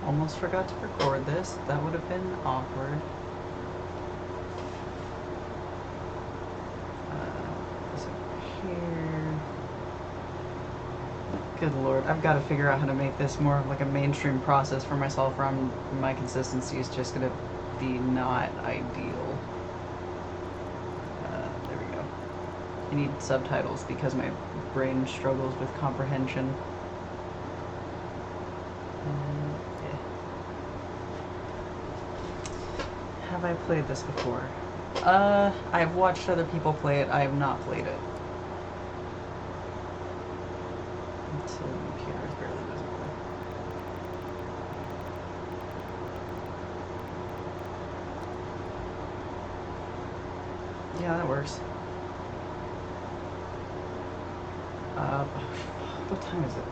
Almost forgot to record this. That would have been awkward. This over here. Good lord, I've got to figure out how to make this more of like a mainstream process for myself, or my consistency is just gonna be not ideal. There we go. I need subtitles because my brain struggles with comprehension. Have I played this before? I've watched other people play it. I have not played it. Until the computer is barely visible. Yeah, that works. What time is it?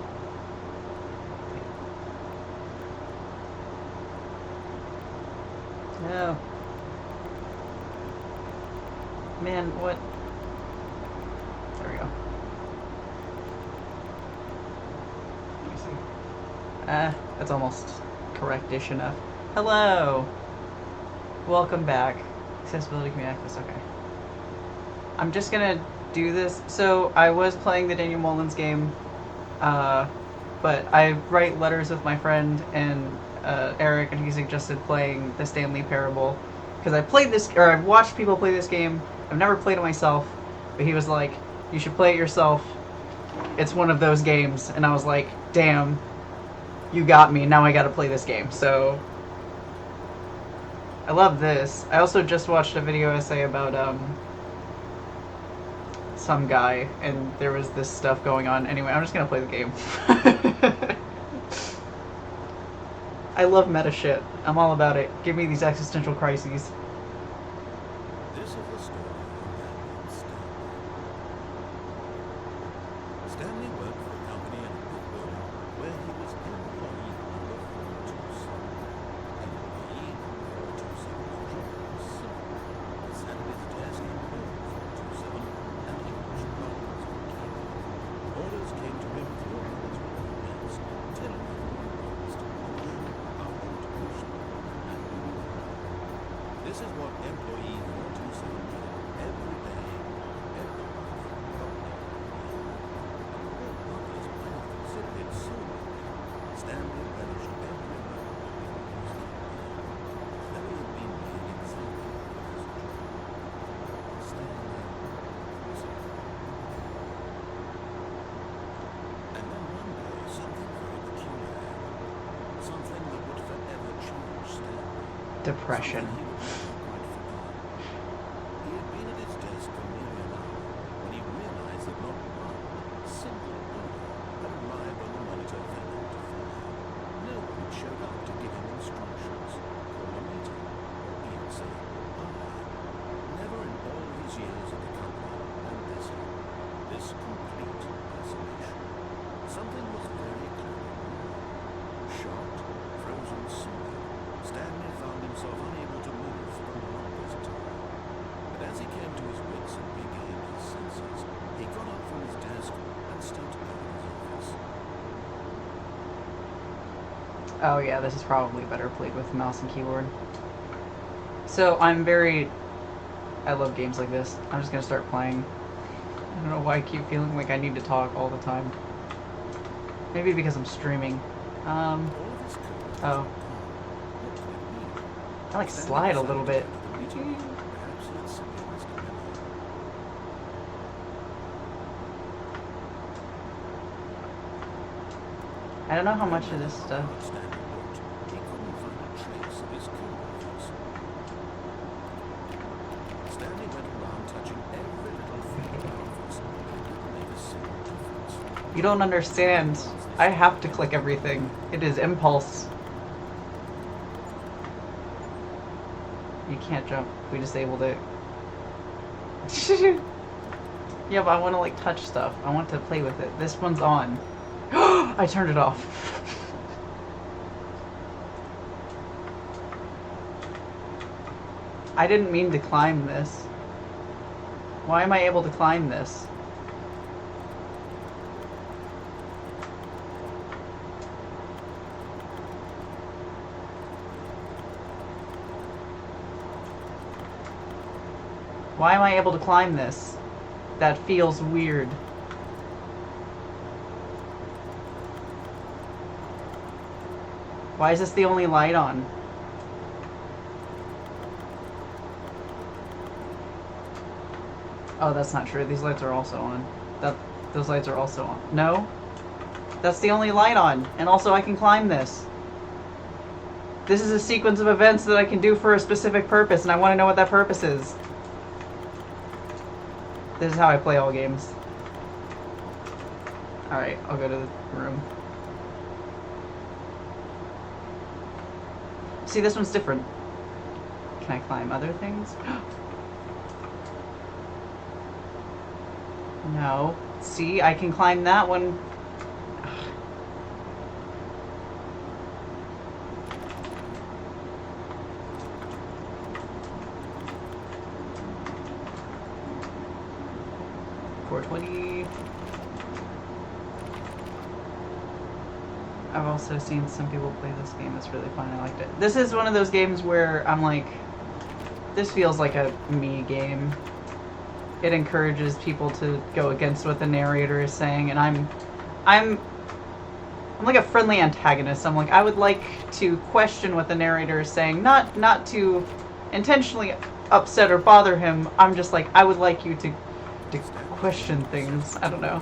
No. Man, what? There we go. Let me see. That's almost correct-ish enough. Hello! Welcome back. Accessibility can be accessed, okay. I'm just gonna do this. So, I was playing the Daniel Mullins game, but I write letters with my friend, and Eric, and he suggested playing the Stanley Parable. Because I've watched people play this game. I've never played it myself, but he was like, you should play it yourself. It's one of those games. And I was like, damn, you got me. Now I gotta play this game. So, I love this. I also just watched a video essay about, some guy, and there was this stuff going on. Anyway, I'm just gonna play the game. I love meta shit. I'm all about it. Give me these existential crises. This is the story of Stanley. Stanley worked for a company in a big building where he was employee number 427. Employee number 427 was simple. He sat at his desk in room 427 and he pushed buttons on the keyboard. Orders came to him through a military desk, telling him buttons to push. This is what employee 427 did every day, every month, every year. And all workers might have considered it so much. Stanley relished every moment of his care. Stanley had been made exactly for his job. Stanley was happy. And then one day, something very peculiar happened. Something that would forever change Stanley. Depression. He had been at his desk for nearly an hour when he realized that not one single order had arrived on the monitor for him to follow. No one showed up to give him instructions, call a meeting, or even say bye. Never in all his years at the company had this happened. This complete isolation. Something was very clear. Shocked, frozen solid, Stanley found himself unable to move for the longest time. But as he came to his wits and regained his senses, he got up from his desk and stepped out of his office. Oh yeah, this is probably better played with mouse and keyboard. So I love games like this. I'm just gonna start playing. I don't know why I keep feeling like I need to talk all the time. Maybe because I'm streaming. All of his courage Oh. What could it mean? I like slide a little bit. The meeting, perhaps he had simply missed a memo. I don't know how much of this stuff. Stanley looked. He couldn't find a trace of his co-workers. Stanley went around touching every little thing in the office, but it didn't make a single difference. You don't understand. I have to click everything. It is impulse. You can't jump. We disabled it. Yeah, but I want to like touch stuff. I want to play with it. This one's on. I turned it off. I didn't mean to climb this. Why am I able to climb this? Why am I able to climb this? That feels weird. Why is this the only light on? Oh, that's not true. These lights are also on. Those lights are also on. No? That's the only light on. And also I can climb this. This is a sequence of events that I can do for a specific purpose, and I want to know what that purpose is. This is how I play all games. Alright, I'll go to the room. See, this one's different. Can I climb other things? No. See, I can climb that one. $4.20. I've also seen some people play this game. It's really fun. I liked it. This is one of those games where I'm like, this feels like a me game. It encourages people to go against what the narrator is saying, and I'm like a friendly antagonist. I'm like, I would like to question what the narrator is saying, not to intentionally upset or bother him. I'm just like, I would like you to question things. I don't know.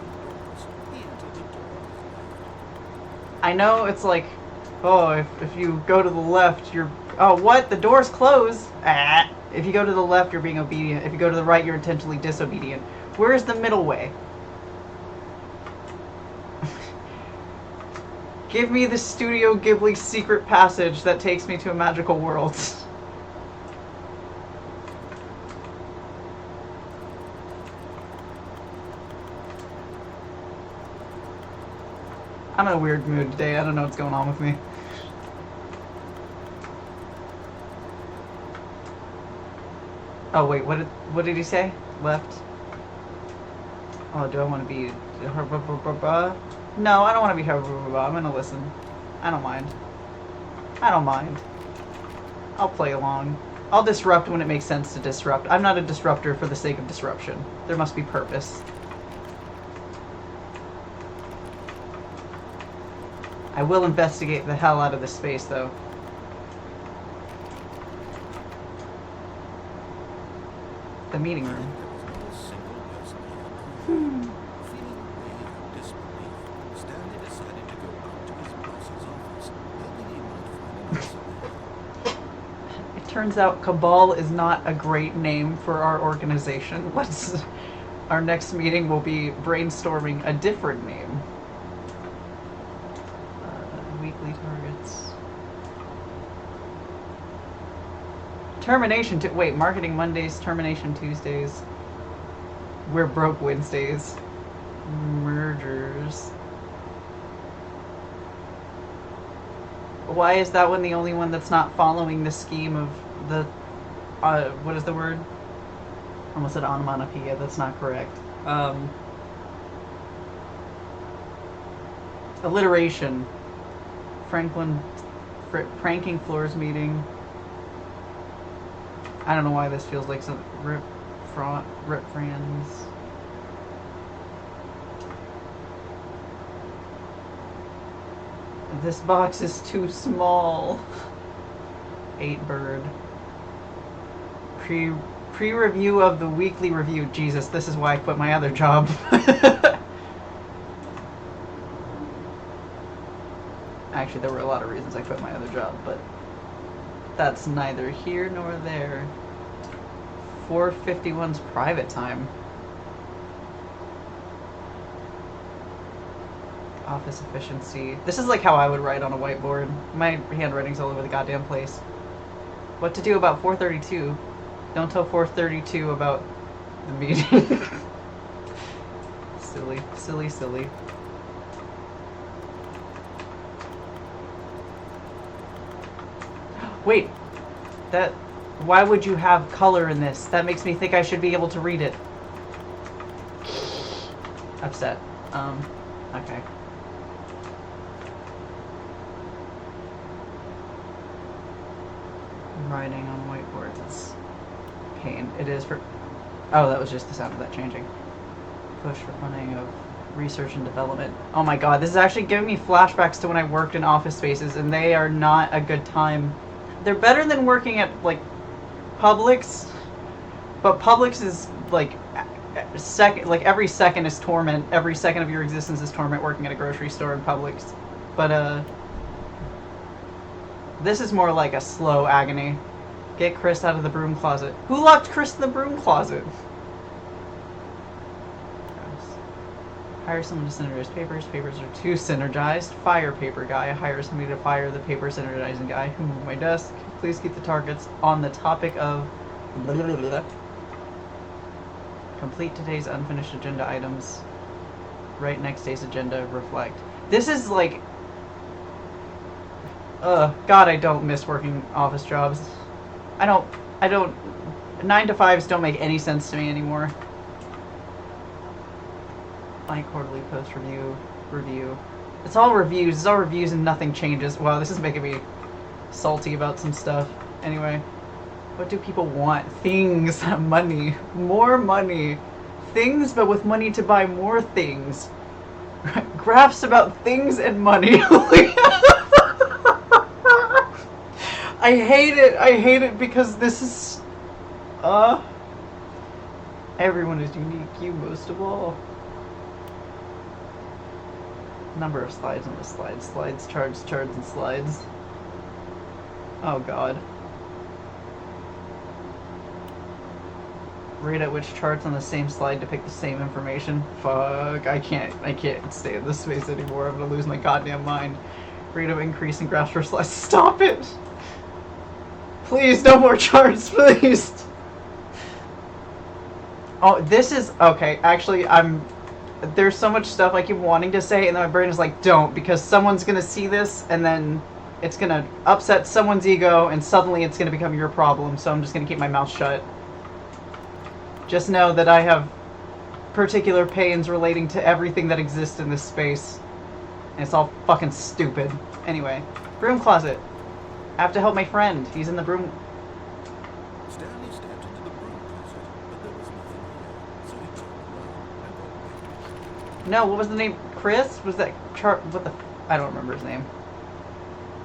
I know it's like, oh, if you go to the left, you're, oh, what? The door's closed. Ah. If you go to the left, you're being obedient. If you go to the right, you're intentionally disobedient. Where's the middle way? Give me the Studio Ghibli secret passage that takes me to a magical world. I'm in a weird mood today. I don't know what's going on with me. Oh wait, what did he say? Left? Oh, do I want to be... No, I don't want to be... I'm gonna listen. I don't mind. I don't mind. I'll play along. I'll disrupt when it makes sense to disrupt. I'm not a disruptor for the sake of disruption. There must be purpose. I will investigate the hell out of this space, though. The meeting room. Feeling a wave of disbelief, Stanley decided to go out to his boss's office, hoping he might find an answer. It turns out Cabal is not a great name for our organization. Our next meeting will be brainstorming a different name. Weekly targets. Termination wait, marketing Mondays, termination Tuesdays. We're broke Wednesdays. Mergers. Why is that one the only one that's not following the scheme of the what is the word? I almost said onomatopoeia, that's not correct. Alliteration. Franklin pranking floors meeting. I don't know why this feels like some rip friends. This box is too small. 8bird. Pre-review of the weekly review. Jesus, this is why I quit my other job. Actually, there were a lot of reasons I quit my other job, but that's neither here nor there. 4:51's private time. Office efficiency. This is like how I would write on a whiteboard. My handwriting's all over the goddamn place. What to do about 4:32? Don't tell 4:32 about the meeting. Silly, silly, silly. Wait, that... Why would you have color in this? That makes me think I should be able to read it. Upset. Okay. Writing on whiteboards is pain. It is for... Oh, that was just the sound of that changing. Push for funding of research and development. Oh my god, this is actually giving me flashbacks to when I worked in office spaces, and they are not a good time. They're better than working at, like, Publix, but Publix is, like, every second is torment. Every second of your existence is torment working at a grocery store in Publix. But, this is more like a slow agony. Get Chris out of the broom closet. Who locked Chris in the broom closet? Hire someone to synergize papers. Papers are too synergized. Fire paper guy. Hire somebody to fire the paper synergizing guy. Who moved my desk. Please keep the targets on the topic of... Blah, blah, blah, blah. Complete today's unfinished agenda items. Write next day's agenda. Reflect. This is like... God, I don't miss working office jobs. I don't... 9 to 5s don't make any sense to me anymore. My quarterly post review. It's all reviews and nothing changes. Wow, this is making me salty about some stuff. Anyway, what do people want? Things, money, more money. Things, but with money to buy more things. Graphs about things and money. I hate it because this is, everyone is unique, you most of all. Number of slides on the slides. Slides, charts, and slides. Oh god. Rate at which charts on the same slide depict the same information. Fuck, I can't stay in this space anymore. I'm gonna lose my goddamn mind. Rate of increase in graphs per slide. Stop it! Please, no more charts, please! Oh, this is... Okay, actually, there's so much stuff I keep wanting to say, and then my brain is like, don't, because someone's gonna see this, and then it's gonna upset someone's ego, and suddenly it's gonna become your problem, so I'm just gonna keep my mouth shut. Just know that I have particular pains relating to everything that exists in this space, and it's all fucking stupid. Anyway, broom closet. I have to help my friend. He's in the broom... Stanley stepped into the broom closet, but there was nothing there, so he turned around and got... No, what was the name? Chris? Was that chart? What the... I don't remember his name.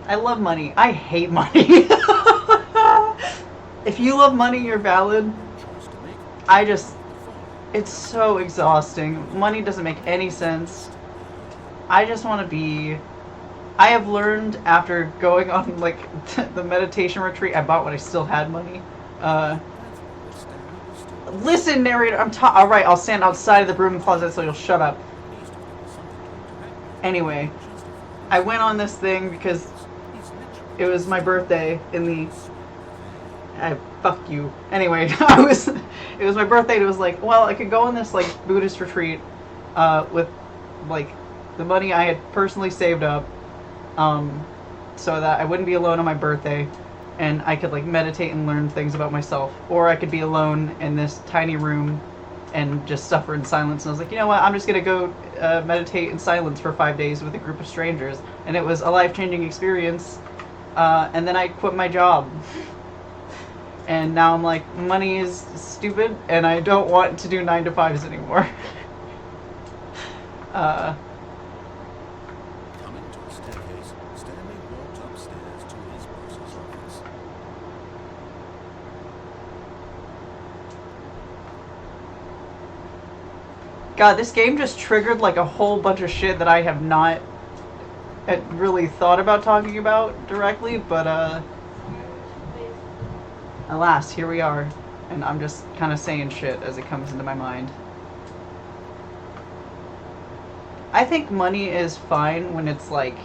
I love money. I hate money. If you love money, you're valid. It's so exhausting. Money doesn't make any sense. I just want to be... I have learned after going on, like, the meditation retreat, I bought when I still had money. Listen, narrator, alright, I'll stand outside of the broom closet so you'll shut up. Anyway, I went on this thing because it was my birthday in the... fuck you. Anyway, it was my birthday and it was like, well, I could go on this, like, Buddhist retreat, with, like, the money I had personally saved up, so that I wouldn't be alone on my birthday, and I could, like, meditate and learn things about myself, or I could be alone in this tiny room and just suffer in silence. And I was like, you know what, I'm just gonna go meditate in silence for 5 days with a group of strangers, and it was a life-changing experience, and then I quit my job. And now I'm like, money is stupid, and I don't want to do 9 to 5s anymore. Coming to a staircase, Stanley walked upstairs to his boss's office. God, this game just triggered like a whole bunch of shit that I have not really thought about talking about directly, but alas, here we are, and I'm just kind of saying shit as it comes into my mind. I think money is fine when it's like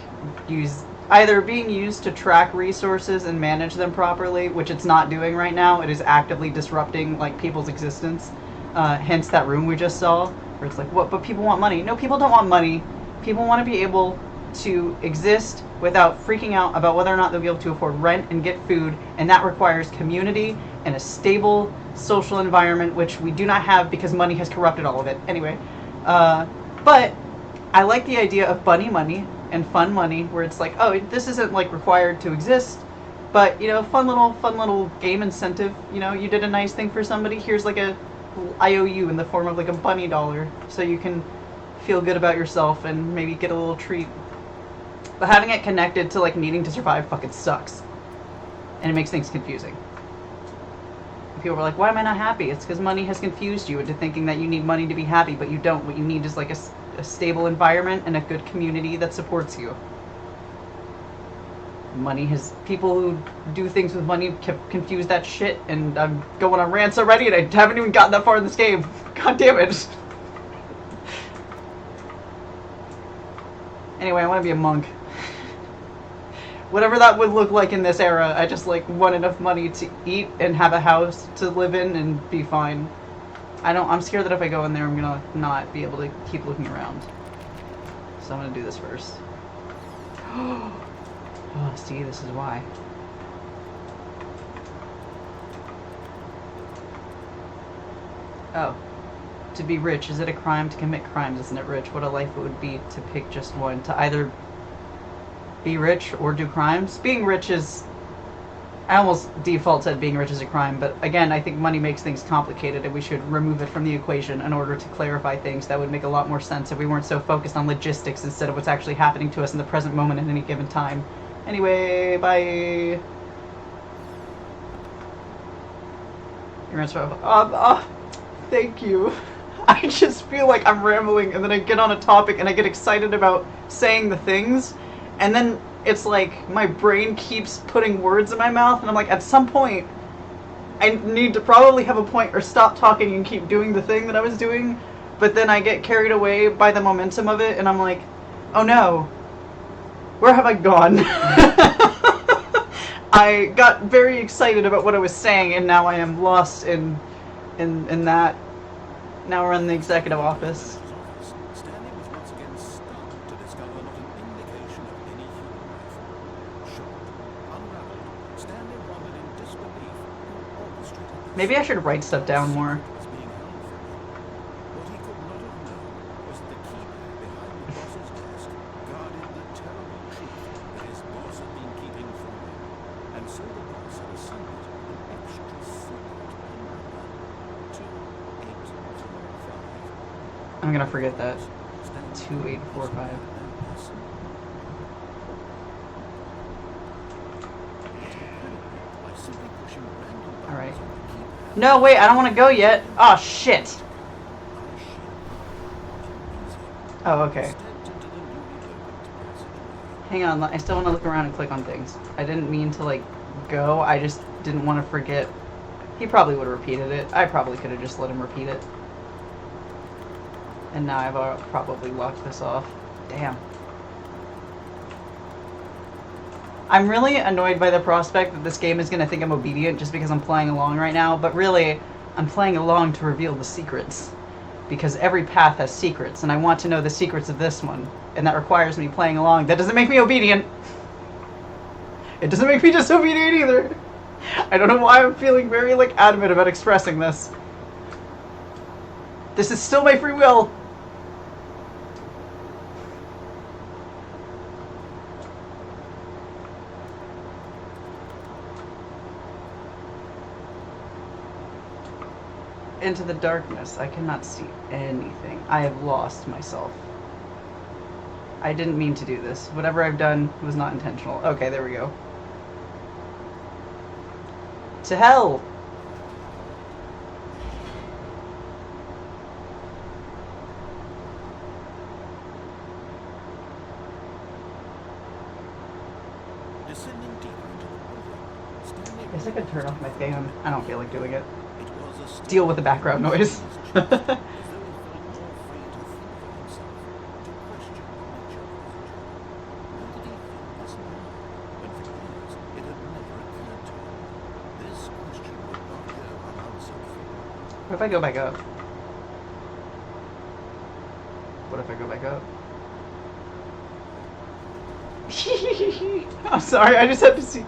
either being used to track resources and manage them properly, which it's not doing right now. It is actively disrupting like people's existence. Hence that room we just saw, where it's like, what? But people want money. No, people don't want money. People want to be able to exist without freaking out about whether or not they'll be able to afford rent and get food, and that requires community and a stable social environment, which we do not have because money has corrupted all of it. Anyway, but I like the idea of bunny money and fun money, where it's like, oh, this isn't like required to exist, but you know, fun little game incentive. You know, you did a nice thing for somebody. Here's like a IOU in the form of like a bunny dollar, so you can feel good about yourself and maybe get a little treat. But having it connected to like needing to survive fucking sucks, and it makes things confusing. People are like, why am I not happy? It's because money has confused you into thinking that you need money to be happy, but you don't. What you need is like a stable environment and a good community that supports you. Money has... People who do things with money confuse that shit, and I'm going on rants already and I haven't even gotten that far in this game. God damn it. Anyway, I want to be a monk. Whatever that would look like in this era, I just like want enough money to eat and have a house to live in and be fine. I'm scared that if I go in there, I'm gonna not be able to keep looking around. So I'm gonna do this first. Oh, see, this is why. Oh. To be rich, is it a crime to commit crimes? Isn't it rich? What a life it would be to pick just one. To either be rich or do crimes. Being rich is... I almost default said being rich is a crime, but again, I think money makes things complicated and we should remove it from the equation in order to clarify things. That would make a lot more sense if we weren't so focused on logistics instead of what's actually happening to us in the present moment at any given time. Anyway, bye! Your answer, thank you. I just feel like I'm rambling and then I get on a topic and I get excited about saying the things, and then it's like my brain keeps putting words in my mouth and I'm like, at some point I need to probably have a point or stop talking and keep doing the thing that I was doing, but then I get carried away by the momentum of it and I'm like, oh no, where have I gone? I got very excited about what I was saying and now I am lost in that. Now we're in the executive office. Stanley was once again stunned to discover not an indication of any human life. Shocked, unraveled, Stanley wondered in disbelief who orchestrated this. Maybe I should write stuff down more. Was being held from him. What he could not have known was that the keypad behind the boss's desk guarded the terrible truth that his boss had been keeping from him. And so the boss had assembled an extra secret pin number 2845. I'm gonna forget that. 2845. Alright. No, wait, I don't want to go yet. Oh, shit. Oh, okay. Hang on, I still want to look around and click on things. I didn't mean to, like, go. I just didn't want to forget. He probably would have repeated it. I probably could have just let him repeat it. And now I've probably locked this off. Damn. I'm really annoyed by the prospect that this game is going to think I'm obedient just because I'm playing along right now, but really, I'm playing along to reveal the secrets. Because every path has secrets, and I want to know the secrets of this one. And that requires me playing along. That doesn't make me obedient. It doesn't make me disobedient either. I don't know why I'm feeling very, like, adamant about expressing this. This is still my free will. Into the darkness. I cannot see anything. I have lost myself. I didn't mean to do this. Whatever I've done was not intentional. Okay, there we go. To hell! Descending deeper into the building, Stanley I guess I could turn off my fan. I don't feel like doing it. It was a Deal with the background noise. as though he felt more free to think for himself, to question the nature of his job. Why did he feel this now, when for years it had never occurred to him? This question would not go unanswered for him. What if I go back up? What if I go back up? I'm sorry, I just had to see.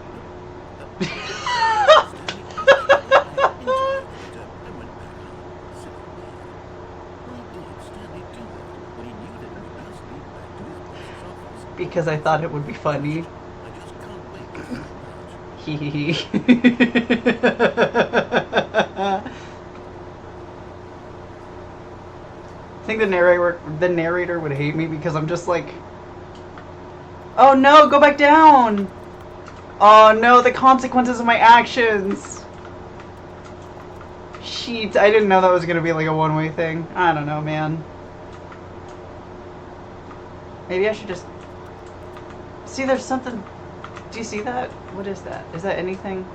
Because I thought it would be funny. Hee hee hee. think the narrator would hate me because I'm just like, oh no, go back down. Oh no, the consequences of my actions. Sheet, I didn't know that was gonna be like a one-way thing. I don't know, man. Maybe I should just... See, there's something... Do you see that? What is that? Is that anything?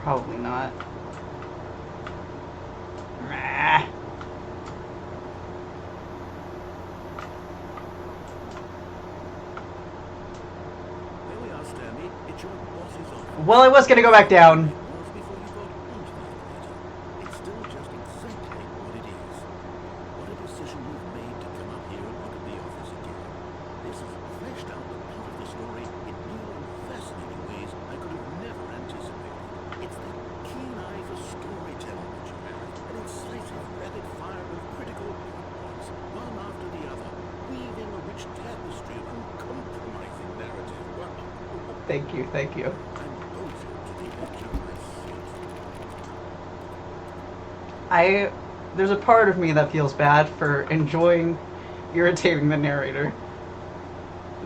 Probably not. Nah. There we are, Stanley. It's your boss's office. Well, I was gonna go back down. It was before you got onto the elevator. It's still just exactly what it is. What a decision you've made to come up here and look at the office again. This has fleshed out the plot of the story in new and fascinating ways I could have never anticipated. It's that keen eye for storytelling that you have, an incisive rapid fire of critical plot points, one after the other, weaving a rich tapestry of uncompromising narrative. Wow. Thank you, thank you. I'm over to the edge of my seat. There's a part of me that feels bad for enjoying irritating the narrator.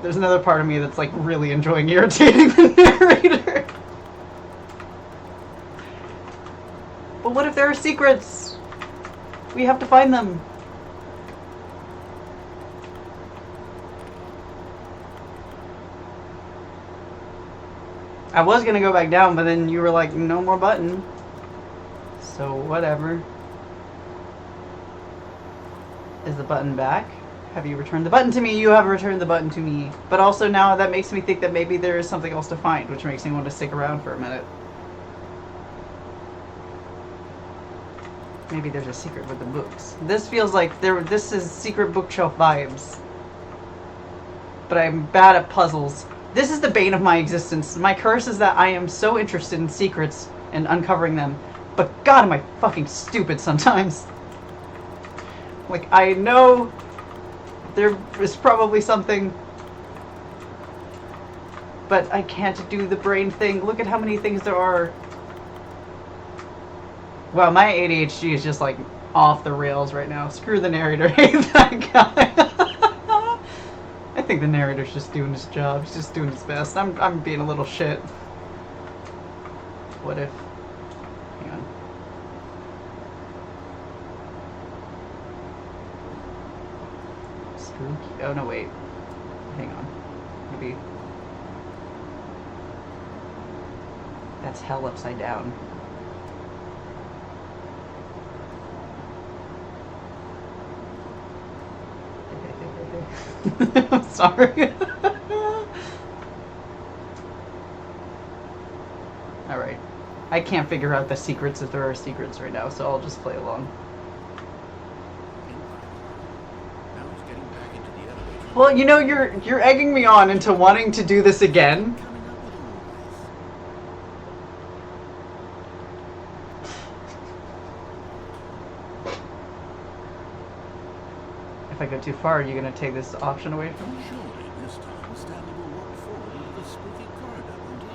There's another part of me that's like really enjoying irritating the narrator. But what if there are secrets? We have to find them. I was gonna go back down, but then you were like, no more button. So, whatever. Is the button back? Have you returned the button to me? You have returned the button to me. But also now that makes me think that maybe there is something else to find, which makes me want to stick around for a minute. Maybe there's a secret with the books. This feels like this is secret bookshelf vibes. But I'm bad at puzzles. This is the bane of my existence. My curse is that I am so interested in secrets and uncovering them. But God, am I fucking stupid sometimes. Like, I know there is probably something, but I can't do the brain thing. Look at how many things there are. Wow, my ADHD is just like off the rails right now. Screw the narrator. Hate that guy. I think the narrator's just doing his job. He's just doing his best. I'm being a little shit. What if... Hang on. Spooky. Oh no, wait. Hang on. Maybe... That's hell upside down. I'm sorry. Alright. I can't figure out the secrets if there are secrets right now, so I'll just play along. Now he's getting back into the elevator. Well, you know, you're egging me on into wanting to do this again. Coming up with all this. If I go too far, are you gonna take this option away from me? Surely this time Stanley will walk forward into the spooky corridor, won't he?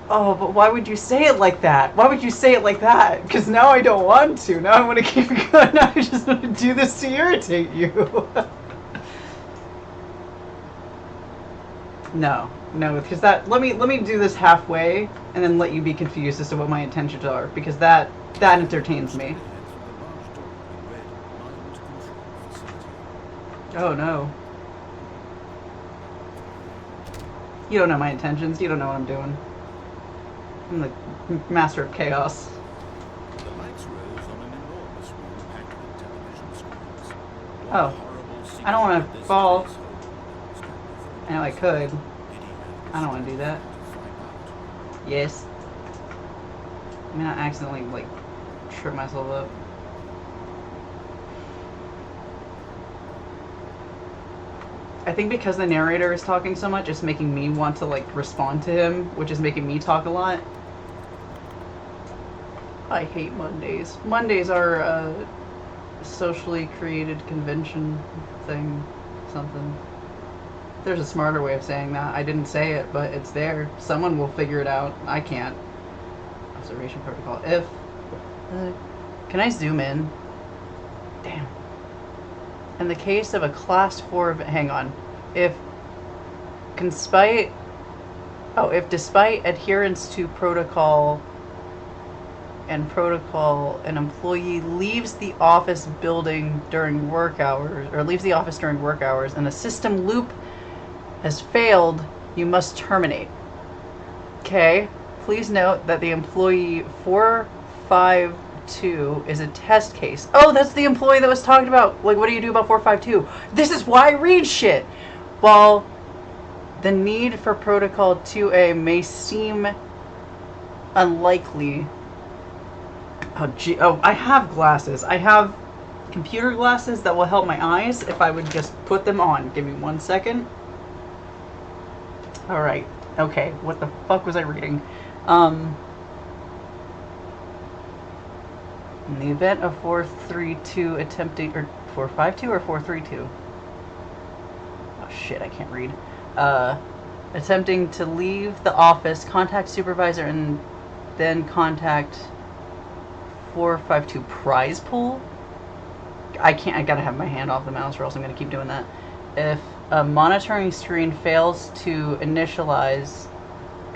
Oh, but why would you say it like that? Why would you say it like that? Because now I don't want to. Now I want to keep going. Now I just want to do this to irritate you. No, because that. Let me do this halfway, and then let you be confused as to what my intentions are, because that entertains me. Oh no. You don't know my intentions. You don't know what I'm doing. I'm the master of chaos. The lights rose on an enormous room packed with television screens. Oh, I don't want to fall. I know I could. I don't want to do that. Yes. I mean, I accidentally, like, trip myself up. I think because the narrator is talking so much, it's making me want to, like, respond to him, which is making me talk a lot. I hate Mondays. Mondays are a socially created convention thing, something. There's a smarter way of saying that. I didn't say it, but it's there. Someone will figure it out. I can't. Observation protocol. If... can I zoom in? Damn. In the case of a class 4 hang on. If despite adherence to protocol, an employee leaves the office during work hours, and a system loop has failed, you must terminate. Okay. Please note that the employee 452 is a test case. Oh, that's the employee that was talking about. Like, what do you do about 452? This is why I read shit. While the need for Protocol 2A may seem unlikely. Oh, gee. Oh, I have glasses. I have computer glasses that will help my eyes if I would just put them on. Give me 1 second. Alright. Okay. What the fuck was I reading? In the event of 432 attempting, or 452 or 432? Oh shit, I can't read. Attempting to leave the office, contact supervisor and then contact 452 prize pool? I gotta have my hand off the mouse or else I'm gonna keep doing that. If a monitoring screen fails to initialize,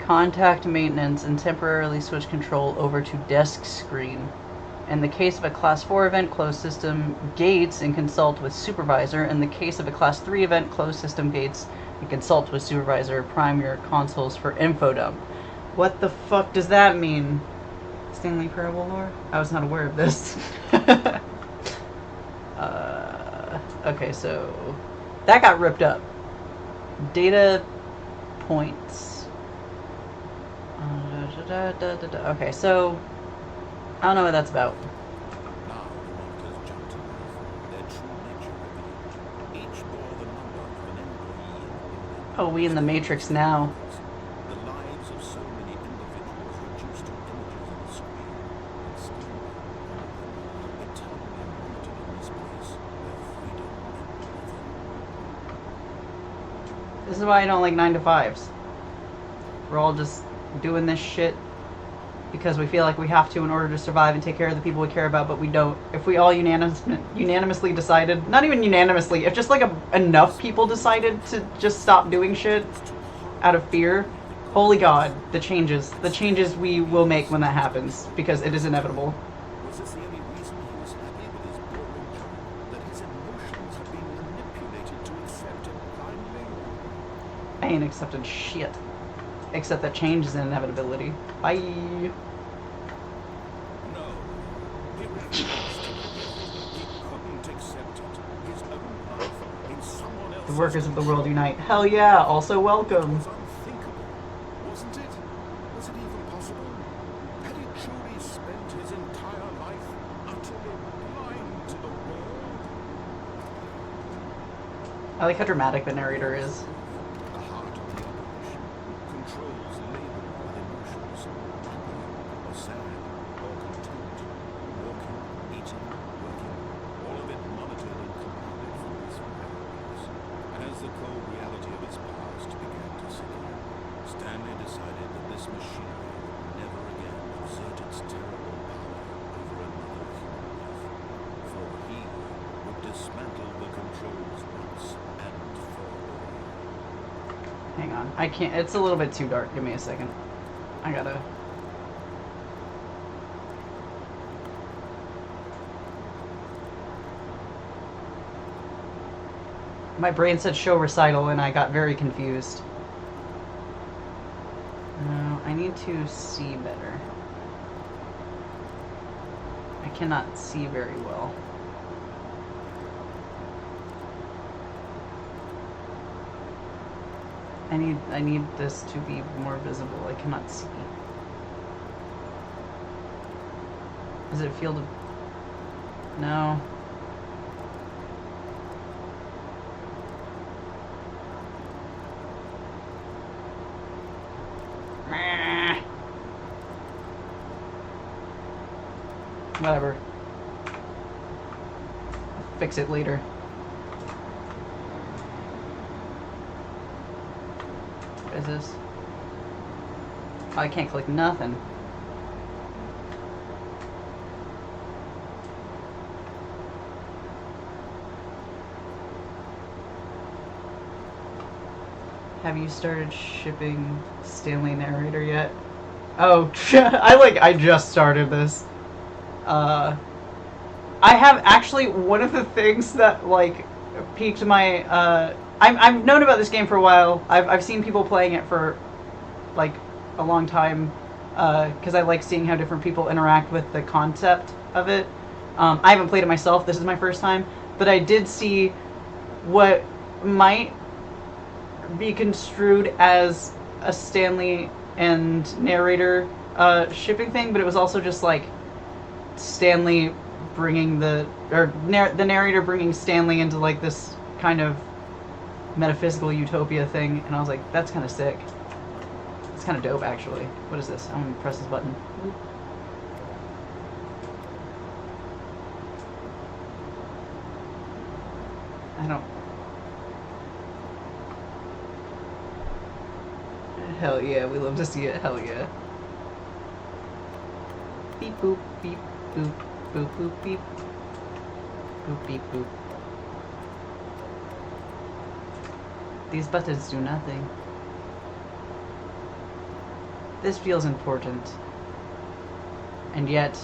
contact maintenance and temporarily switch control over to desk screen. In the case of a Class 4 event, close system gates and consult with supervisor. In the case of a Class 3 event, close system gates and consult with supervisor. Prime your consoles for info dump. What the fuck does that mean? Stanley Parable lore? I was not aware of this. Okay, so that got ripped up. Data points. Okay, so I don't know what that's about. Now the monitors jumped to life, their true nature revealed. Each bore the number of an employee in the building. Oh, we in the Matrix now. The lives of so many individuals reduced to images on the screen. And still, eternally monitored in this place where freedom meant nothing. This is why I don't like 9 to 5s. We're all just doing this shit because we feel like we have to in order to survive and take care of the people we care about, but we don't. If we all unanimously decided, not even unanimously, if just like enough people decided to just stop doing shit out of fear, holy God, the changes we will make when that happens, because it is inevitable. Was this the only reason he was happy with his boring job? That his emotions had been manipulated to accept him blindly? I ain't accepted shit. Except that change is an inevitability. Bye. No. He refused to believe. He couldn't accept it. His own life in someone else's. The workers of the world unite. Hell yeah, also welcome. It was unthinkable, wasn't it? Was it even possible? Had he truly spent his entire life utterly blind to the world? I like how dramatic the narrator is. The heart of the operation controls labeled with emotions, happy or sad or content, walking, eating, working, all of it monitored and commanded from these variables. And as the cold reality of his past began to sink in, Stanley decided that this machinery would never again exert its terrible power over another human life, for he would dismantle the controls once and for all. Hang on. I can't. It's a little bit too dark. Give me a second. I gotta. My brain said show recital and I got very confused. No, I need to see better. I cannot see very well. I need this to be more visible. I cannot see. Does it feel to... No. Meh. Whatever. I'll fix it later. What is this? Oh, I can't click nothing. Have you started shipping Stanley narrator yet? Oh, I just started this. I have actually one of the things that like piqued my. I've known about this game for a while. I've seen people playing it for like a long time because I like seeing how different people interact with the concept of it. I haven't played it myself. This is my first time, but I did see what might be construed as a Stanley and narrator shipping thing, but it was also just like Stanley bringing the narrator bringing Stanley into like this kind of metaphysical utopia thing, and I was like, that's kind of sick. It's kind of dope, actually. What is this? I'm gonna press this button. I don't. Hell yeah, we love to see it. Hell yeah. Beep boop beep boop boop boop beep boop beep boop. These buttons do nothing. This feels important. And yet,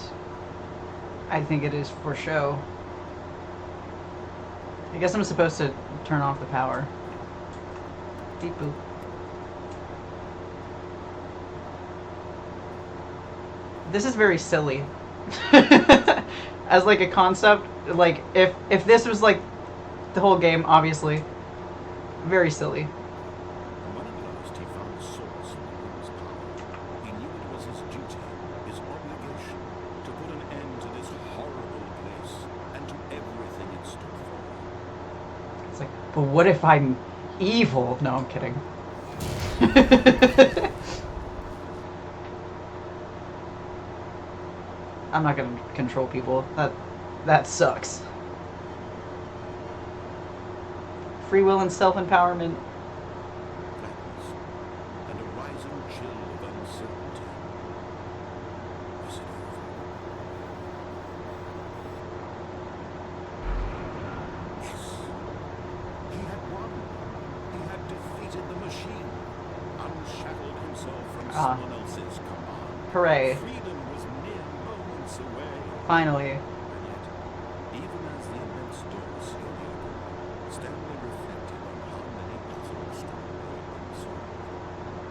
I think it is for show. I guess I'm supposed to turn off the power. Beep boop. This is very silly. As like a concept, like if this was like the whole game, obviously. Very silly. When at last he found the source of the woman's power, he knew it was his duty, his obligation, to put an end to this horrible place and to everything it stood for. It's like, but what if I'm evil? No, I'm kidding. I'm not gonna control people. That sucks. Free will and self-empowerment. Blackness and a rising chill of uncertainty. Was it over? Yes. He had won. He had defeated the machine. Unshackled himself from someone else's command. Hooray. Freedom was mere moments away. Finally. And yet, even as the immense door slowly opened, Stanley reflected on how many puzzles still remained unsolved.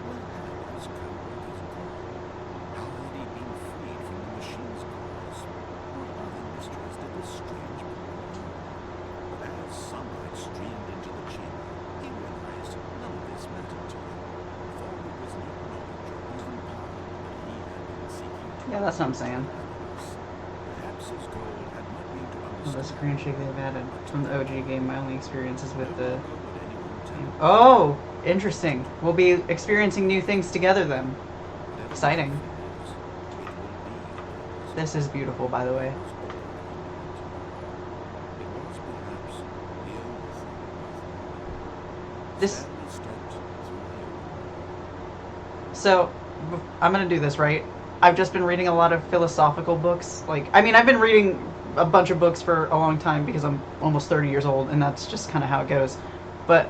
Where had his co-workers gone? How had he been freed from the machine's grasp? What other mysteries did this strange man know? But as sunlight streamed into the chamber, he realized none of this mattered to him, for it was not knowledge or even power that he had been seeking. Yeah, that's what I'm saying. Perhaps his goal had not been to Oh, the understand. screen shake they've added from the OG game. My only experiences with the. No longer would anyone tell Oh, interesting. We'll be experiencing new things together then. whatever Exciting. it will be. This is beautiful, by the way. It was perhaps the only thing worth This. Stanley stepped through the So, I'm gonna do this, right? I've just been reading a lot of philosophical books. Like, I mean, I've been reading a bunch of books for a long time because I'm almost 30 years old, and that's just kind of how it goes. But,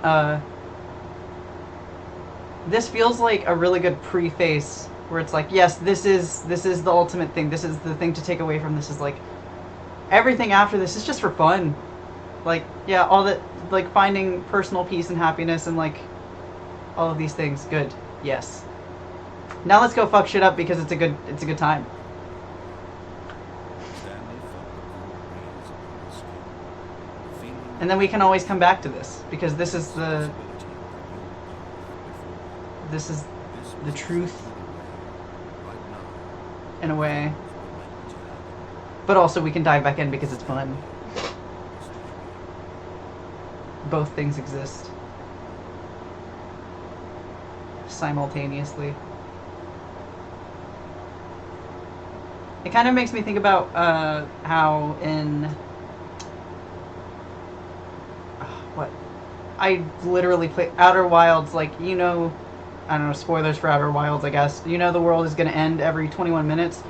this feels like a really good preface where it's like, yes, this is the ultimate thing. This is the thing to take away from this. Is like, everything after this is just for fun. Like, yeah, all that, like, finding personal peace and happiness and, like, all of these things. Good. Yes. Now let's go fuck shit up because it's a good time. Stanley felt the cool breeze upon his skin. The feeling And then we can always come back to this because this is the possibility of a new path before him. this is This the was truth exactly the way. Right now, in a way. was what meant to happen. But also we can dive back in because it's fun. Was happy. Both things exist simultaneously. It kind of makes me think about how in what I literally play Outer Wilds, like, you know, I don't know, spoilers for Outer Wilds, I guess. You know the world is going to end every 21 minutes.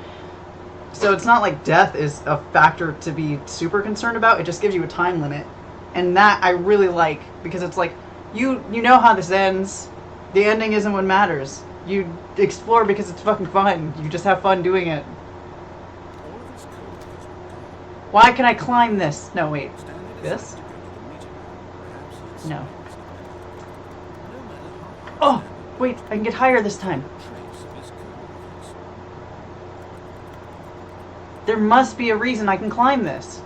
So it's not like death is a factor to be super concerned about. It just gives you a time limit. And that I really like because it's like you know how this ends. The ending isn't what matters. You explore because it's fucking fun. You just have fun doing it. All of this code is recorded. Why can I climb this? No, wait. Stanley This? decided to go to the meeting room. Perhaps it's No. no matter how Oh, wait, I can get higher this time. trace of his coworkers. There must be a reason I can climb this.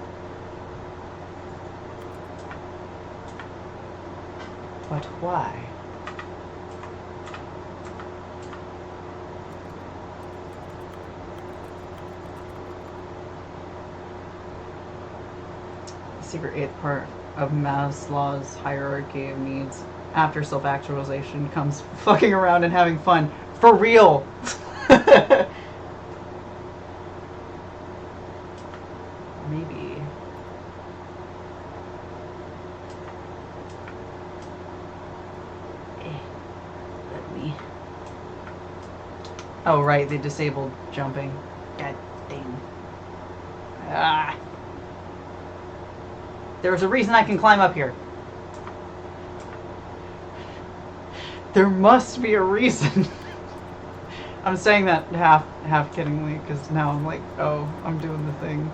But why? The secret eighth part of Maslow's hierarchy of needs. After self-actualization comes fucking around and having fun. For real! Maybe. Let me. Oh, right, they disabled jumping. God damn. Ah! There's a reason I can climb up here. There must be a reason. I'm saying that half kiddingly because now I'm like, oh, I'm doing the thing.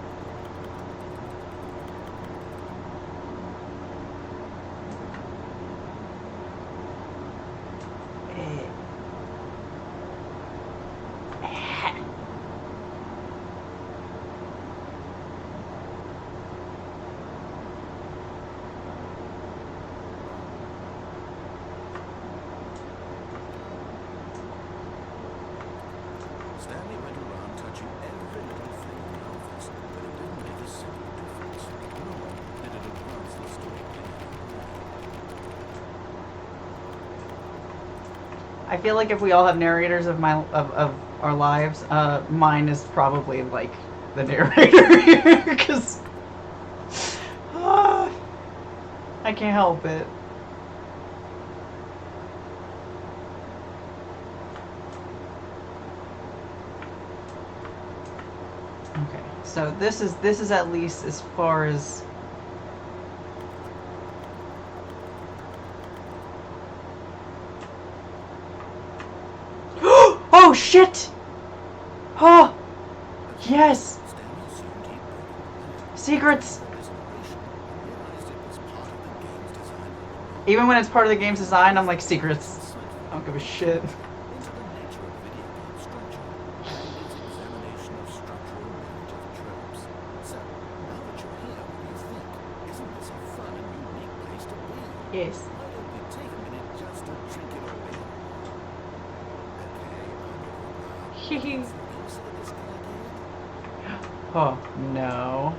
Stanley went around touching every little thing in the office, but it didn't make a single difference. Nor did it advance the story in any way. I feel like if we all have narrators of of our lives, mine is probably like the narrator because I can't help it. Okay, so this is at least as far as. Oh shit! Oh yes! Stanley assumed he'd broken the limit. Secrets! For his narration, he realized it was part of the game's design all along. Even when it's part of the game's design, I'm like, secrets. I don't give a shit. Into the nature of video game structure and its examination of structural narrative tropes. So, now that you're here, what do you think? Isn't this a fun and unique place to be? Yes. Why don't we take a minute just to drink it all in? Okay, Hee so you see this guy again? Oh no.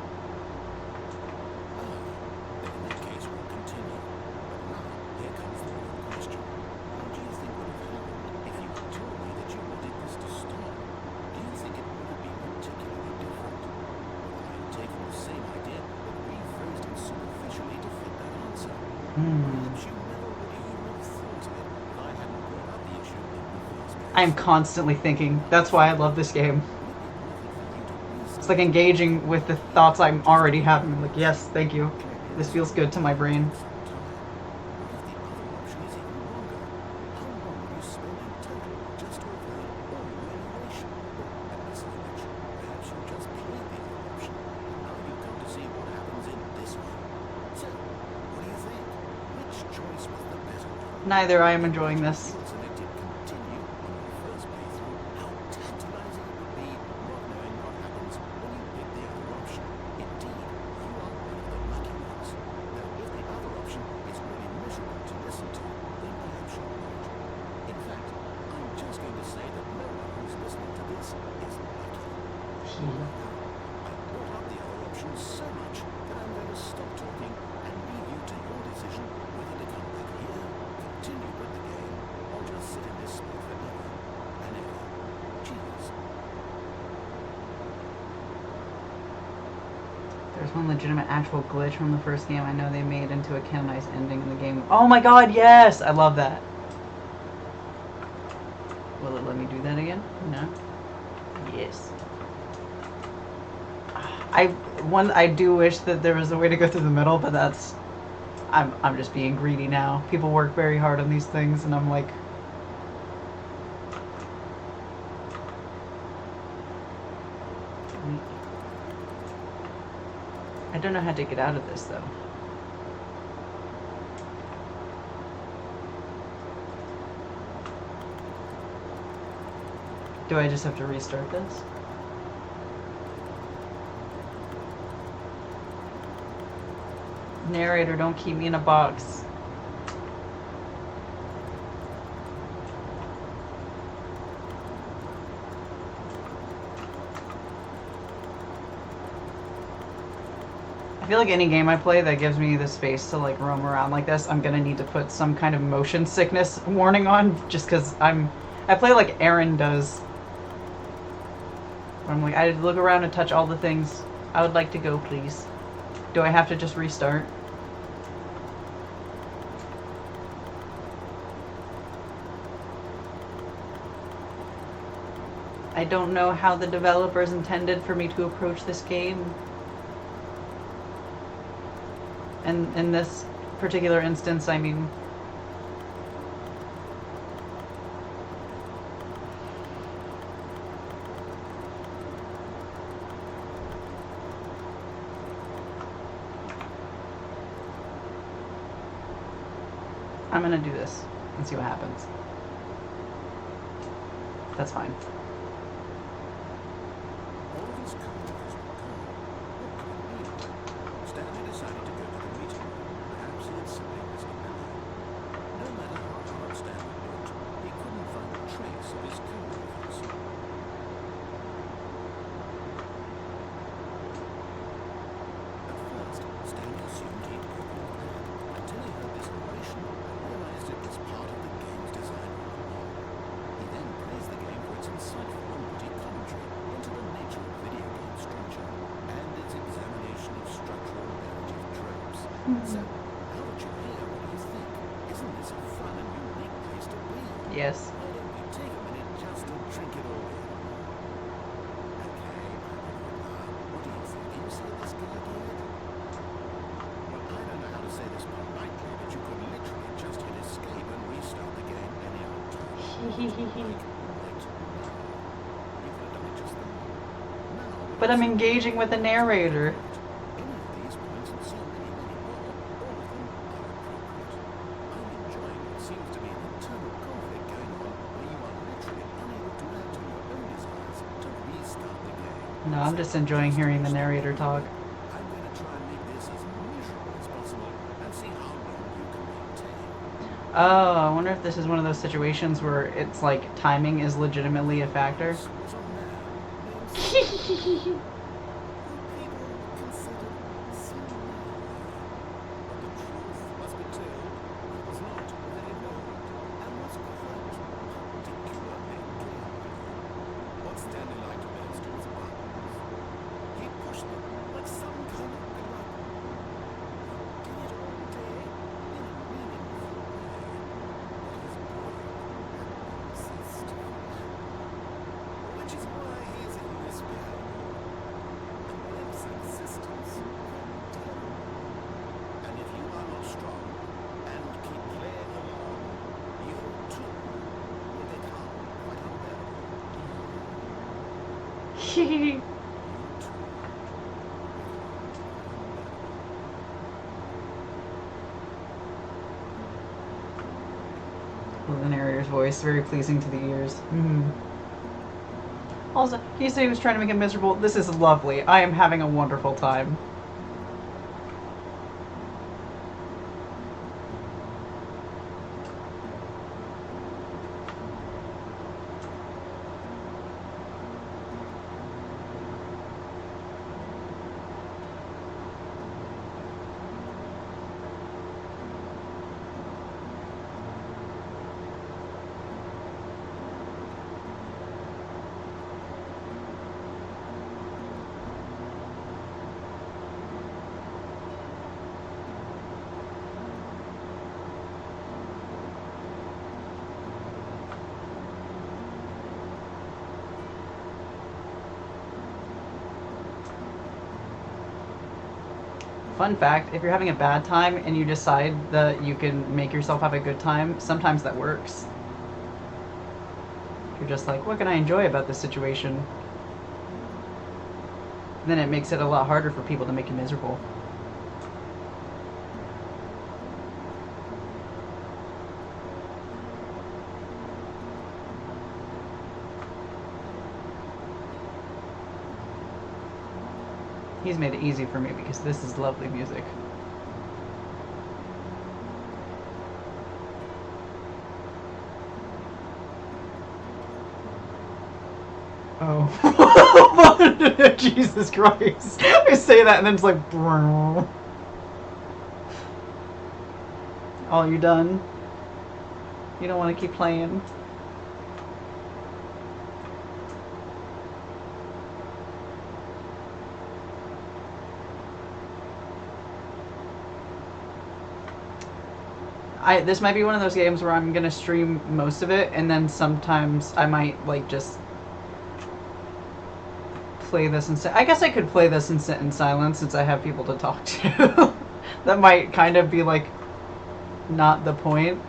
Then in that case, we'll continue. But now, here comes the real question. What do you think would have happened if you had told me that you wanted this to stop? Do you think it would have been particularly different? Or had you taken the same idea but rephrased it superficially to fit that answer? Perhaps you never really even have thought of it if I hadn't brought up the issue in the first place. I'm constantly thinking. That's why I love this game. It's like engaging with the thoughts I'm already having. I'm like, yes, thank you. This feels good to my brain. What if the other option is even longer? How long will you spend in total just to avoid all narration? At this stage, perhaps you just played the other option, and now you come to see what happens in this one. So, what do you think? Which choice was the better one? Neither. I am enjoying this. Feels and it did continue on your first playthrough. How tantalizing it would be not knowing what happens when you pick the other option. Indeed, you are one of the lucky ones. Now, if the other option is really miserable to listen to, then perhaps you're right. In fact, I'm just going to say that no one who's listening to this is lucky. I brought up the other option so much that I'm going to stop talking and leave you to your decision whether to come back here, continue with the game, or just sit in this spot forever and ever. Cheers. There's one legitimate actual glitch from the first game I know they made into a canonized ending in the game. Oh my god, yes! I love that. Will it let me do that again? No? Yes. I do wish that there was a way to go through the middle, but that's I'm just being greedy now. People work very hard on these things and I'm like, I don't know how to get out of this, though. Do I just have to restart this? Narrator, don't keep me in a box. I feel like any game I play that gives me the space to like roam around like this, I'm gonna need to put some kind of motion sickness warning on, just because I play like Aaron does. I'm like, I look around and touch all the things. I would like to go, please. Do I have to just restart? I don't know how the developers intended for me to approach this game. And in this particular instance, I mean... I'm gonna do this and see what happens. That's fine. All of his coworkers were gone. What could it mean? Stanley decided to go to the meeting. Perhaps he had something miscommitted. No matter how hard Stanley looked, he couldn't find a trace of his coworkers. At first, Stanley assumed he'd broken the plan until he heard this narration and realized it was part of the game's design all along. He then praised the game for its insightful and witty commentary into the nature of video game structure and its examination of structural narrative tropes. So, now that you're here, what do you think? Isn't this a fun and unique place to be? Yes. Why don't we take a minute just to drink it all in? Okay, what do you think? You see this guy again? Well, I don't know how to say this politely, but you could literally just hit escape and restart the game any old time. Right now. You could have done it just then. Now, But I'm engaging with the narrator. any of these points and so many, many more, all of them are appropriate. I'm enjoying what seems to be an internal conflict going on where you are literally unable to act on your own desires to restart the game. No, I'm just enjoying hearing the narrator talk. I'm going to try and make this as miserable as possible and see how long you can maintain. Oh, I wonder if this is one of those situations where it's like timing is legitimately a factor. This was on there. Names who people considered similar. But the truth must be told, it was not very bold and was quite particularly clear. What Stanley liked best was buttons. He pushed them like some kind of glutton. He did it all day in a meaningful way. But his brain had insist. Which is why he's in this parable. A glimpse of existence quite terrible. And if you are not strong and keep playing along, you too will become quite unbearable. You too. Well, the narrator's voice, very pleasing to the ears. Also, he said he was trying to make it miserable. This is lovely. I am having a wonderful time. Fun fact, if you're having a bad time and you decide that you can make yourself have a good time, sometimes that works. You're just like, what can I enjoy about this situation? then it makes it a lot harder for people to make you miserable. He's made it easy for me because this is lovely music. Oh. Jesus Christ. I say that and then it's like... Oh, you done? You don't want to keep playing? This might be one of those games where I'm gonna stream most of it, and then sometimes I might, like, just play this and I guess I could play this and sit in silence since I have people to talk to. That might kind of be, like, not the point.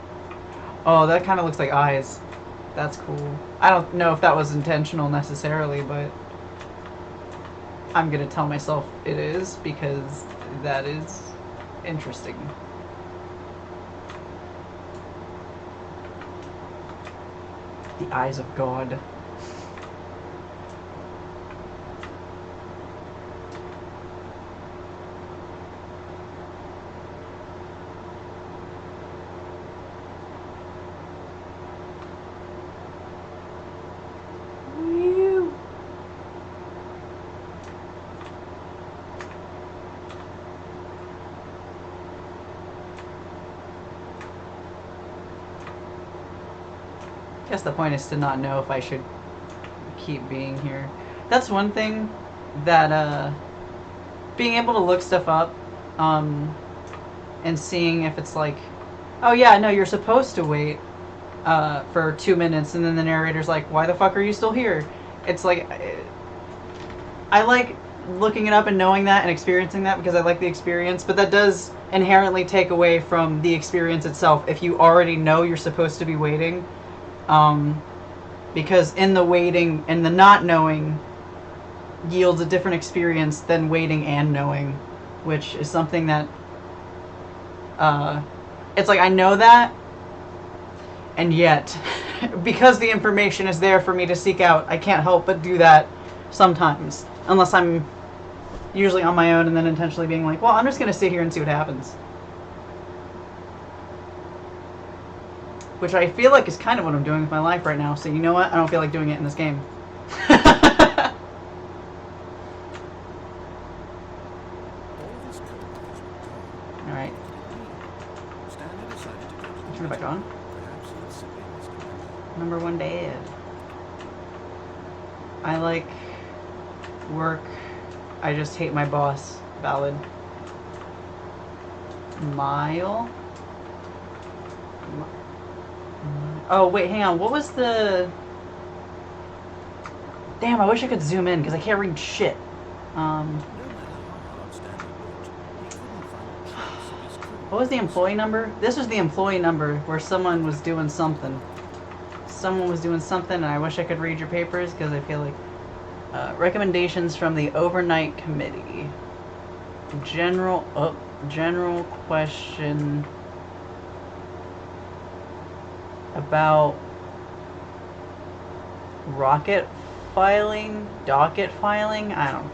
Oh, that kind of looks like eyes. That's cool. I don't know if that was intentional necessarily, but I'm gonna tell myself it is because that is interesting. The eyes of God. Woo. I guess the point is to not know if I should keep being here. That's one thing that, being able to look stuff up, and seeing if it's like, oh yeah, no, you're supposed to wait, for 2 minutes, and then the narrator's like, why the fuck are you still here? It's like, I like looking it up and knowing that and experiencing that because I like the experience, but that does inherently take away from the experience itself if you already know you're supposed to be waiting. Because in the waiting and the not knowing yields a different experience than waiting and knowing, which is something that, it's like I know that, and yet, because the information is there for me to seek out, I can't help but do that sometimes, unless I'm usually on my own and then intentionally being like, well, I'm just going to sit here and see what happens. Which I feel like is kind of what I'm doing with my life right now. So you know what? I don't feel like doing it in this game. Alright. Turn it back on. Number one dad. I like work. I just hate my boss. Valid. Mile. Oh, wait, hang on. What was the... Damn, I wish I could zoom in, because I can't read shit. What was the employee number? This was the employee number, where someone was doing something. Someone was doing something, and I wish I could read your papers, because I feel like... recommendations from the overnight committee. General question... about docket filing? I don't know.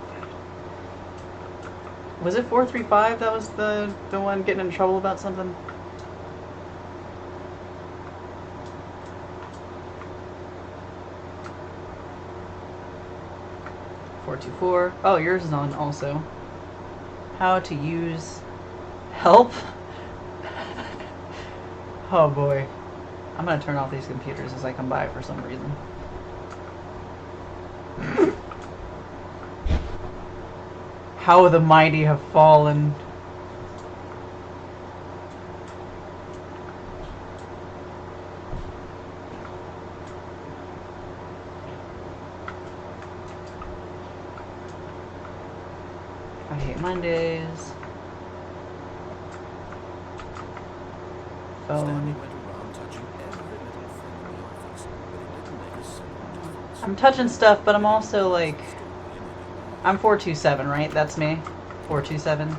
Was it 435 that was the one getting in trouble about something? .424. Oh, yours is on also. How to use help? Oh boy. I'm gonna turn off these computers as I come by for some reason. How the mighty have fallen. I hate Mondays. Phone. I'm touching stuff, but I'm also like... I'm 427, right? That's me. 427.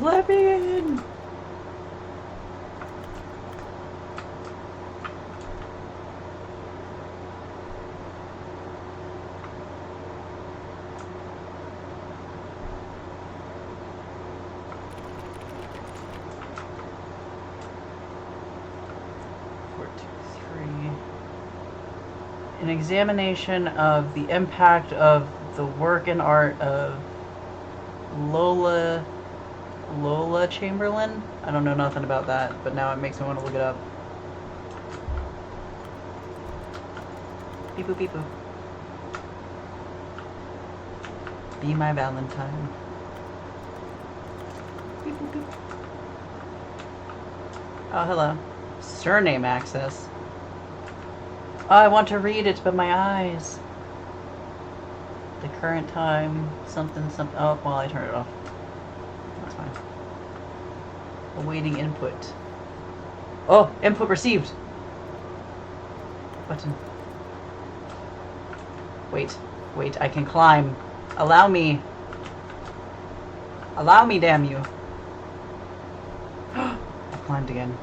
Let me in! An examination of the impact of the work and art of Lola Chamberlain? I don't know nothing about that, but now it makes me want to look it up. Beep boop beep boop. Be my Valentine. Beep boop beep. Oh, hello. Surname access. Oh, I want to read it, but my eyes. The current time, something. Oh, well, I turned it off. That's fine. Awaiting input. Oh, input received. Button. Wait, I can climb. Allow me. Allow me, damn you. I climbed again.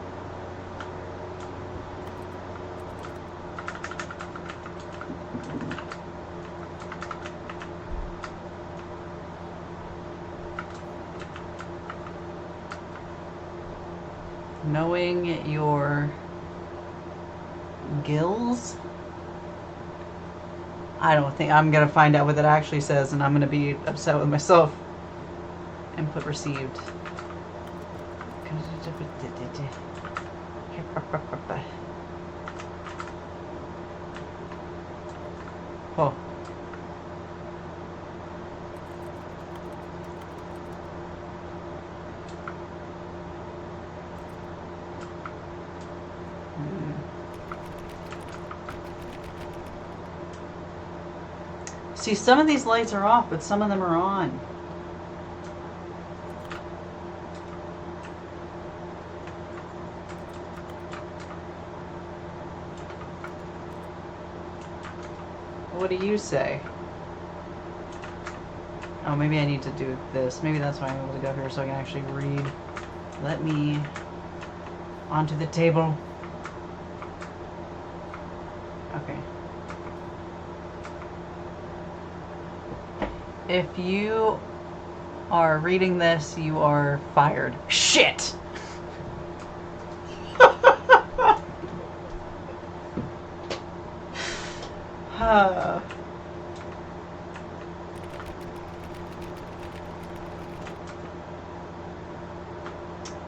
Knowing your gills? I don't think I'm gonna find out what it actually says, and I'm gonna be upset with myself. Input received. Oh. See, some of these lights are off, but some of them are on. What do you say? Oh, maybe I need to do this. Maybe that's why I'm able to go here so I can actually read. Let me onto the table. Okay. If you are reading this, you are fired. Shit!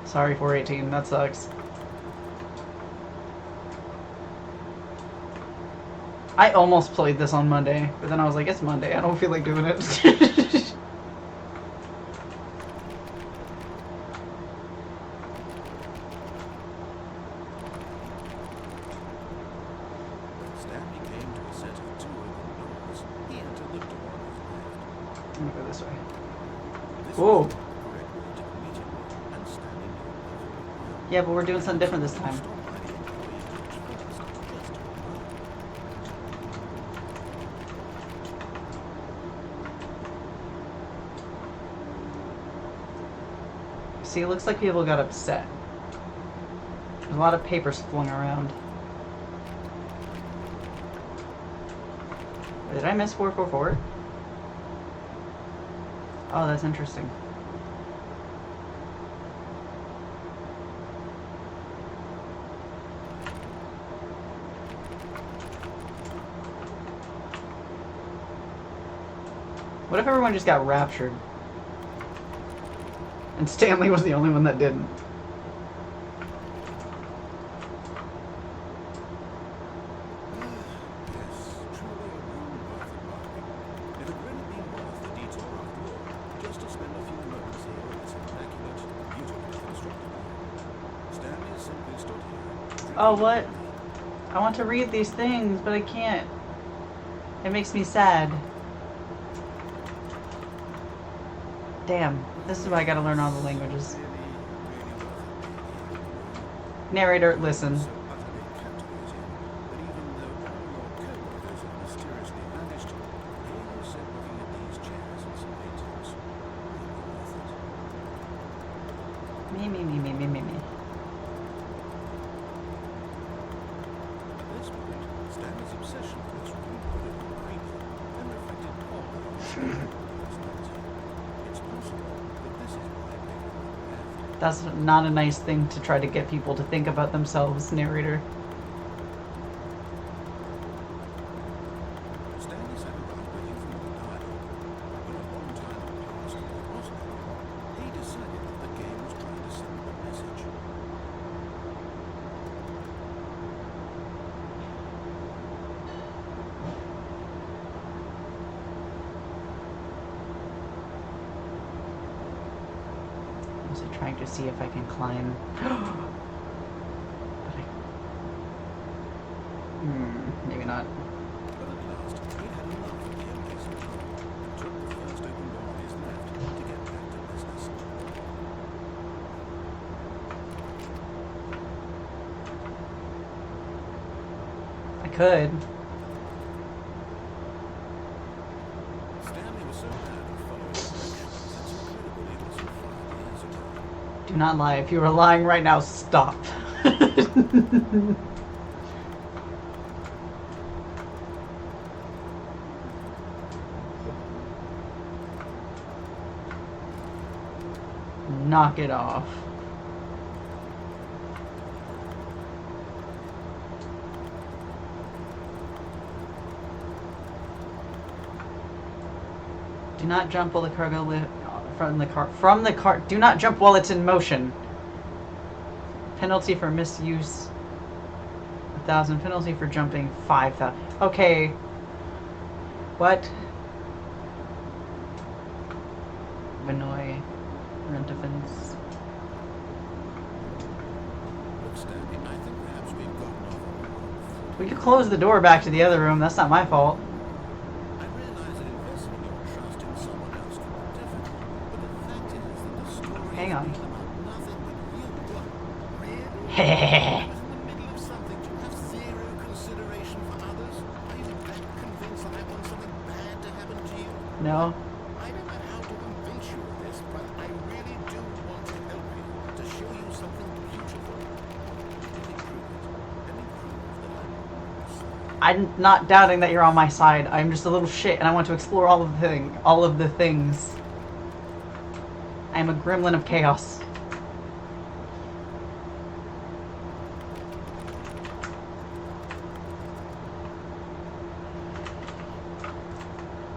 Sorry, 418. That sucks. I almost played this on Monday, but then I was like, it's Monday. I don't feel like doing it. Stanley came to a set of two open doors. He entered the door on his left. I'm gonna go this way. This Whoa. was the correct way to the meeting room, and Stanley knew perfectly well. Yeah, but we're doing something different this time. Stopped by the employees to first, just to See, it looks like people got upset. There's a lot of papers flung around. Did I miss 444? Oh, that's interesting. What if everyone just got raptured? And Stanley was the only one that didn't. Yes, truly a room worth admiring. It had really been worth the detour after all, just to spend a few moments here in this immaculate, beautifully constructed room. Stanley simply stood here. Oh, what? I want to read these things, but I can't. It makes me sad. Damn, this is why I gotta learn all the languages. Narrator, listen. So utterly captivating that even though all your co-workers have mysteriously vanished, Me. At this point, Stanley's obsession with this room put it completely and reflected all It's possible that this is why everyone left. That's not a nice thing to try to get people to think about themselves, narrator. Stanley sat around waiting for more dialogue. When a long time had passed and there wasn't any more, he decided that the game was trying to send him a message. Was I trying to see if I can climb? Maybe not. But at last, he had enough of the empty tunnel and took the first open door on his left to get back to business. I could. Stanley was so bad at following directions, it's incredible he wasn't fired years ago. Do not lie. If you are lying right now, stop. Knock it off. Do not jump while the cargo lift from the car. Do not jump while it's in motion. Penalty for misuse 1,000. Penalty for jumping 5,000. Okay. What? Vinoy. Rent-a-fence. Look, Stanley, I think perhaps we've gotten off on the wrong foot. We could close the door back to the other room. That's not my fault. I realize that investing your trust in someone else can be difficult, but the fact is that the story Hang on. is about nothing but you. Really? Hehehe. I was in the middle of something. Do you have zero consideration for others? Are you that convinced that I want something bad to happen to you? No. I don't know how to convince you of this, but I really do want to help you, to show you something beautiful. And improve that I'm on your side. I'm not doubting that you're on my side. I'm just a little shit, and I want to explore all of the things. I'm a gremlin of chaos.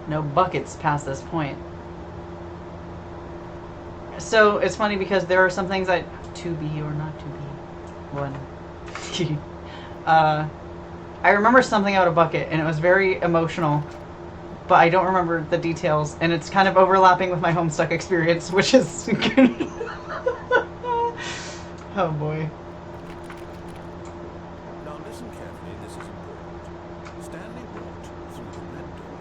No buckets past this point. So it's funny because there are some things that to be or not to be. One. I remember something out of bucket, and it was very emotional, but I don't remember the details, and it's kind of overlapping with my Homestuck experience, which is oh boy. Now listen carefully, this is important. Stanley walked through the red door.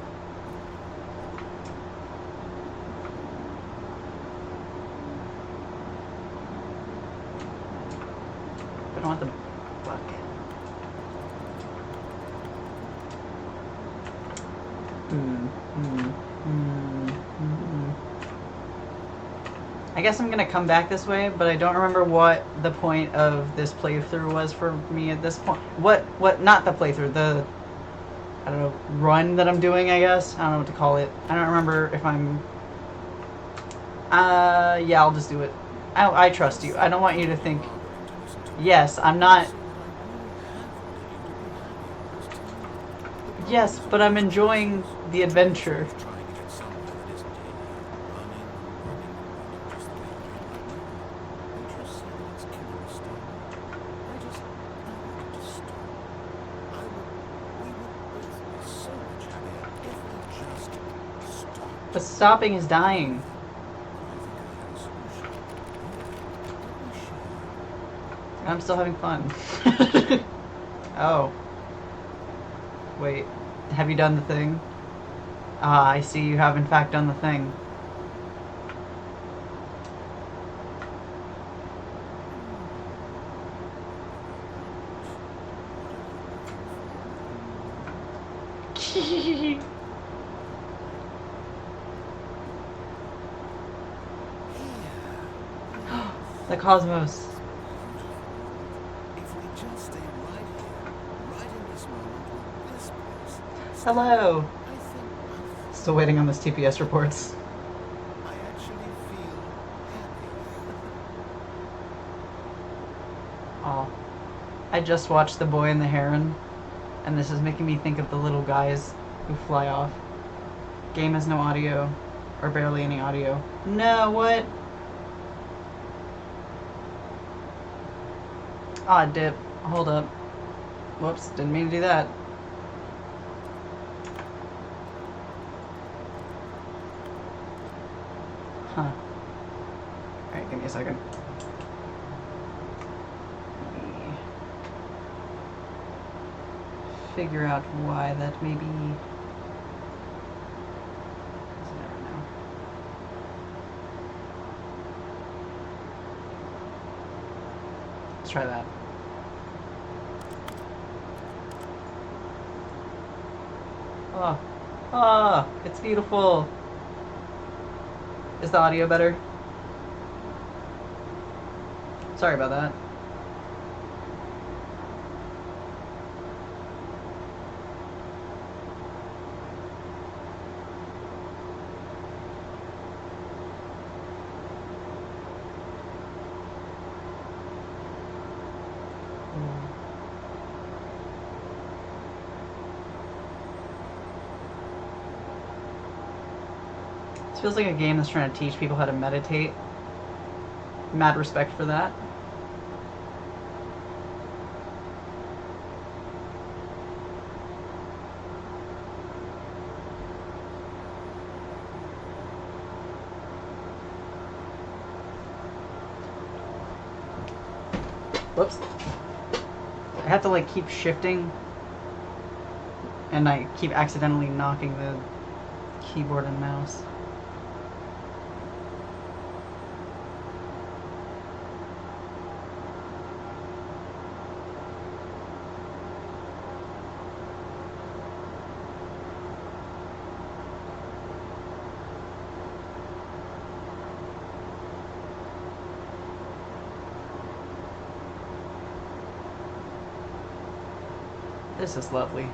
I don't want the bucket. I guess I'm gonna come back this way, but I don't remember what the point of this playthrough was for me at this point. Not the playthrough, the, I don't know, run that I'm doing, I guess? I don't know what to call it. I don't remember if I'm, yeah, I'll just do it. I trust you. I don't want you to think, yes, I'm not, yes, but I'm enjoying the adventure. Trying to get somewhere that isn't here. Running, just the way you do right now. Interesting, it's killing Stanley. I wanted to stop. We would both be so much happier if we just stopped. But stopping is dying. I think I have a solution. Let me share. I'm still having fun. Oh. Wait, have you done the thing? Ah, I see you have in fact done the thing. The cosmos. If we just stay right here, right in this moment with this place, Hello. I think Still waiting on this TPS reports. I actually feel happy. Aw. I just watched The Boy and the Heron, and this is making me think of the little guys who fly off. Game has no audio, or barely any audio. No, what? Ah, dip. Hold up. Whoops, didn't mean to do that. Huh. Alright, give me a second. Let me figure out why that may be. Doesn't ever know. Let's try that. Oh. Oh, it's beautiful. Is the audio better? Sorry about that. This feels like a game that's trying to teach people how to meditate. Mad respect for that. Whoops. I have to like keep shifting, and I keep accidentally knocking the keyboard and mouse. This is lovely.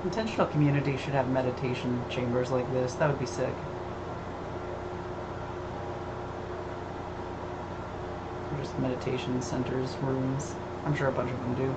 Intentional community should have meditation chambers like this. That would be sick. Or just meditation centers, rooms. I'm sure a bunch of them do.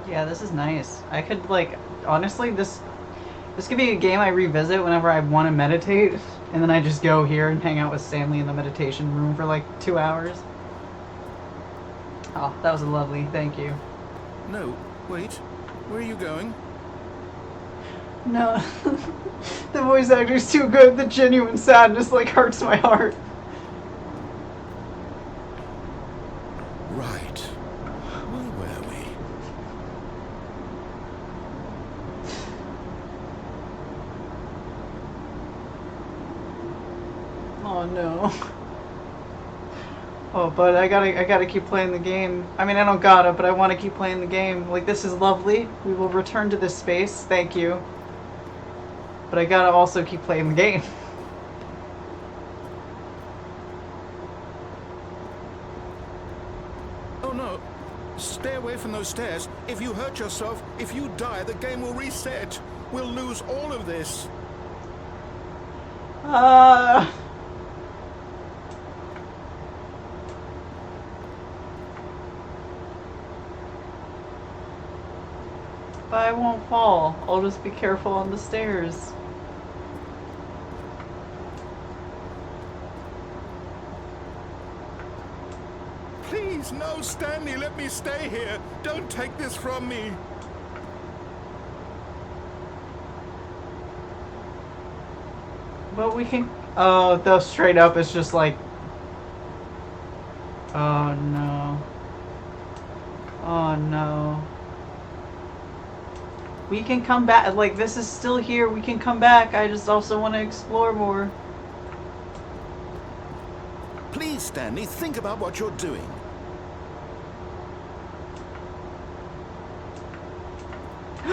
Yeah, this is nice. I could, like, honestly, this could be a game I revisit whenever I want to meditate, and then I just go here and hang out with Stanley in the meditation room for like 2 hours. Oh, that was lovely. Thank you. No, wait. Where are you going? No, the voice actor's too good. The genuine sadness like hurts my heart. Right. Where were we? Oh no. Oh, but I gotta keep playing the game. I mean, I don't gotta, but I want to keep playing the game. Like, this is lovely. We will return to this space. Thank you. But I gotta also keep playing the game. Oh no. Stay away from those stairs. If you hurt yourself, if you die, the game will reset. We'll lose all of this. But I won't fall. I'll just be careful on the stairs. Please, no, Stanley, let me stay here. Don't take this from me. But we can... Oh, the straight up is just like... Oh no. Oh no. We can come back. Like, this is still here. We can come back. I just also want to explore more. Please, Stanley, think about what you're doing.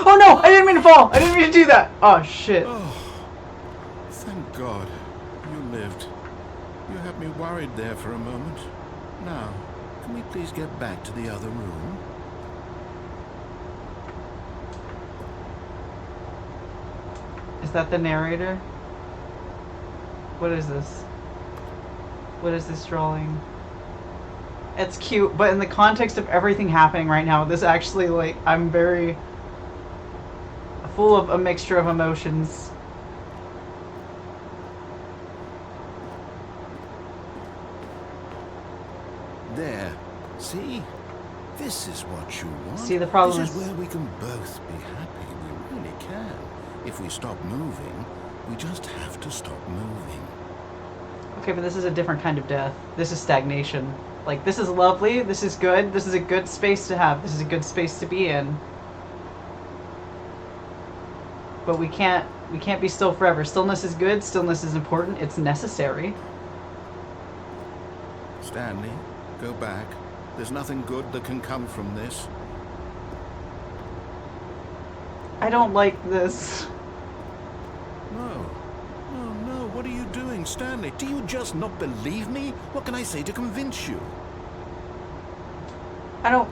Oh no! I didn't mean to fall! I didn't mean to do that! Oh shit. Oh, thank God. You lived. You had me worried there for a moment. Now, can we please get back to the other room? Is that the narrator? What is this? What is this drawing? It's cute, but in the context of everything happening right now, this actually, like, I'm very full of a mixture of emotions. There. See? This is what you want. See, the problem This is where we can both be happy. We really can. If we stop moving, we just have to stop moving. okay, but this is a different kind of death. This is stagnation. Like, this is lovely, this is good, this is a good space to have, this is a good space to be in. But we can't be still forever. Stillness is good, stillness is important, it's necessary. Stanley, go back. There's nothing good that can come from this. I don't like this. No. No, no. What are you doing, Stanley? Do you just not believe me? What can I say to convince you? I don't...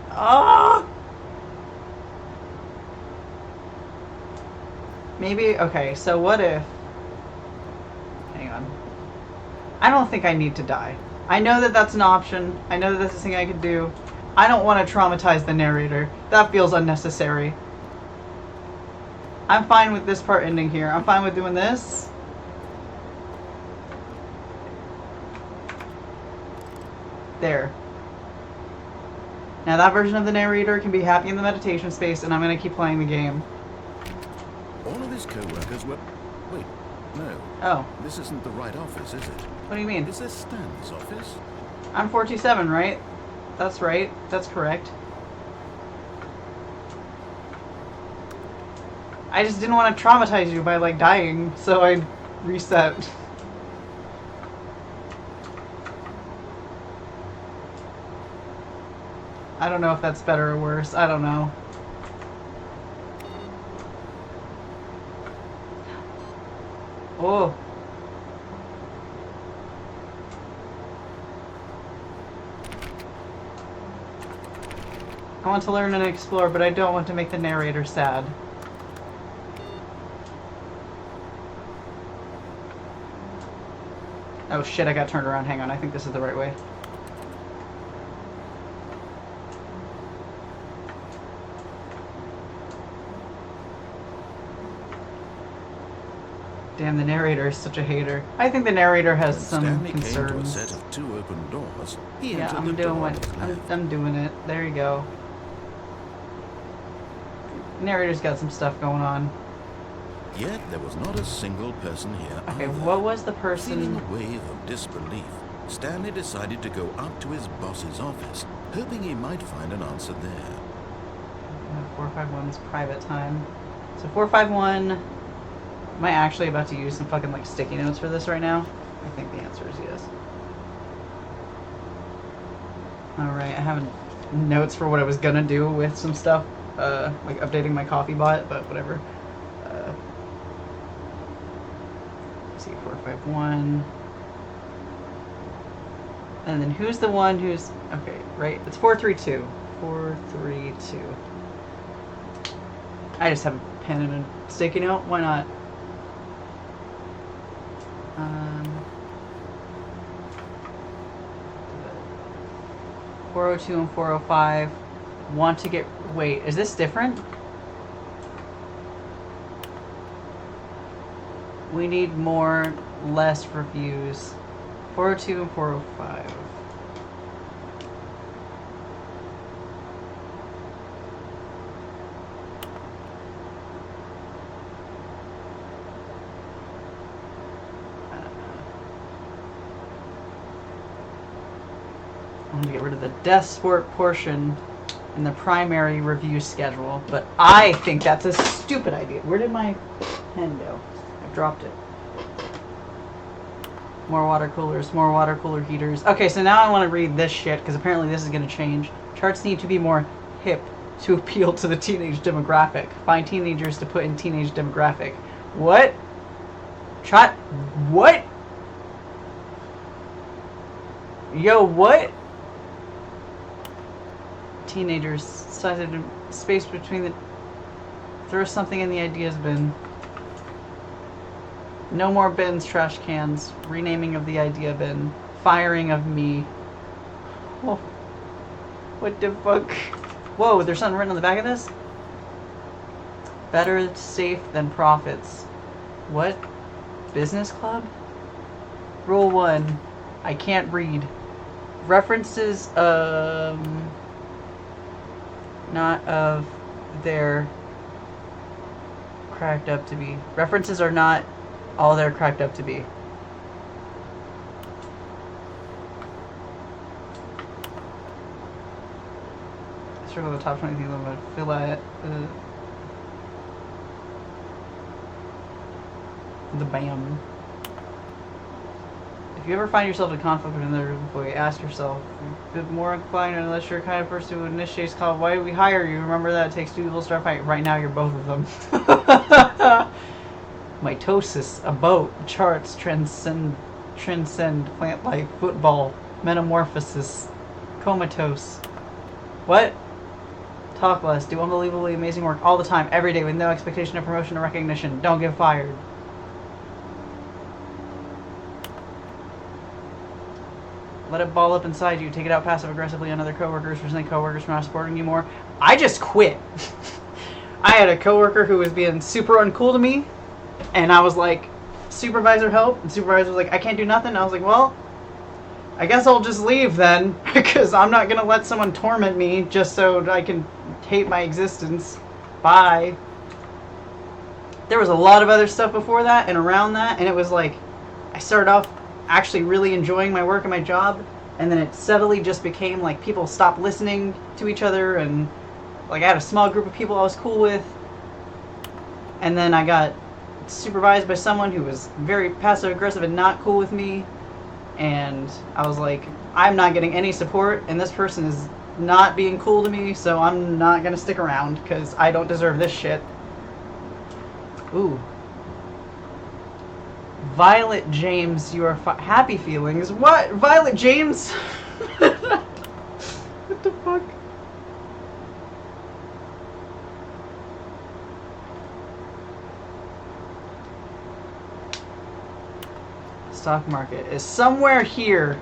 Ah! Maybe... Okay, so what if... Hang on. I don't think I need to die. I know that that's an option. I know that that's a thing I could do. I don't want to traumatize the narrator. That feels unnecessary. I'm fine with this part ending here. I'm fine with doing this. There. Now that version of the narrator can be happy in the meditation space, and I'm going to keep playing the game. All of his co-workers were... Wait, no. Oh. This isn't the right office, is it? What do you mean? Is this Stanley's office? I'm 47, right? That's right. That's correct. I just didn't want to traumatize you by, like, dying, so I reset. I don't know if that's better or worse. I don't know. Oh. I want to learn and explore, but I don't want to make the narrator sad. Oh shit, I got turned around. Hang on, I think this is the right way. Damn, the narrator is such a hater. I think the narrator has When some Stanley came to a concerns. set of 2 open doors, he Yeah, entered I'm the doing door what on his left. I'm doing it. There you go. Narrator's got some stuff going on. Yet there was not a single person here Okay, either. what was the Feeling person? a wave of disbelief, Stanley decided to go up to his boss's office, hoping he might find an answer there. 451's private time. So 451. Am I actually about to use some fucking like sticky notes for this right now? I think the answer is yes. Alright, I have notes for what I was gonna do with some stuff. Like updating my coffee bot, but whatever. Let's see, 451. And then who's the one who's... Okay, right? It's 432. 432. I just have a pen and a sticky note. Why not? 402 and 405 want to get... Wait, is this different? We need more, less reviews. 402 and 405. I'm going to get rid of the death sport portion in the primary review schedule, but I think that's a stupid idea. Where did my pen go? I dropped it. More water cooler heaters. Okay, so now I want to read this shit, because apparently this is going to change. Charts need to be more hip to appeal to the teenage demographic. Find teenagers to put in teenage demographic. What? What? Yo, what? Teenagers, sized space between the... Throw something in the ideas bin. No more bins, trash cans. Renaming of the idea bin. Firing of me. Oh. What the fuck? Whoa, there's something written on the back of this? Better safe than profits. What? Business club? Rule 1. I can't read. References, not of their cracked up to be. References are not all they're cracked up to be. Circle the top 20 things I'm going to fill out. The BAM. If you ever find yourself in conflict with another employee, ask yourself, a bit more inclined unless you're the kind of person who initiates call, why did we hire you? Remember that it takes 2 people to start fighting. Right now, you're both of them. Mitosis, a boat, charts, transcend plant life, football, metamorphosis, comatose. What? Talk less, do unbelievably amazing work all the time, every day, with no expectation of promotion or recognition. Don't get fired. Let it ball up inside you. Take it out passive-aggressively on other coworkers. Resent coworkers for not supporting you more. I just quit. I had a coworker who was being super uncool to me, and I was like, supervisor help, and supervisor was like, I can't do nothing. And I was like, well, I guess I'll just leave then, because I'm not gonna let someone torment me just so I can hate my existence. Bye. There was a lot of other stuff before that and around that, and it was like, I started off actually really enjoying my work and my job, and then it steadily just became like people stopped listening to each other, and like I had a small group of people I was cool with, and then I got supervised by someone who was very passive aggressive and not cool with me, and I was like, I'm not getting any support, and this person is not being cool to me, so I'm not gonna stick around because I don't deserve this shit. Ooh. Violet James, you are happy feelings. What? Violet James? What the fuck? Stock market is somewhere here.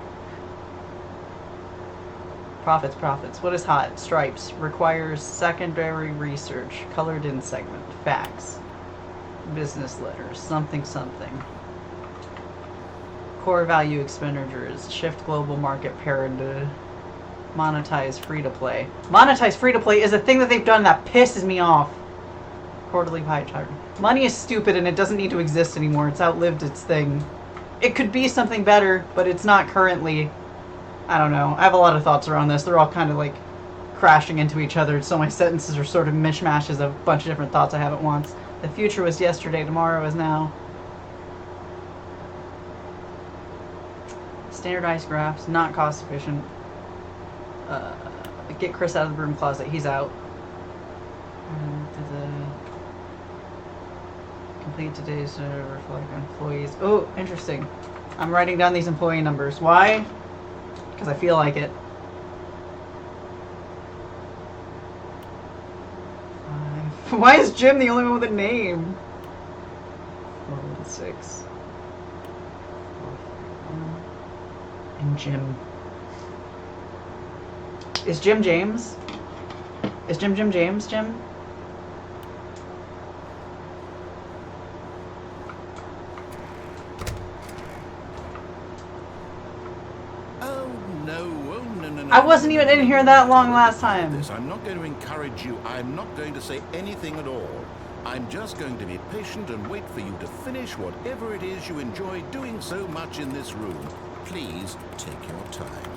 Profits, profits. What is hot? Stripes. Requires secondary research. Colored in segment. Facts. Business letters. Something, something. Core value expenditures. Shift global market paradigm. Monetize free-to-play. Monetize free-to-play is a thing that they've done that pisses me off. Quarterly pie chart. Money is stupid and it doesn't need to exist anymore. It's outlived its thing. It could be something better, but it's not currently. I don't know. I have a lot of thoughts around this. They're all kind of like crashing into each other, so my sentences are sort of mishmashes of a bunch of different thoughts I have at once. The future was yesterday, tomorrow is now. Standardized graphs, not cost efficient. Get Chris out of the broom closet. He's out. Complete today's reflect employees. Oh, interesting. I'm writing down these employee numbers. Why? Because I feel like it. 5. Why is Jim the only one with a name? 4, 6. 4, 3, 1. And Jim. Is Jim James? Is Jim James, Jim? Oh, no. I wasn't even in here that long last time. I'm not going to encourage you. I'm not going to say anything at all. I'm just going to be patient and wait for you to finish whatever it is you enjoy doing so much in this room. Please take your time.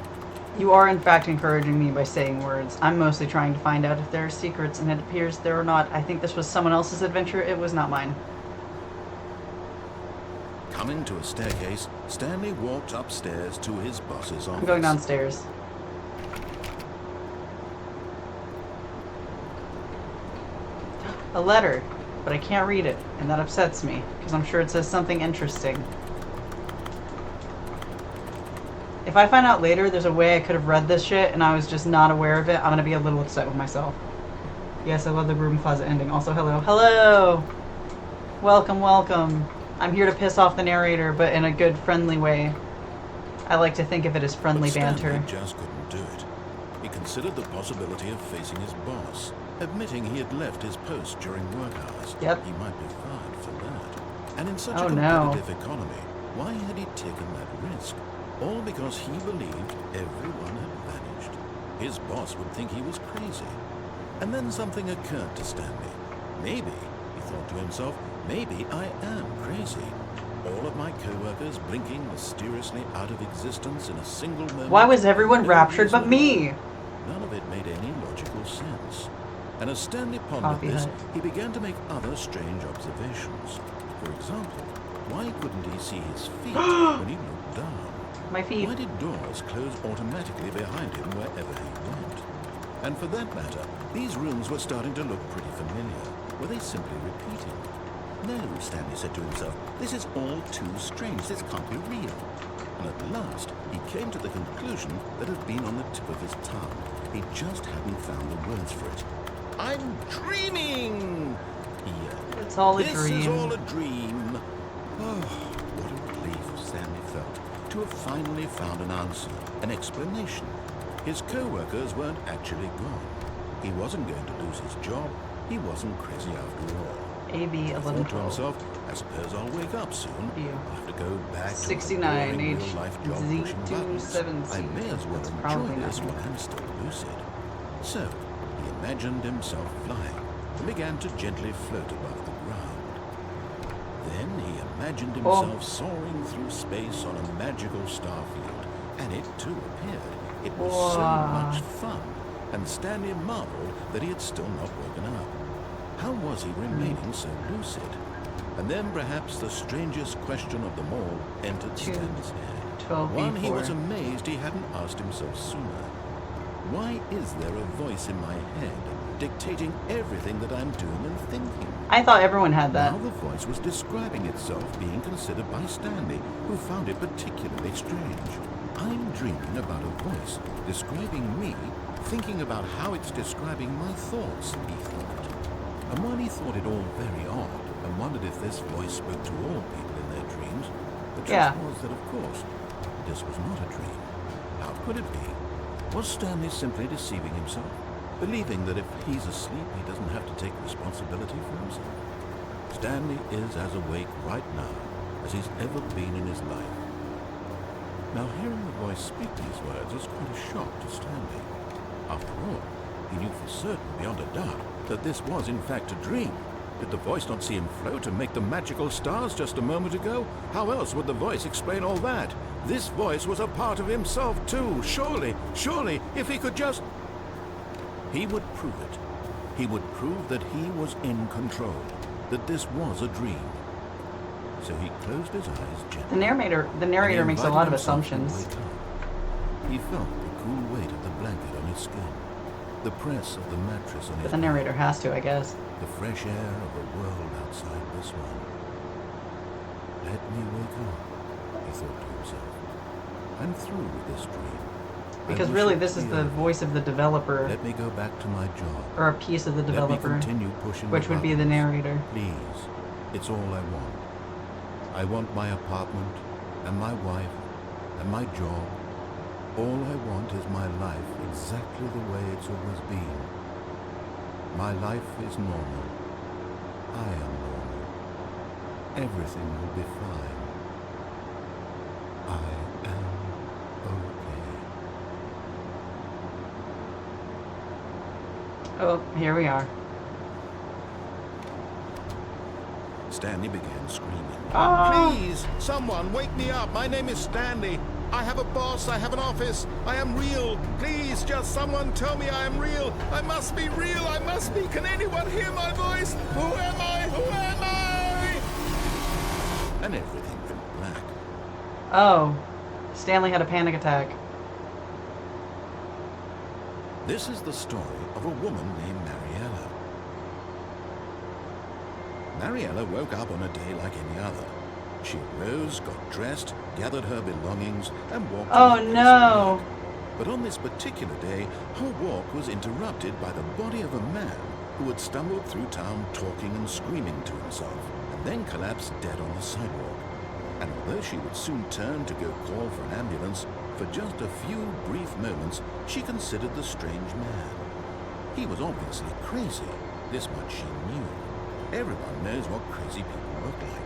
You are, in fact, encouraging me by saying words. I'm mostly trying to find out if there are secrets, and it appears there are not. I think this was someone else's adventure. It was not mine. Coming to a staircase, Stanley walked upstairs to his boss's office. I'm going downstairs. A letter, but I can't read it, and that upsets me, because I'm sure it says something interesting. If I find out later there's a way I could have read this shit and I was just not aware of it, I'm gonna be a little upset with myself. Yes, I love the broom closet ending. Also, hello. Hello! Welcome, welcome. I'm here to piss off the narrator, but in a good, friendly way. I like to think of it as friendly banter. Stanley just couldn't do it. He considered the possibility of facing his boss, admitting he had left his post during work hours. Yep. He might be fired for that. And in such Oh, a no. competitive economy, why had he taken that risk? All because he believed everyone had vanished. His boss would think he was crazy. And then something occurred to Stanley. Maybe, he thought to himself, maybe I am crazy. All of my co-workers blinking mysteriously out of existence in a single moment. Why was everyone No raptured but reason me? at all. None of it made any logical sense. And as Stanley pondered Copy this, that. he began to make other strange observations. For example, why couldn't he see his feet when he looked down? My feet. Why did doors close automatically behind him wherever he went? And for that matter, these rooms were starting to look pretty familiar. Were they simply repeating? No, Stanley said to himself, this is all too strange. This can't be real. And at last, he came to the conclusion that had been on the tip of his tongue. He just hadn't found the words for it. I'm dreaming! He yelled. It's all a This dream. is all a dream. Oh, what a relief Stanley felt to have finally found an answer, an explanation. His co-workers weren't actually gone. He wasn't going to lose his job. He wasn't crazy after all. AB He thought to 1112. himself, I suppose I'll wake up soon. You. I'll have to go back 69 to my boring H real-life job Z pushing buttons. 27C. I may as well That's enjoy probably this not while I'm still lucid. So, he imagined himself flying and began to gently float above the ground. Then he imagined himself soaring through space on a magical star field, and it too appeared. It was so Wow. much fun, and Stanley marveled that he had still not woken up. How was he remaining so lucid? And then perhaps the strangest question of them all entered Two. Stanley's head. 12 One he B4. was amazed he hadn't asked himself sooner. Why is there a voice in my head dictating everything that I'm doing and thinking? I thought everyone had that. Now the voice was describing itself being considered by Stanley, who found it particularly strange. I'm dreaming about a voice describing me, thinking about how it's describing my thoughts, he thought. And while he thought it all very odd, and wondered if this voice spoke to all people in their dreams, the truth was that, of course, this was not a dream. How could it be? Was Stanley simply deceiving himself, believing that if he's asleep, he doesn't have to take responsibility for himself? Stanley is as awake right now as he's ever been in his life. Now, hearing the voice speak these words is quite a shock to Stanley. After all, he knew for certain, beyond a doubt, that this was in fact a dream. Did the voice not see him float and make the magical stars just a moment ago? How else would the voice explain all that? This voice was a part of himself too. Surely, if he could just... He would prove it. He would prove that he was in control, that this was a dream. So he closed his eyes gently. The narrator makes a lot of assumptions. He felt the cool weight of the blanket on his skin, the press of the mattress on his But the narrator has to, I guess. the fresh air of the world outside this one. Let me wake up, he thought to himself. I'm through with this dream. Because really, this is the voice of the developer. Let me go back to my job. Or a piece of the developer. Let me continue pushing which would be the narrator. Please, it's all I want. I want my apartment, and my wife, and my job. All I want is my life exactly the way it's always been. My life is normal. I am normal. Everything will be fine. I am okay. Oh, here we are. Stanley began screaming. Ah! Please, someone, wake me up. My name is Stanley. I have a boss. I have an office. I am real. Please, just someone tell me I am real. I must be real. I must be. Can anyone hear my voice? Who am I? Who am I? And everything went black. Oh. Stanley had a panic attack. This is the story of a woman named Mariella. Mariella woke up on a day like any other. She arose, got dressed, gathered her belongings, and walked. Oh no! But on this particular day, her walk was interrupted by the body of a man who had stumbled through town talking and screaming to himself, and then collapsed dead on the sidewalk. And although she would soon turn to go call for an ambulance, for just a few brief moments, she considered the strange man. He was obviously crazy. This much she knew. Everyone knows what crazy people look like.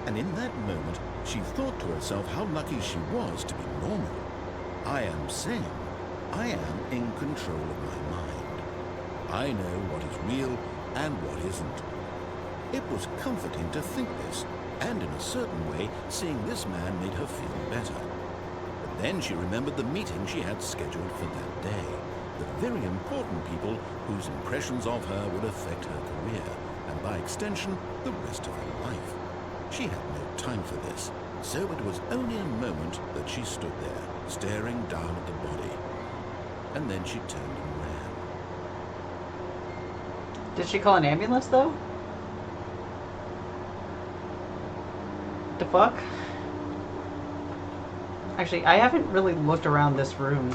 And in that moment, she thought to herself how lucky she was to be normal. I am sane. I am in control of my mind. I know what is real and what isn't. It was comforting to think this, and in a certain way, seeing this man made her feel better. But then she remembered the meeting she had scheduled for that day. The very important people whose impressions of her would affect her career, and by extension, the rest of her life. She had no time for this, so it was only a moment that she stood there, staring down at the body. And then she turned and ran. Did she call an ambulance, though? The fuck? Actually, I haven't really looked around this room.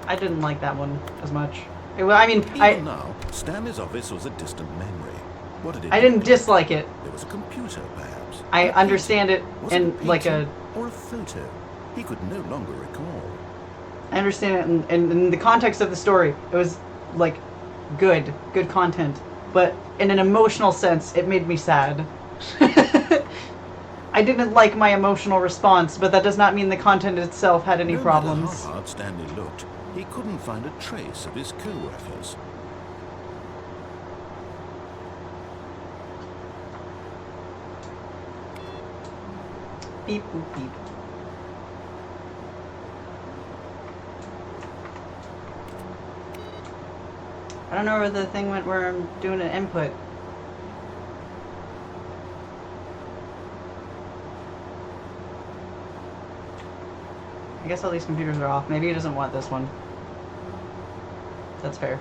I didn't like that one as much. I mean, Even now, Stanley's office was a distant memory. What did it I didn't dislike it. There was a computer, perhaps. I understand it in like a... or a photo. He could no longer recall. I understand it in the context of the story. It was, like, good content. But in an emotional sense, it made me sad. I didn't like my emotional response, but that does not mean the content itself had any problems. No matter how hard Stanley looked, he couldn't find a trace of his co-workers. Beep, boop, beep. I don't know where the thing went where I'm doing an input. I guess all these computers are off. Maybe he doesn't want this one. That's fair.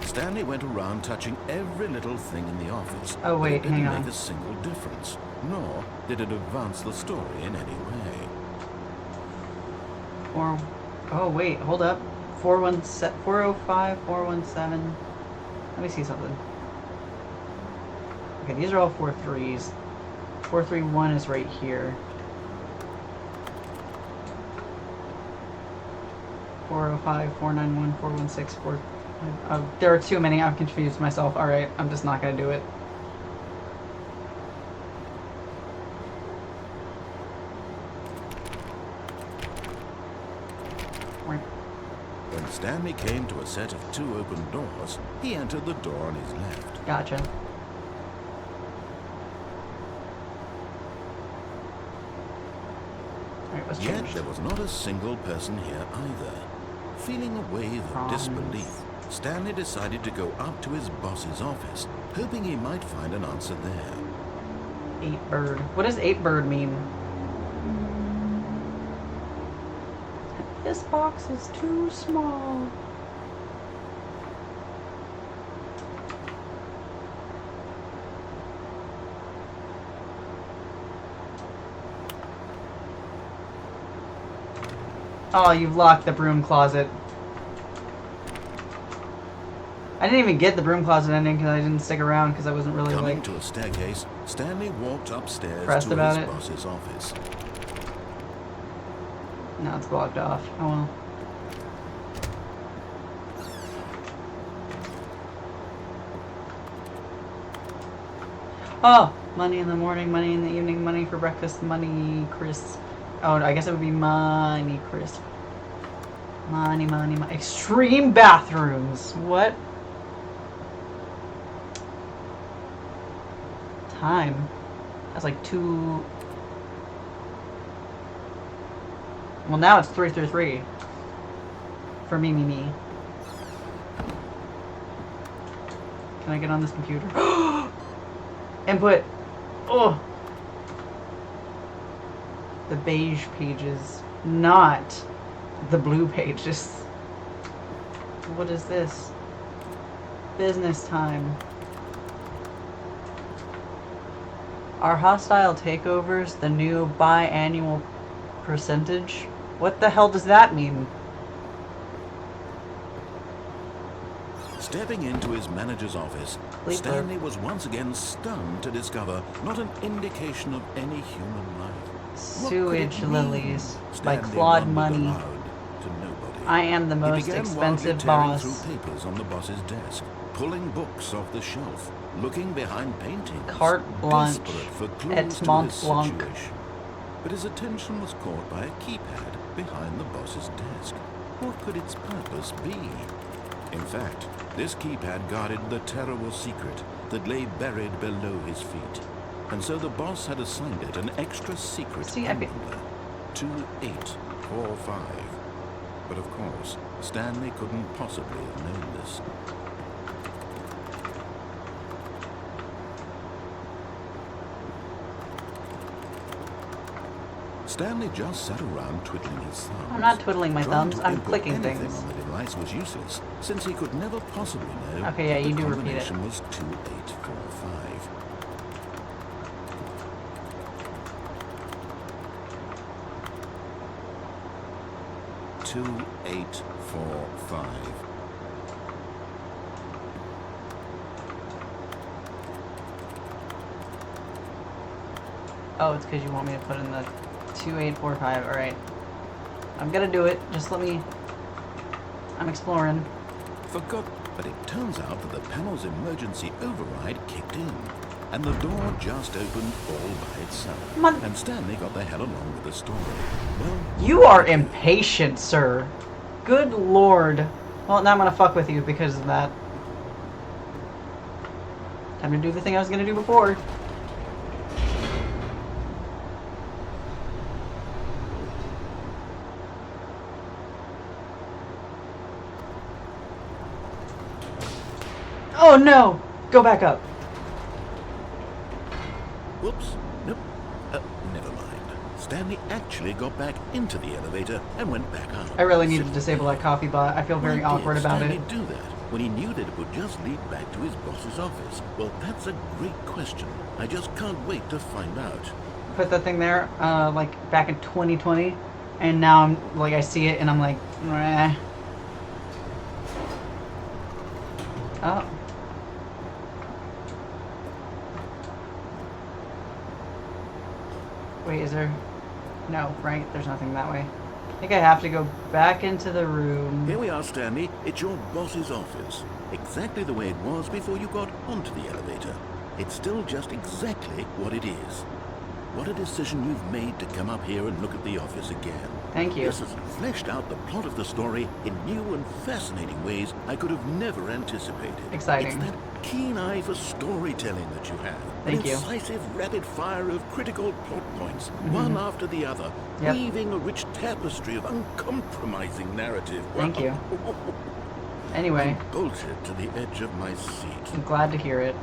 Stanley went around touching every little thing in the office. Oh wait, but it hang didn't on. make a single difference, nor did it advance the story in any way. Oh wait, hold up. 405, 417. Let me see something. Okay, these are all 43s. 431 is right here. 405, 491, 416, 4... there are too many. I've confused myself. Alright, I'm just not gonna do it. When Stanley came to a set of 2 open doors, he entered the door on his left. Gotcha. Alright, let's Yet change. there was not a single person here either. Feeling a wave of Prawns. disbelief, Stanley decided to go up to his boss's office, hoping he might find an answer there. 8-bird. What does 8-bird mean? This box is too small. Oh, you've locked the broom closet. I didn't even get the broom closet ending because I didn't stick around because I wasn't really Coming like... to a staircase, Stanley walked upstairs Pressed to about his it. boss's office. No, it's blocked off. Oh well. Oh! Money in the morning, money in the evening, money for breakfast, money crisp. Oh, I guess it would be money crisp. Money, money, money. Extreme bathrooms. What? Time. That's like 2... Well, now it's 333. For me. Can I get on this computer? Input. Oh. The beige pages, not the blue pages. What is this? Business time. Are hostile takeovers the new biannual percentage? What the hell does that mean? Stepping into his manager's office, Sleeper. Stanley was once again stunned to discover not an indication of any human life. What could it Sewage mean? Lilies by Stanley Claude wondered Money. aloud to nobody. I am the He most began expensive wildly tearing boss. through papers on the boss's desk, pulling books off the shelf, looking behind paintings, Carte blanche desperate for clues et to Mont his Blanc. situation. But his attention was caught by a keypad behind the boss's desk. What could its purpose be? In fact, this keypad guarded the terrible secret that lay buried below his feet. And so the boss had assigned it an extra secret See, PIN number, 2845. But of course, Stanley couldn't possibly have known this. Stanley just sat around twiddling his thumbs. I'm not twiddling my Trying thumbs, to I'm input clicking anything things. on the device was useless, since he could never possibly know Okay, yeah, that you the do repeat it. combination was 2845. $2845. Oh, it's because you want me to put in the 2845. Alright. I'm gonna do it. Just let me... I'm exploring. Forgot, but it turns out that the panel's emergency override kicked in, and the door just opened all by itself. Mon- And Stanley got the hell along with the story. Well, You are impatient, sir. Good lord. Well, now I'm gonna fuck with you because of that. Time to do the thing I was gonna do before. Oh no! Go back up. whoops, nope, never mind. Stanley actually got back into the elevator and went back up. I really need to disable that coffee bot. I feel very Why awkward did about Stanley it. do that when he knew that it would just lead back to his boss's office? Well, that's a great question. I just can't wait to find out. Put that thing there, like back in 2020, and now I'm like I see it and I'm like, meh. Oh. Wait, is there? No, right? There's nothing that way. think I have to go back into the room. Here we are, Stanley. It's your boss's office. Exactly the way it was before you got onto the elevator. It's still just exactly what it is. What a decision you've made to come up here and look at the office again. Thank you. This has fleshed out the plot of the story in new and fascinating ways I could have never anticipated. Exciting. It's that keen eye for storytelling that you have. Thank you. An incisive rapid fire of critical plot points, one after the other, Yep. weaving a rich tapestry of uncompromising narrative. Thank you. Anyway, I'm bolted to the edge of my seat. I'm glad to hear it.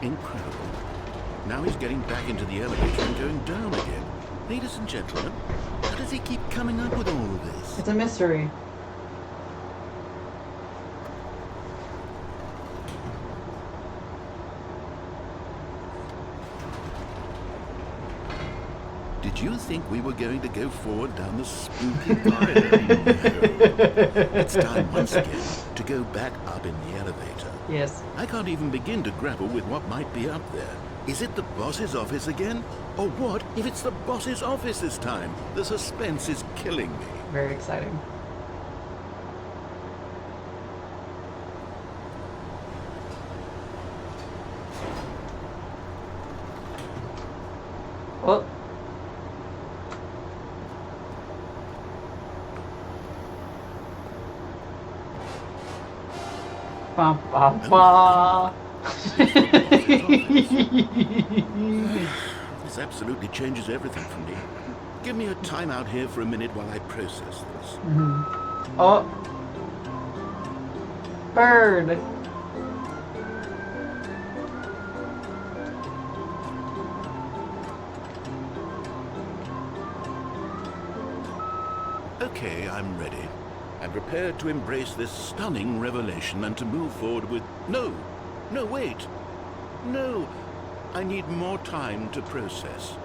Incredible. Now he's getting back into the elevator and going down again. Ladies and gentlemen, how does he keep coming up with all of this? It's a mystery. Did you think we were going to go forward down the spooky corridor? No. It's time once again to go back up in the elevator. Yes. I can't even begin to grapple with what might be up there. Is it the boss's office again? Or what if it's the boss's office this time? The suspense is killing me. Very exciting. Oh. Ba ba ba. This absolutely changes everything for me. Give me a timeout here for a minute while I process this. Oh. Bird. Okay, I'm ready. I'm prepared to embrace this stunning revelation and to move forward with... No! No, wait! No! I need more time to process.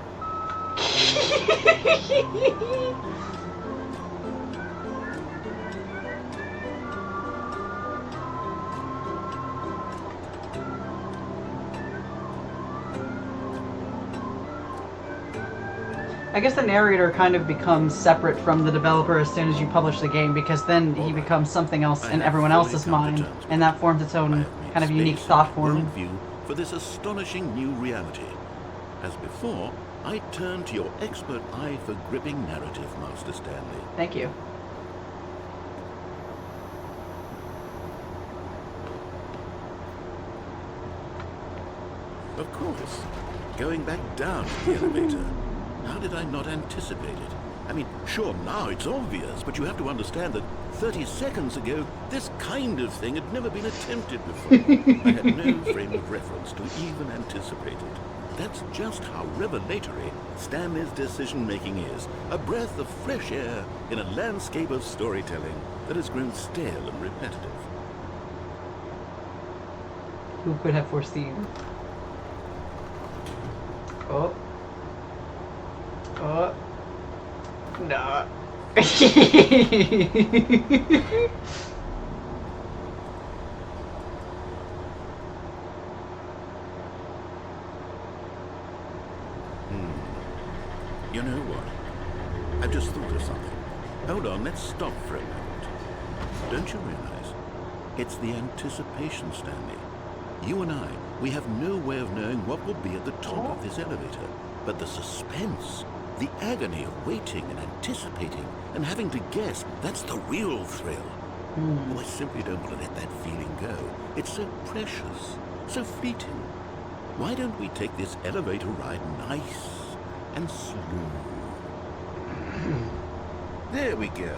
I guess the narrator kind of becomes separate from the developer as soon as you publish the game, because then he becomes something else in everyone else's mind, and that forms its own kind of unique thought form. Worldview for this astonishing new reality. As before, I turn to your expert eye for gripping narrative, Master Stanley. Thank you. Of course. Going back down the elevator. How did I not anticipate it? I mean, sure, now it's obvious, but you have to understand that 30 seconds ago, this kind of thing had never been attempted before. I had no frame of reference to even anticipate it. That's just how revelatory Stanley's decision-making is. A breath of fresh air in a landscape of storytelling that has grown stale and repetitive. Who could have foreseen? Oh. Oh. No. You know what? I've just thought of something. Hold on, let's stop for a moment. Don't you realize? It's the anticipation, Stanley. You and I, we have no way of knowing what will be at the top of this elevator. But the suspense, the agony of waiting and anticipating and having to guess, that's the real thrill. Oh, I simply don't want to let that feeling go. It's so precious, so fleeting. Why don't we take this elevator ride nice and slow? There we go.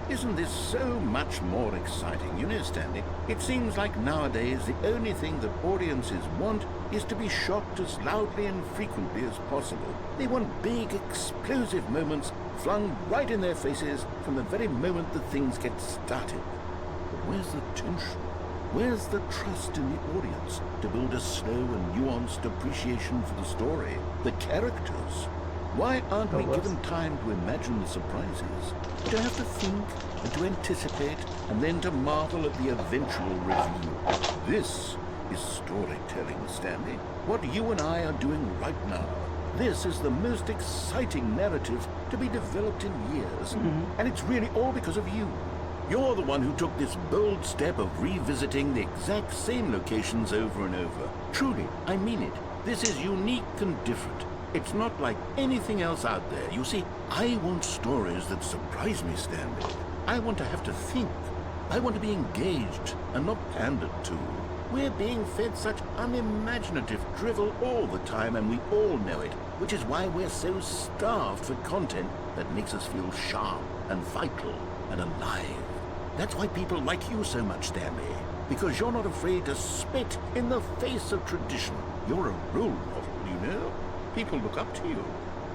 Isn't this so much more exciting? You know, Stanley, it seems like nowadays the only thing that audiences want is to be shocked as loudly and frequently as possible. They want big, explosive moments flung right in their faces from the very moment that things get started. But where's the tension? Where's the trust in the audience to build a slow and nuanced appreciation for the story, the characters? Why aren't we given time to imagine the surprises, to have to think and to anticipate and then to marvel at the eventual reveal? This is storytelling, Stanley. What you and I are doing right now. This is the most exciting narrative to be developed in years. And it's really all because of you. You're the one who took this bold step of revisiting the exact same locations over and over. Truly, I mean it. This is unique and different. It's not like anything else out there. You see, I want stories that surprise me, Stanley. I want to have to think. I want to be engaged and not pandered to. We're being fed such unimaginative drivel all the time, and we all know it, which is why we're so starved for content that makes us feel sharp and vital and alive. That's why people like you so much, Stanley, because you're not afraid to spit in the face of tradition. You're a role model, you know? People look up to you.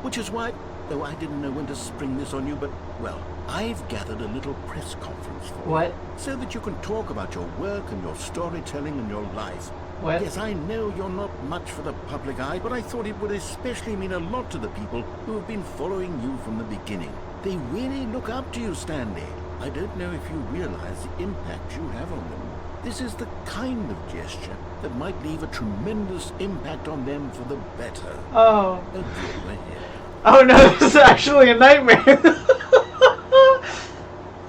Which is why, though I didn't know when to spring this on you, but, well, I've gathered a little press conference for What? you, so that you can talk about your work and your storytelling and your life. What? Yes, I know you're not much for the public eye, but I thought it would especially mean a lot to the people who have been following you from the beginning. They really look up to you, Stanley. I don't know if you realize the impact you have on them. This is the kind of gesture that might leave a tremendous impact on them for the better. Oh. Oh, good, we're here. Oh no, this is actually a nightmare.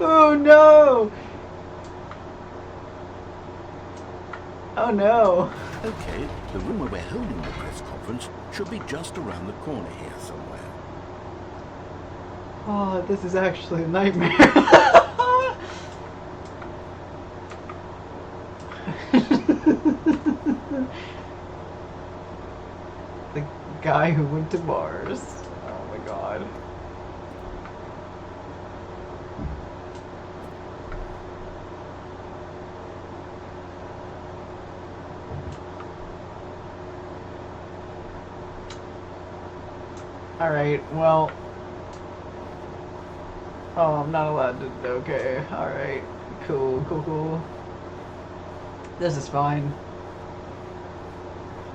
Oh no. Oh no. Okay, the room where we're holding the press conference should be just around the corner here somewhere. Oh, this is actually a nightmare. The guy who went to Mars. Oh my god. Alright, well. Oh, I'm not allowed to. Okay, alright. Cool. This is fine.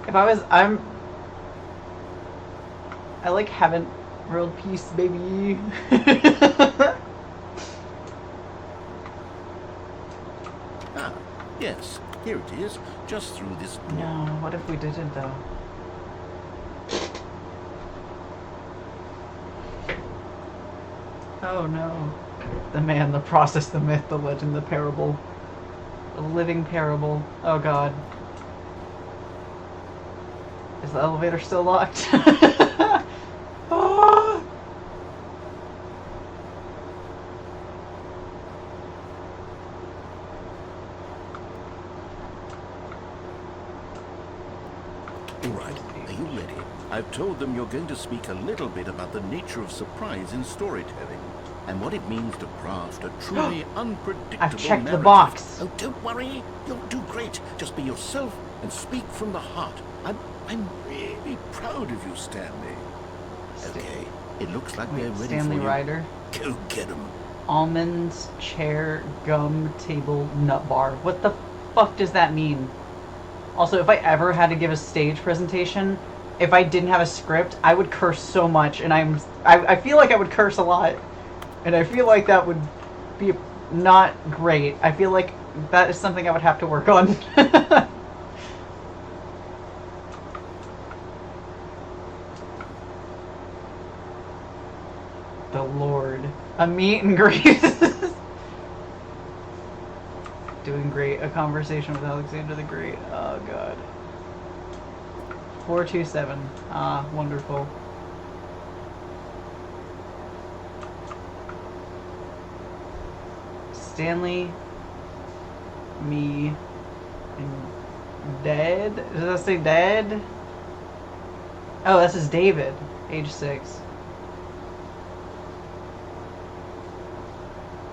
If I like haven't world peace, baby. Ah, yes, here it is, just through this door. No, what if we didn't though? Oh no. The man, the process, the myth, the legend, the parable. The living parable. Oh god. Is the elevator still locked? Ah! All right, are you ready? I've told them you're going to speak a little bit about the nature of surprise in storytelling and what it means to craft a truly unpredictable I've checked the narrative. box. Oh, don't worry. You'll do great. Just be yourself and speak from the heart. I'm really proud of you, Stanley. Okay, it looks like they're ready Stanley for you. Ryder. Go get them. Almonds, chair, gum, table, nut bar. What the fuck does that mean? Also, if I ever had to give a stage presentation, if I didn't have a script, I would curse so much, and I feel like I would curse a lot, and I feel like that would be not great. I feel like that is something I would have to work on. The Lord. A meet and greet. Doing great. A conversation with Alexander the Great. Oh god. 427. Ah, wonderful. Stanley, me, and Dad? Does that say Dad? Oh, this is David, age 6.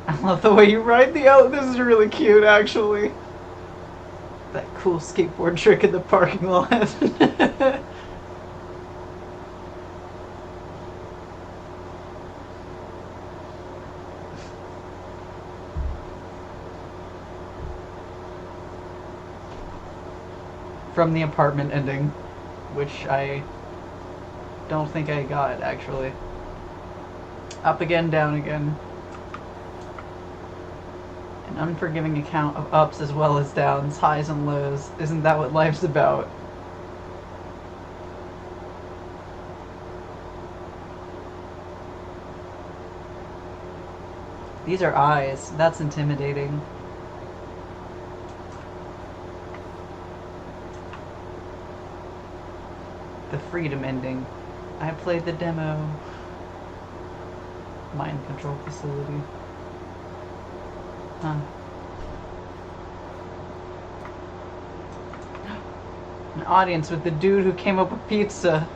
I love the way you ride the out. This is really cute, actually. That cool skateboard trick in the parking lot. From the apartment ending, which I don't think I got, actually. Up again, down again. An unforgiving account of ups as well as downs, highs and lows. Isn't that what life's about? These are eyes. That's intimidating. The freedom ending. I played the demo. Mind control facility. Huh. An audience with the dude who came up with pizza.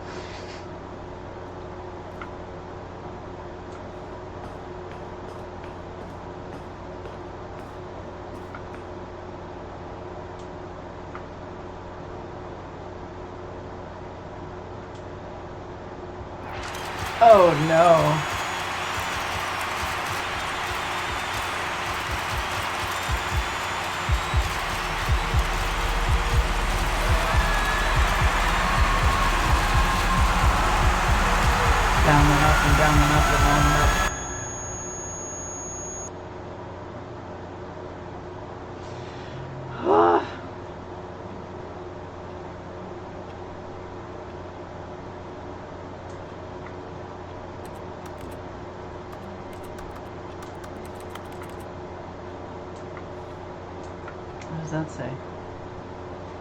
Oh no. Down and up and down and up and down and up. What does that say?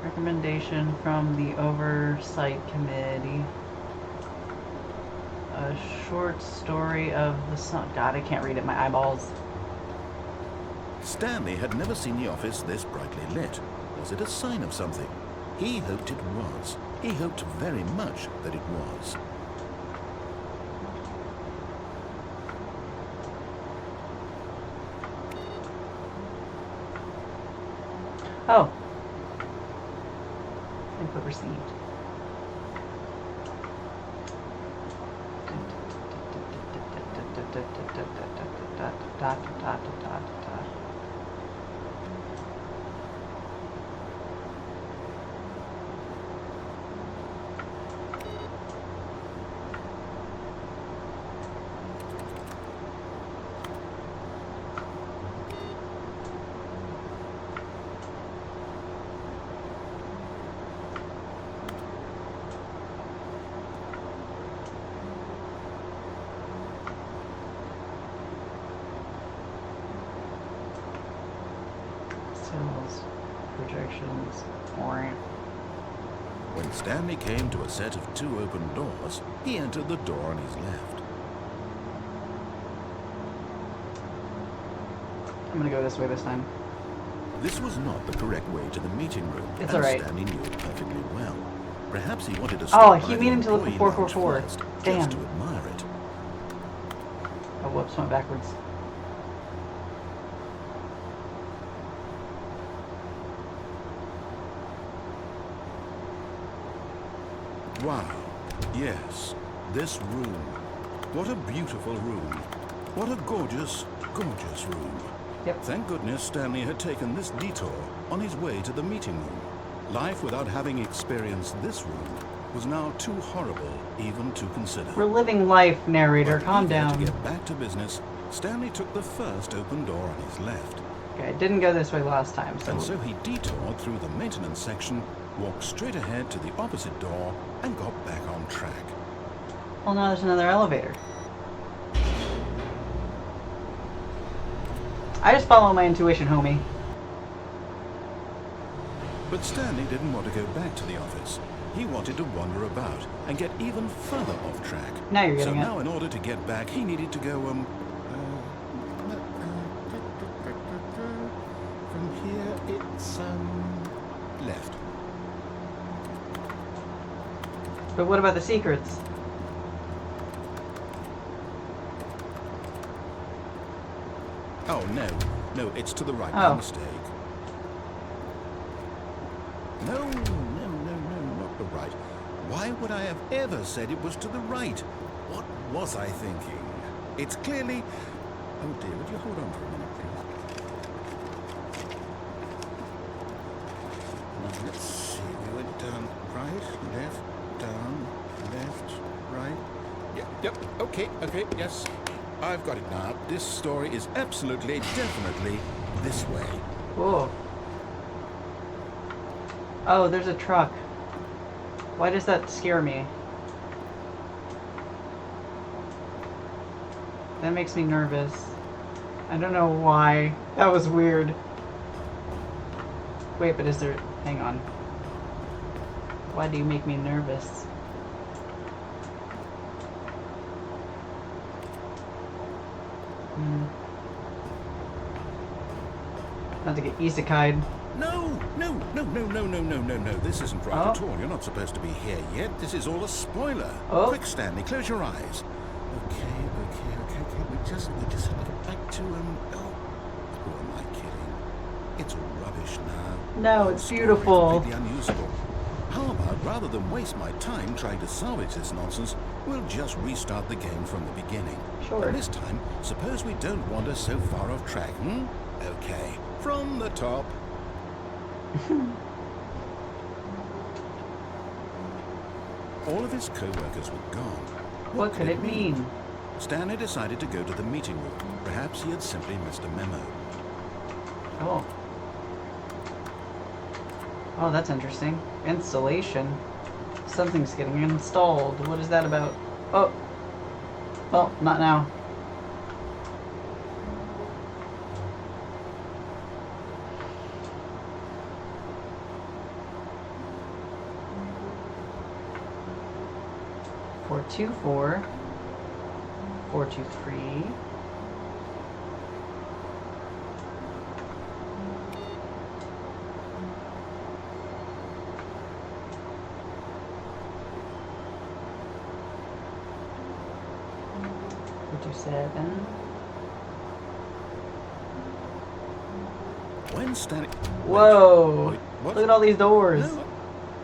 Recommendation from the Oversight Committee. A short story of the sun. God, I can't read it. My eyeballs. Stanley had never seen the office this brightly lit. Was it a sign of something? He hoped it was. He hoped very much that it was. Oh. Input received. Symbols, projections, orange. When Stanley came to a set of 2 open doors, he entered the door on his left. I'm gonna go this way this time. This was not the correct way to the meeting room, It's and alright. Stanley knew it perfectly well. Perhaps he wanted to Oh, stop I by keep the meaning to look employee for lounge 444. first, Damn. just to admire it. Oh, whoops, went backwards. Wow. Yes, this room. What a beautiful room. What a gorgeous, gorgeous room. Yep. Thank goodness Stanley had taken this detour on his way to the meeting room. Life without having experienced this room was now too horrible even to consider. We're living life, narrator. But Calm eager down. to get back to business, Stanley took the first open door on his left. Okay, I didn't go this way last time, so... And so he detoured through the maintenance section, walked straight ahead to the opposite door, and got back on track. Well, now there's another elevator. I just follow my intuition, homie. But Stanley didn't want to go back to the office. He wanted to wander about and get even further off track. Now you're getting so it. now in order to get back, he needed to go, from here it's, left. But what about the secrets? Oh, no, it's to the right. Oh. My mistake. No, not the right. Why would I have ever said it was to the right? What was I thinking? It's clearly... Oh dear, would you hold on for a minute, please? Now, let's see, we went down right, left, down, left, right. Yep, okay, yes. I've got it now. This story is absolutely, definitely this way. Whoa. Oh, there's a truck. Why does that scare me? That makes me nervous. I don't know why. That was weird. Wait, but is there... Hang on. Why do you make me nervous? Not to get isekai'd. No! This isn't right Oh. at all. You're not supposed to be here yet. This is all a spoiler. Oh. Quick, Stanley, close your eyes. Okay. We just have to get back to Oh, who am I kidding? It's all rubbish now. No, The it's story beautiful. completely unusable. How about, rather than waste my time trying to salvage this nonsense, we'll just restart the game from the beginning. Sure. And this time, suppose we don't wander so far off track, Okay, from the top. All of his co-workers were gone. What could it mean? Stanley decided to go to the meeting room. Perhaps he had simply missed a memo. Oh. Oh, that's interesting. Installation. Something's getting installed. What is that about? Oh. Well, not now. Four, 424 423 427 When Stanley... Whoa! Wait, what? Look at all these doors.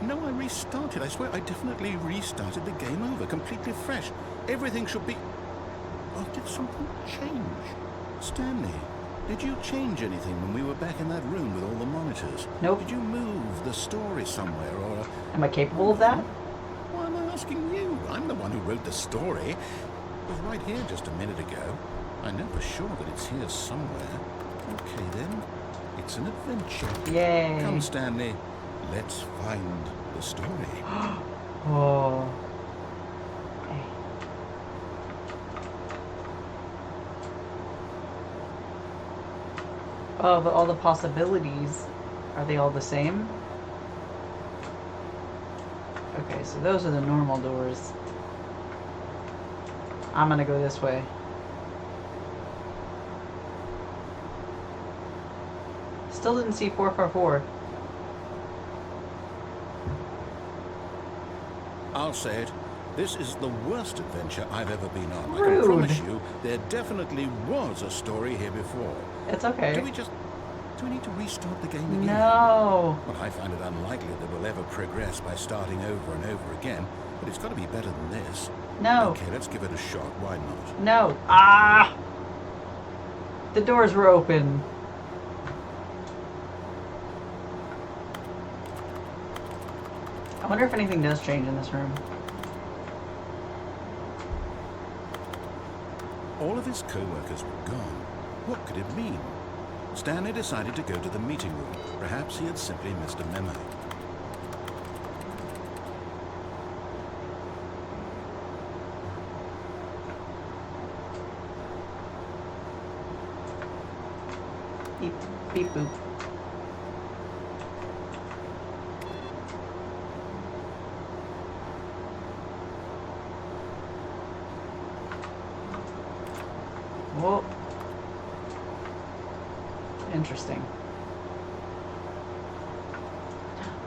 No, I restarted. I swear I definitely restarted the game over, completely fresh. Everything should be... Oh, did something change? Stanley, did you change anything when we were back in that room with all the monitors? Nope. Did you move the story somewhere, or... Am I capable of that? Why am I asking you? I'm the one who wrote the story. It was right here just a minute ago. I know for sure that it's here somewhere. Okay, then. It's an adventure. Yay! Come, Stanley. Let's find the story. Oh. Hey. Oh, but all the possibilities, are they all the same? Okay, so those are the normal doors. I'm gonna go this way. Still didn't see 444. I'll say it. This is the worst adventure I've ever been on. I Rude. can promise you, there definitely was a story here before. It's okay. Do we need to restart the game again? No. Well, I find it unlikely that we'll ever progress by starting over and over again, but it's got to be better than this. No. Okay, let's give it a shot. Why not? No. Ah! The doors were open. I wonder if anything does change in this room. All of his co-workers were gone. What could it mean? Stanley decided to go to the meeting room. Perhaps he had simply missed a memo. Beep, beep, boop. Whoa. Interesting.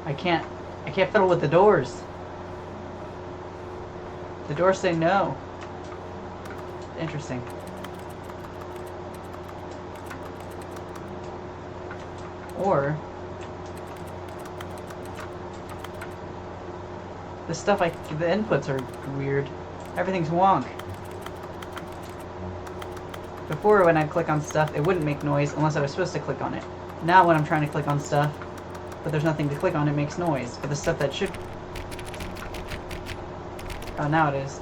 I can't fiddle with the doors. The doors say no. Interesting. Or the stuff the inputs are weird. Everything's wonk. Before, when I'd click on stuff, it wouldn't make noise unless I was supposed to click on it. Now when I'm trying to click on stuff, but there's nothing to click on, it makes noise. But the stuff that should... Oh, now it is.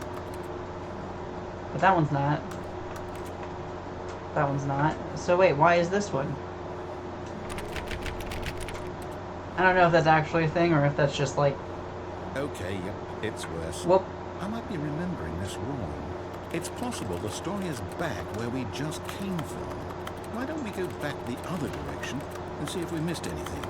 But that one's not. That one's not. So wait, why is this one? I don't know if that's actually a thing or if that's just like... Okay, yep, it's worse. Whoop. I might be remembering this wrong. It's possible the story is back where we just came from. Why don't we go back the other direction and see if we missed anything?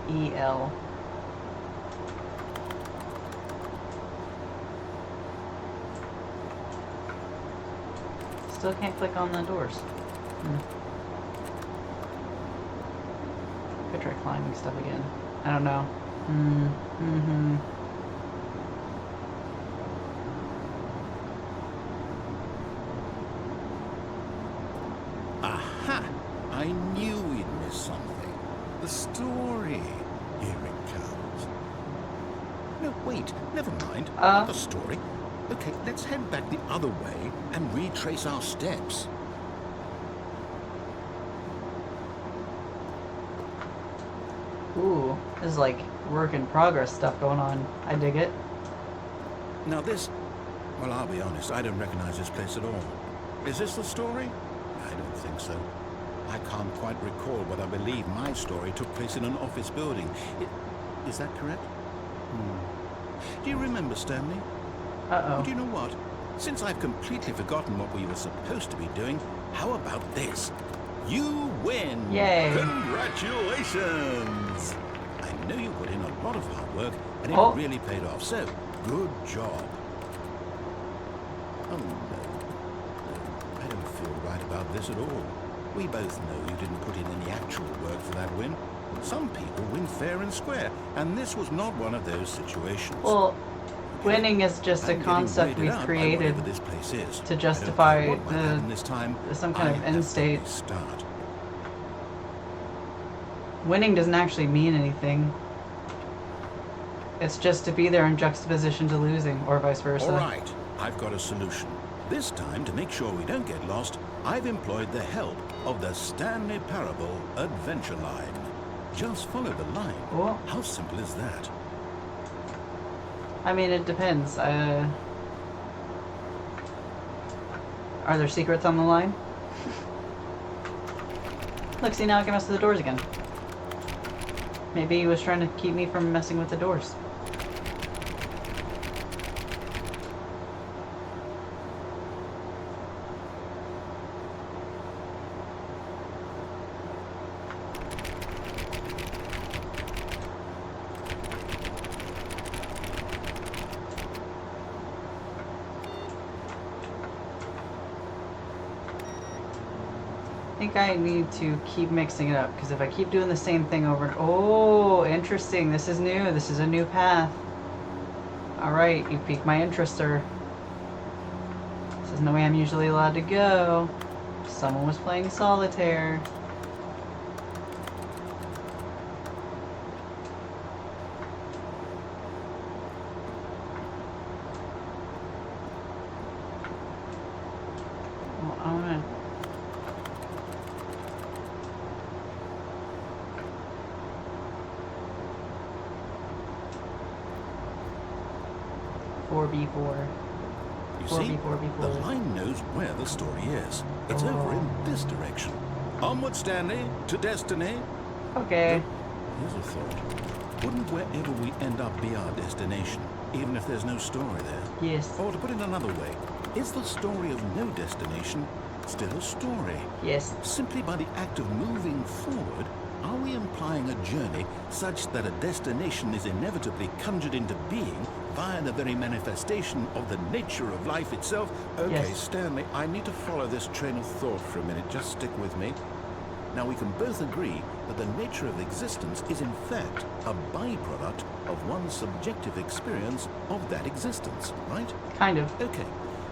EL. Still can't click on the doors. Could try climbing stuff again. I don't know. Aha! I knew we'd miss something. The story. Here it comes. No, wait. Never mind. Not the story. Okay, let's head back the other way and retrace our steps. Ooh, this is like work in progress stuff going on. I dig it. Now this... Well, I'll be honest, I don't recognize this place at all. Is this the story? I don't think so. I can't quite recall, but I believe my story took place in an office building. Is that correct? Do you remember, Stanley? Uh-oh. Do you know what? Since I've completely forgotten what we were supposed to be doing, how about this? You win! Yay! Congratulations! I know you put in a lot of hard work, and it really paid off, so good job. Oh, no. I don't feel right about this at all. We both know you didn't put in any actual work for that win. Some people win fair and square, and this was not one of those situations. Well, winning is just a concept we've created to justify some kind of end state. Winning doesn't actually mean anything. It's just to be there in juxtaposition to losing, or vice versa. All right, I've got a solution. This time, to make sure we don't get lost, I've employed the help of the Stanley Parable Adventure Line. Just follow the line. Cool. How simple is that? I mean, it depends. Are there secrets on the line? Look, see, now I can mess with the doors again. Maybe he was trying to keep me from messing with the doors. I think I need to keep mixing it up, because if I keep doing the same thing over and... Oh, interesting. This is new. This is a new path. Alright, you piqued my interest, sir. This isn't the way I'm usually allowed to go. Someone was playing solitaire. Well, I wanna... 4B4. You see, the line knows where the story is. It's over in this direction. Onward, Stanley, to destiny. Okay. Here's a thought. Wouldn't wherever we end up be our destination, even if there's no story there? Yes. Or to put it another way, is the story of no destination still a story? Yes. Simply by the act of moving forward, are we implying a journey such that a destination is inevitably conjured into being via the very manifestation of the nature of life itself? Okay, yes. Stanley, I need to follow this train of thought for a minute. Just stick with me. Now, we can both agree that the nature of existence is in fact a byproduct of one's subjective experience of that existence, right? Kind of. Okay.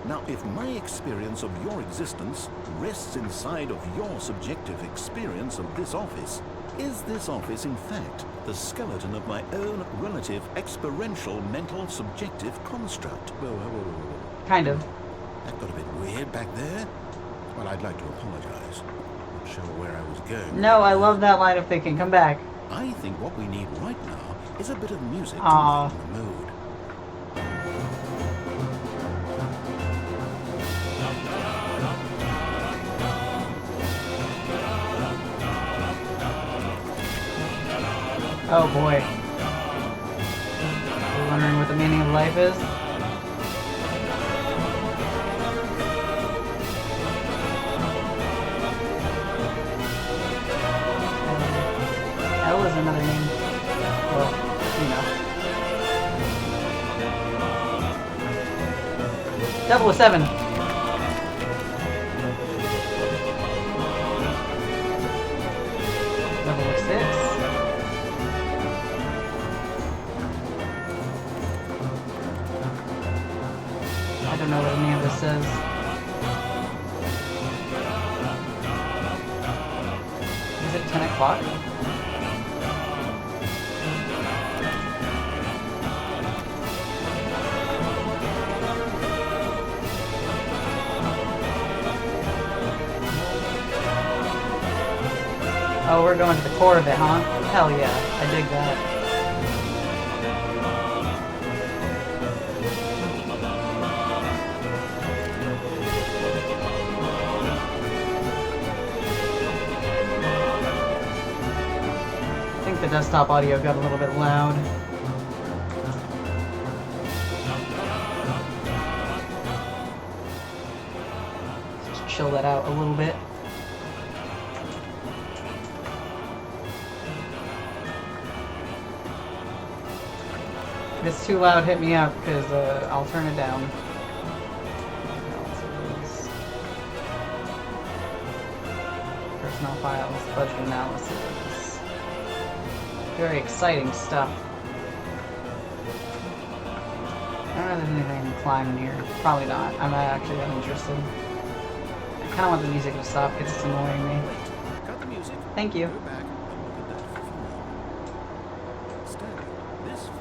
Now, if my experience of your existence rests inside of your subjective experience of this office, is this office, in fact, the skeleton of my own relative experiential mental subjective construct? Whoa. Kind of. That got a bit weird back there. Well, I'd like to apologize. Not sure where I was going. No, I love that line of thinking. Come back. I think what we need right now is a bit of music to Aww. lighten the mood. Oh boy. You're wondering what the meaning of life is? L is another name. Well, you know. 007. Level 6. I don't know what any of this says. Is it 10 o'clock? Oh, we're going to the core of it, huh? Hell yeah, I dig that. I think the desktop audio got a little bit loud. Just chill that out a little bit. If it's too loud, hit me up, because I'll turn it down. Personnel files, budget analysis. Very exciting stuff. I don't know if there's anything to climb in here. Probably not. I'm not actually that interested. I kind of want the music to stop because it's annoying me. Cut the music. Thank you. Go back and look at that for more. Stanley, this film.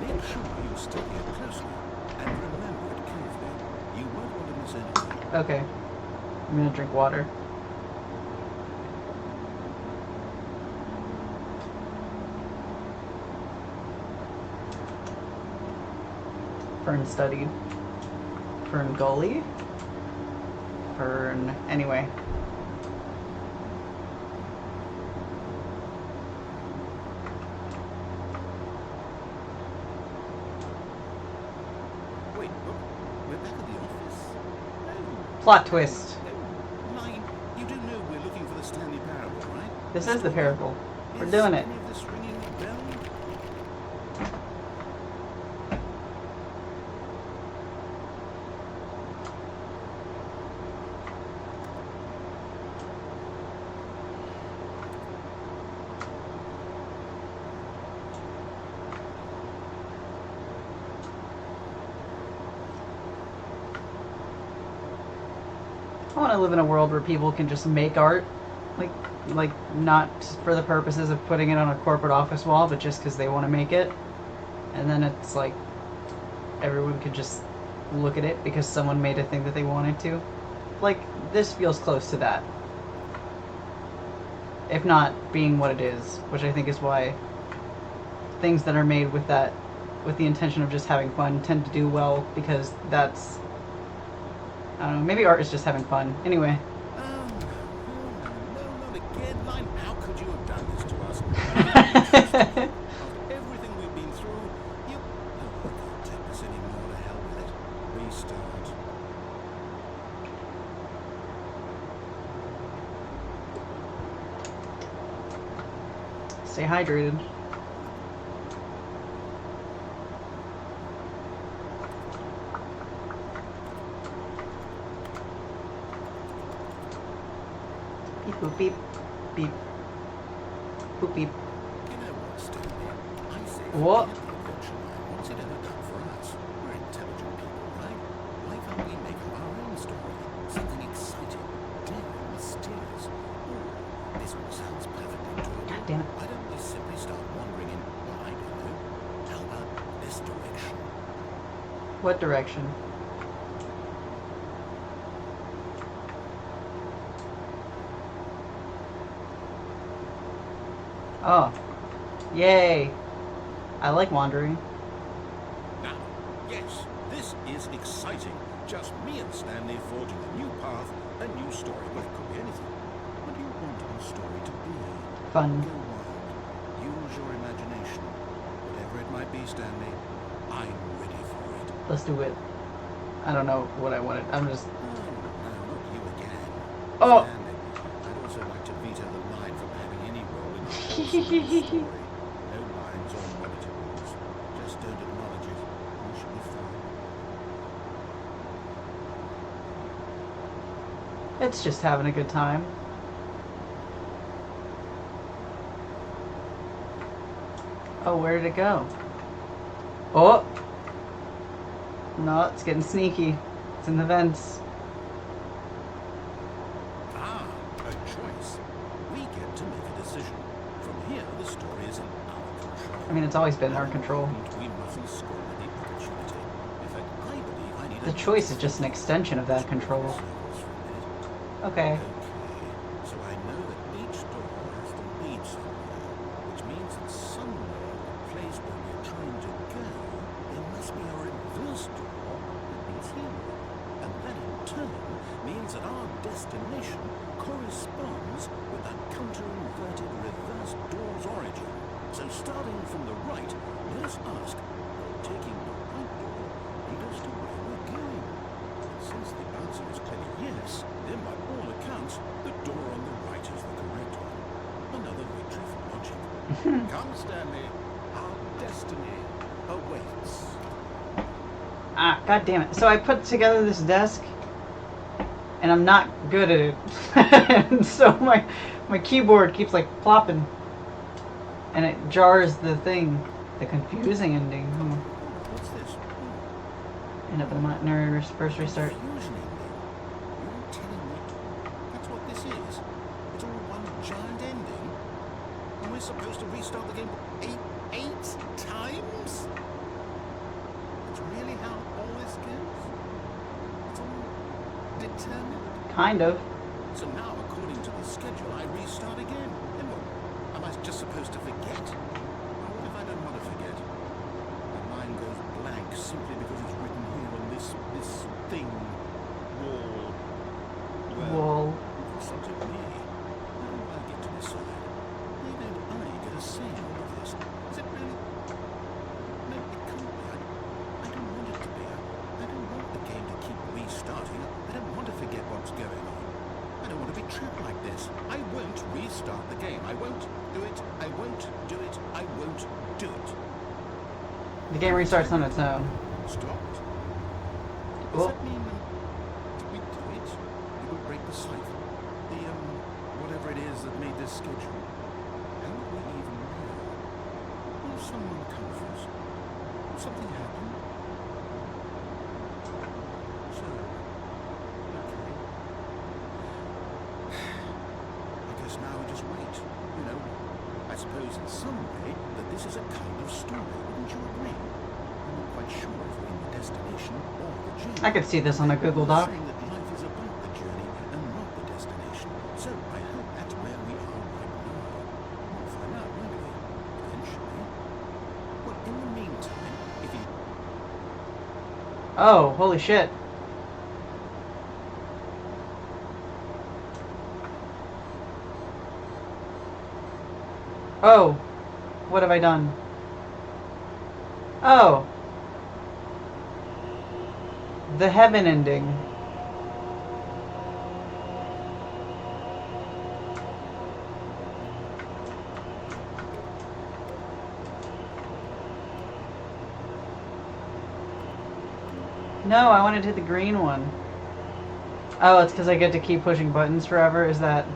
Make sure you study it closely and remember it carefully. You won't want to miss anything. Okay. I'm gonna drink water. Fern studied. Fern Gully. Fern. Anyway. Wait, look. We're back at the office. No. Plot twist. No. Line. You do know we're looking for the Stanley Parable, right? This is the parable. We're Is doing it. any of this ringing a bell? I want to live in a world where people can just make art, like not for the purposes of putting it on a corporate office wall, but just because they want to make it. And then it's like everyone could just look at it because someone made a thing that they wanted to. Like, this feels close to that. If not being what it is, which I think is why things that are made with that, with the intention of just having fun, tend to do well, because that's, I don't know, maybe art is just having fun. Anyway. No, not again, Line. How could you have done this to us? After everything we've been through, you... Oh, I can't take this anymore. To hell with it. Restart. Stay hydrated. Beep boop beep. Beep. Boop beep. You know what, Stanley? I say What? forget the adventure line. What's it ever done for us? We're intelligent people, right? Why can't we make up our own story? Something exciting, daring, mysterious. Ooh, this one sounds perfectly enjoyable. God damn it. Why don't we simply start wandering in, well, I don't know. How about this direction? What direction? Oh. Yay. I like wandering. Now, yes, this is exciting. Just me and Stanley forging a new path, a new story. Well, it could be anything. What do you want our story to fun. Go wild. Use your imagination. Whatever it might be, Stanley, I'm ready for it. Let's do it. I don't know what I wanted. I'm just... No, not you again. Oh! Stanley, I'd also like to veto the line from having any role in the whole story. No lines or monitor rules. Just don't acknowledge it. You should be fine. It's just having a good time. Oh, where did it go? Oh! No, it's getting sneaky. It's in the vents. Ah, a choice. We get to make a decision. From here, the story is in our control. I mean, it's always been in our control. We mustn't squander the opportunity. In fact, I believe I need The choice is just an extension of that control. Okay. Okay, so I know that each door has to lead somewhere, which means that somewhere, the place where we're trying to go, there must be a reverse door that leads here. And that in turn means that our destination corresponds with that counter-inverted reverse door's origin. So starting from the right, let us ask, will taking the right door lead us to where we're going? And since the answer is clearly yes, then by all accounts, the door on the right is the correct one. Another victory for logic. Come, Stanley. Our destiny awaits. Ah, god damn it. So I put together this desk, and I'm not good at it. And so my keyboard keeps like plopping, and it jars the thing. The confusing ending. What's this? End up in my nerd first restart. Confusion ending. You're telling me that's what this is? It's all one giant ending? And we're supposed to restart the game eight times? That's really how all this goes? It's all determined? Kind of. So now, according to the schedule, I restart again. And what? Am I just supposed to forget? Or what if I don't want to forget? My mind goes blank simply because it's written here on this thing, wall. Well, Wall. it's up to me. How do I get to decide? Why don't I get a say in all of this? Is it really? No, it can't be. I don't want it to be. I don't want the game to keep restarting. I don't want to forget what's going on. I don't want to be trapped like this. I won't restart the game. I won't do it. I won't do it. I won't do it. The game restarts on its own. Stopped? Does Well, that mean did we do it? Did we break the cycle? The whatever it is that made this schedule? How would we even know? Will someone come first? Will something happen? So, okay. I guess now we just wait. You know, I suppose in some way that this is a kind of story. Wouldn't you agree? I'm not quite sure if we're in the destination or the journey. I could see this on a Google Doc. Saying that life is about the journey and not the destination. So I hope that's where we are right now. We'll find out, won't we? Eventually. Well, in the meantime, if you... Oh, holy shit. Oh, what have I done? Oh. The heaven ending. No, I wanted to hit the green one. Oh, it's because I get to keep pushing buttons forever? Is that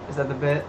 the bit?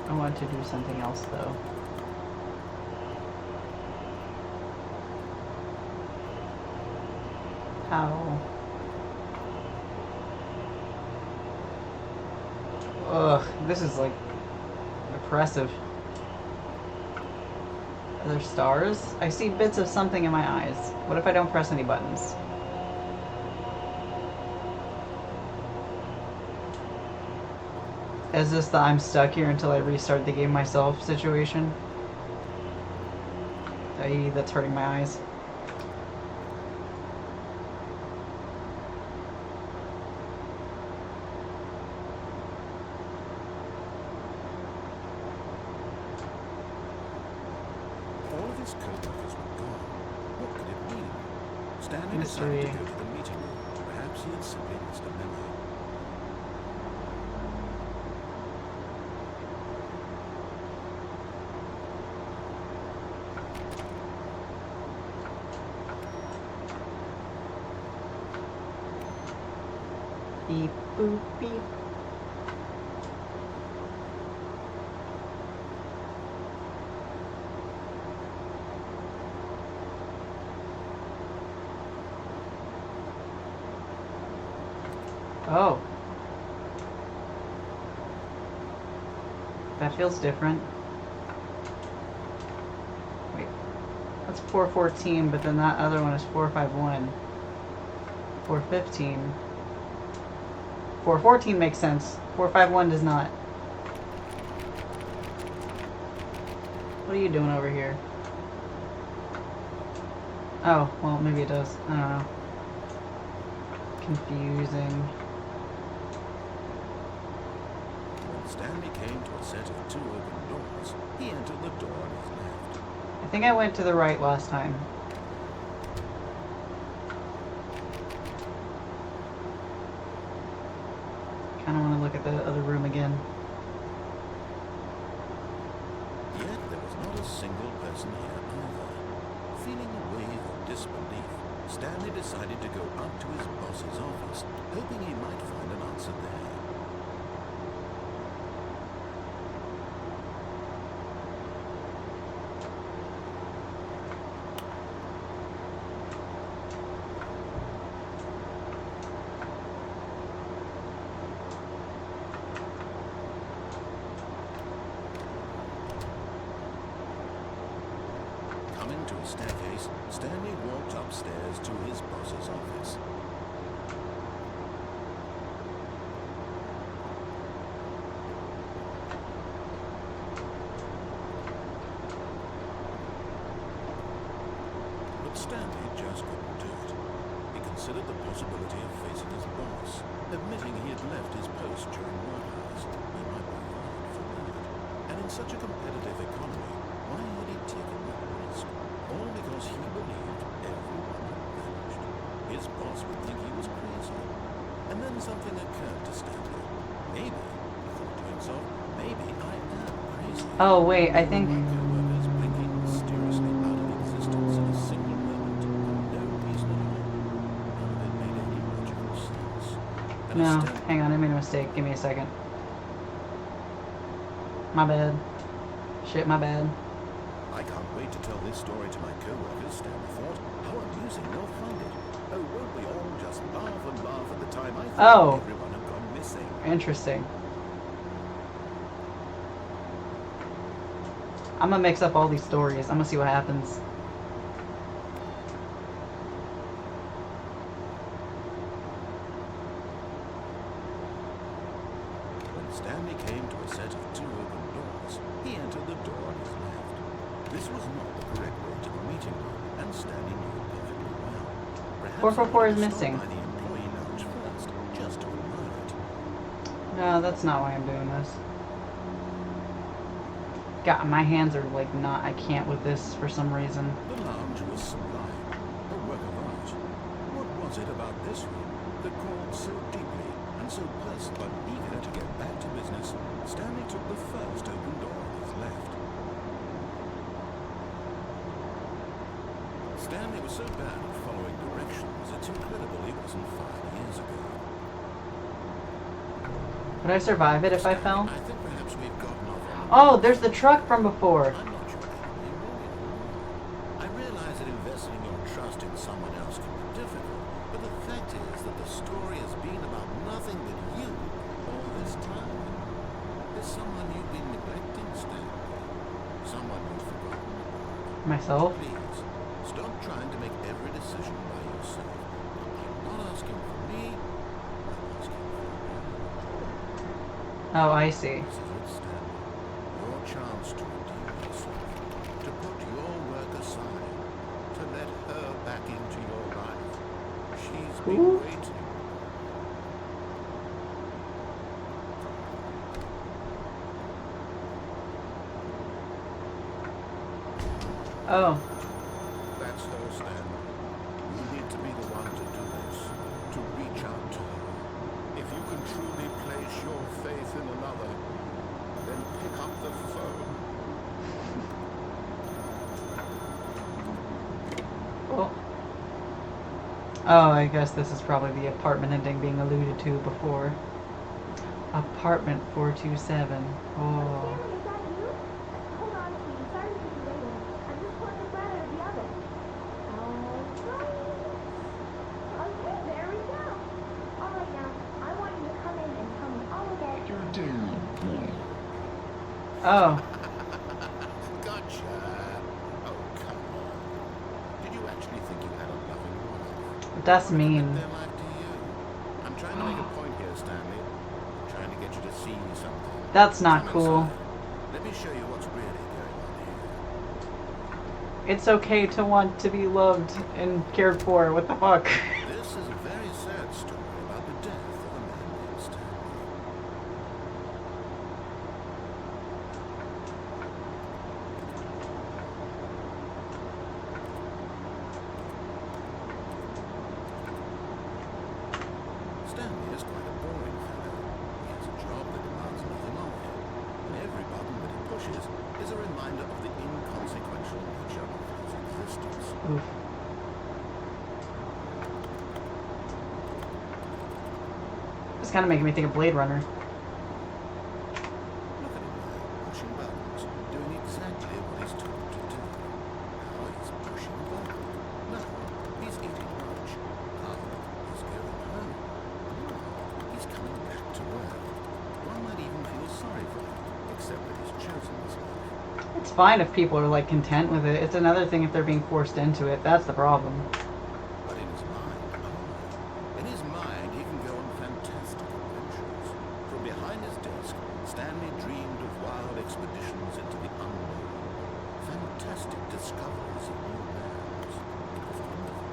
I want to do something else though. How? Ugh, this is like oppressive. Are there stars? I see bits of something in my eyes. What if I don't press any buttons? Is this the I'm stuck here until I restart the game myself situation? That's hurting my eyes. All of his co-workers were gone. What could it mean? Stanley Mystery. decided to go to the meeting room. Perhaps he had simply missed a memo. Beep, boop, beep. Oh. That feels different. Wait. That's 414, but then that other one is 451. 415. 414 makes sense. 451 does not. What are you doing over here? Oh, well, maybe it does. I don't know. Confusing. When Stanley came to a set of 2 open doors, he entered the door on his left. I think I went to the right last time. Kinda wanna look at the other room again. Yet there was not a single person here either. Feeling a wave of disbelief, Stanley decided to go up to his boss's office, hoping he might find an answer there. Coming to a staircase, Stanley walked upstairs to his boss's office. But Stanley just couldn't do it. He considered the possibility of facing his boss, admitting he had left his post during work hours. He might be fired for that. And in such a competitive economy, why had he taken that risk? All because he believed everyone had vanished. His boss would think he was crazy. And then something occurred to Stanley. Maybe, he thought to himself, maybe I am crazy. Oh, wait, I think... My co-workers blinking mysteriously out of existence in a single moment, for no reason at all. None of it made any logical sense. And No, as Stan- hang on, I made a mistake. Give me a second. My bad. Shit, my bad. I can't wait to tell this story to my co-workers, Stanley thought. How amusing they'll find it. Oh, won't we all just laugh and laugh at the time I thought everyone had gone missing. Interesting. I'm gonna mix up all these stories. I'm gonna see what happens. When Stanley came to a set of 2 open doors, he entered the door on his left. This was not the correct way to the meeting room, and Stanley knew it perfectly well. Perhaps 444 is he would missing. stop by the employee lounge first, just to admire it. No, that's not why I'm doing this. God, my hands are like not... I can't with this for some reason. The lounge was sublime, a work of art. What was it about this room that called so deeply and so pleasant but eager to get back to business? Stanley took the first open door on his left. Stanley was so bad at following directions, it's incredible he wasn't 5 years ago. Would I survive it if I fell? I think perhaps we've gotten off on... Oh, there's the truck from before. I'm not sure how we will. I realize that investing your trust in someone else can be difficult, But the fact is that the story has been about nothing but you all this time. There's someone you've been neglecting, Stanley. Someone you've forgotten about. Myself? Please, stop trying to make every decision by yourself. I'm not asking for me, I'm asking for you. Oh, I see. This is it, Stanley. Your chance to redeem yourself. To put your work aside. To let her back into your life. She's been Who? waiting. Oh. That's her, Stanley. You need to be the one to do this. To reach out to her. If you can truly place your faith in another, then pick up the phone. Oh. Oh, I guess this is probably the apartment ending being alluded to before. Apartment 427. Oh. Stanley, is that you? Hold on, sweetie. Sorry to keep you waiting. I'm just pouring this right out of the oven. Alright. Okay, there we go. Alright, now, I want you to come in and tell me all about your day. Oh. Gotcha. Oh, come on. Did you actually think you had a loving wife? That's What mean. meant their life to you? I'm trying to make a point here, Stanley. I'm trying to get you to see something. That's not Come cool. inside. Let me show you what's really going on here. It's okay to want to be loved and cared for. What the fuck? This is a very sad story about the death of a man named Stanley. Stanley is quite a boring fellow. He has a job that demands nothing of him, and every button that he pushes is a reminder of the inconsequential nature of his existence. Oof. It's kind of making me think of Blade Runner. Look at him now, pushing buttons, doing exactly what he's told to do. Now he's pushing a button. Now he's eating lunch. Now he's going home. Now he's coming back to work. One might even feel sorry for him, except that he's chosen this life. It's fine if people are like content with it. It's another thing if they're being forced into it. That's the problem. But in his mind, in his mind, he can go on fantastic adventures. From behind his desk, Stanley dreamed of wild expeditions into the unknown, fantastic discoveries of new lands. It was wonderful.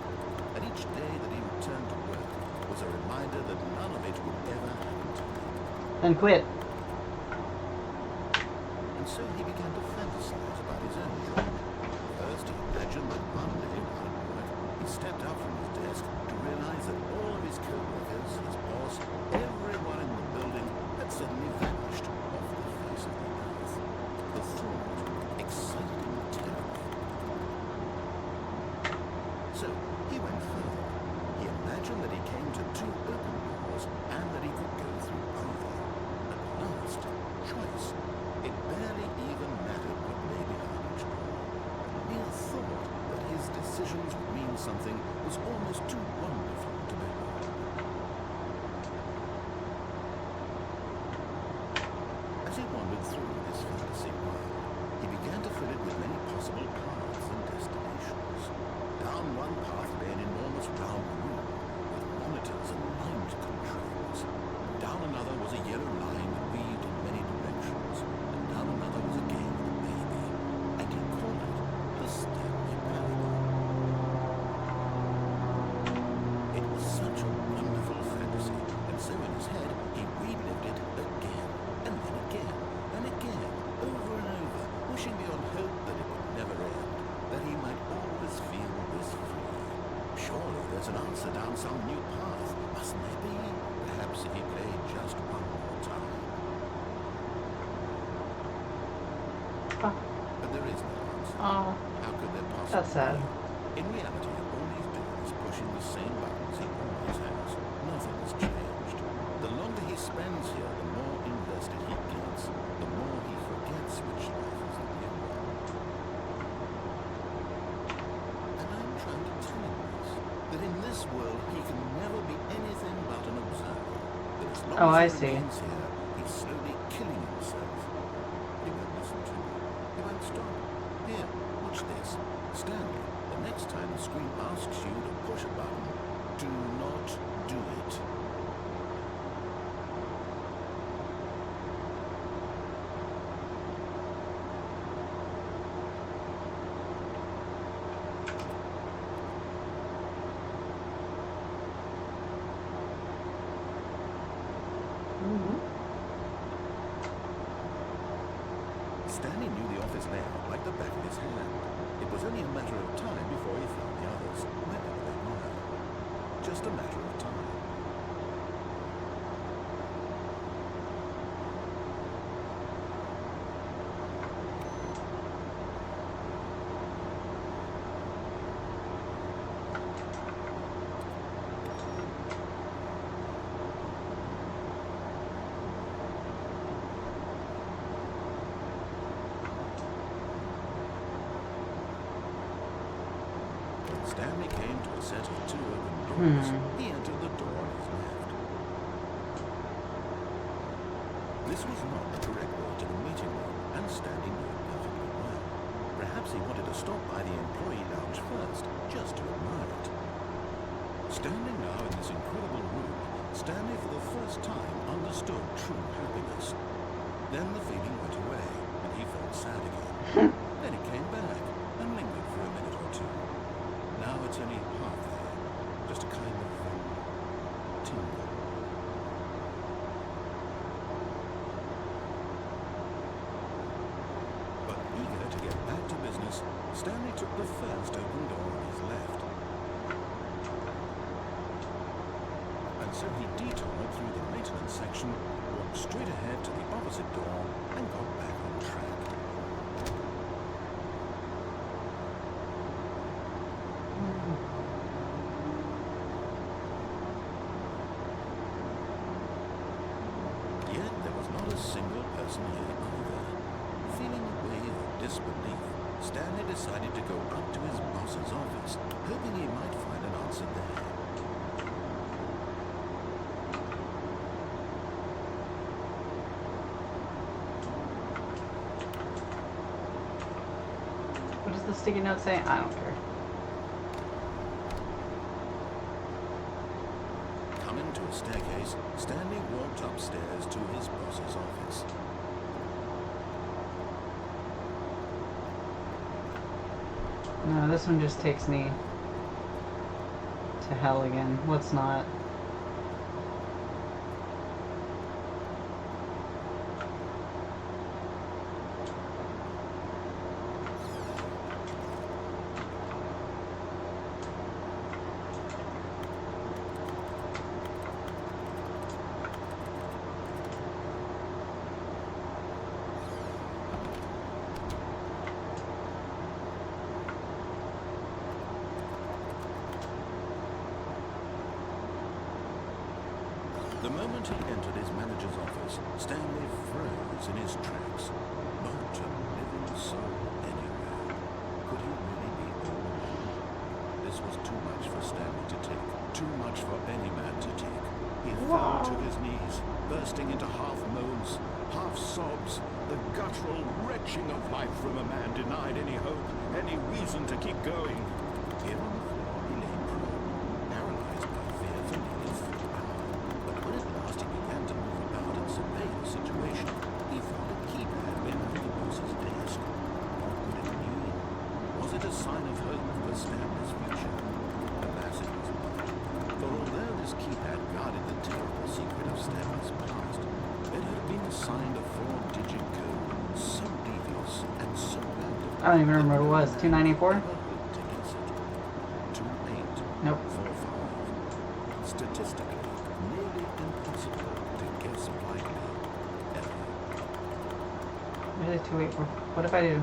And each day that he returned to work was a reminder that none of it would ever happen to him. Then quit. And so he began to fantasize about his own job. First, he imagined that one day while at work, he stepped out from his desk to realize that all of his co-workers, his boss, everyone in the building had suddenly vanished off the face of the earth. The thought excited him terribly. So he went further. He imagined that he came to 2 open doors and that he could go through either. At last, choice. It barely even mattered what lay behind each door. The mere thought that his decisions would mean something was almost too wonderful to behold. As he wandered through this fantasy world, he began to fill it with many possible paths and destinations. Down one path lay an enormous round room with monitors and mind controls. Down another was a yellow line that weaved in many directions. Down another was a game with a baby, and he called it the Stanley Parable. It was such a wonderful fantasy, and so in his head he relived it again, and then again, and again, over and over, wishing beyond hope that it would never end, that he might always feel this free. Surely there's an answer down some new path, mustn't there be? Perhaps if he played just one more time. But there is no answer. Oh, How could there possibly that's sad. be? In reality, all he's doing is pushing the same buttons he always has. Nothing has changed. The longer he spends here, the more invested he gets, the more he forgets which life is the real one. And I'm trying to tell him this, that in this this world, he can never be anything but an observer. But as long Oh, I as he see. remains here, he's slowly killing himself. He won't listen to me. He won't stop. Here, watch this. Stanley, the next time the screen asks you to push a button, do not do it. Stanley knew the office layout like the back of his hand. It was only a matter of time before he found the others, wherever they were. Just a matter of time. Stanley came to a set of two open doors. He entered the door on his left. This was not the correct way to the meeting room, and Stanley knew it perfectly well. Perhaps he wanted to stop by the employee lounge first, just to admire it. Standing now in this incredible room, Stanley for the first time understood true happiness. Then the feeling went away, and he felt sad again. Then it came back, and lingered for a minute or two. Now it's only half there, just a kind of tingle. But eager to get back to business, Stanley took the first open door on his left. And so he detoured through the maintenance section, walked straight ahead to the opposite door, and got back on track. Yet there was not a single person here either. Feeling a wave of disbelief, Stanley decided to go up to his boss's office, hoping he might find an answer there. What does the sticky note say? I don't care. Coming to a staircase, Stanley walked upstairs to his boss's office. No, this one just takes me to hell again. Let's not. The moment he entered his manager's office, Stanley froze in his tracks. Not a living soul anywhere. Could he really be all alone? This was too much for Stanley to take. Too much for any man to take. He fell to his knees, bursting into half moans, half sobs, the guttural retching of life from a man denied any hope, any reason to keep going. Here on the floor he lay prone, paralyzed by fear for nearly 4 hours. But when at last he began to move about and survey the situation, he found a keypad behind the boss's desk. What could it mean? Was it a sign of hope for Stanley's future? Alas, it was not. For although this keypad guarded the terrible secret of Stanley's past, it had been assigned a 4-digit code so devious and so random. I don't even remember what it was. 294? Nope. 45. Statistically, nearly impossible to guess blindly, ever. Maybe 284. What if I do?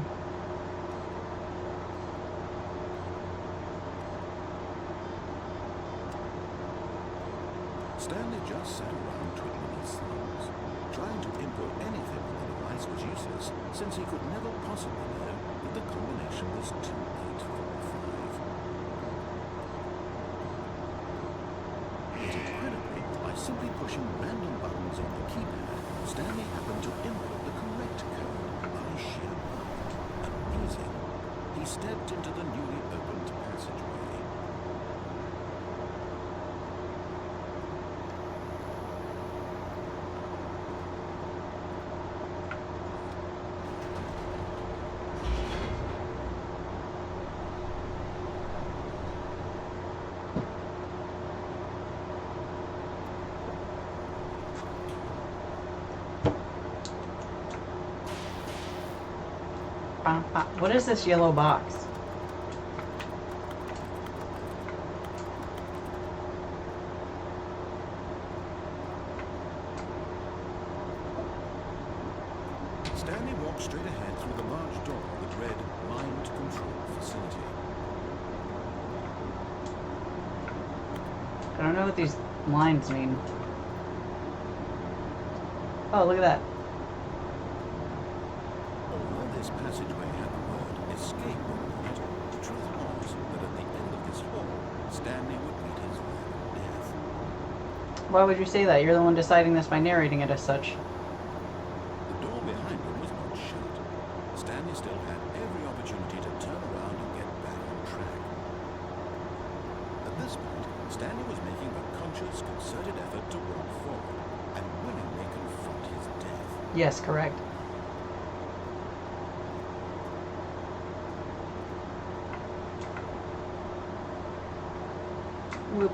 Stanley just sat around twiddling his thumbs. Trying to input anything on the device was useless, since he could never possibly know that the combination was 2845. simply pushing random buttons on the keypad, Stanley happened to input the correct code by sheer luck. Amazing. He stepped into the newly opened passageway. What is this yellow box? Stanley walked straight ahead through the large door that read Mind Control Facility. I don't know what these lines mean. Oh, look at that. Although this passageway had the word escape on it, the truth was that at the end of this hall, Stanley would meet his final death. Why would you say that? You're the one deciding this by narrating it as such. The door behind him was not shut. Stanley still had every opportunity to turn around and get back on track. At this point, Stanley was making a conscious, concerted effort to walk forward and willingly confront his death. Yes, correct. Whoop.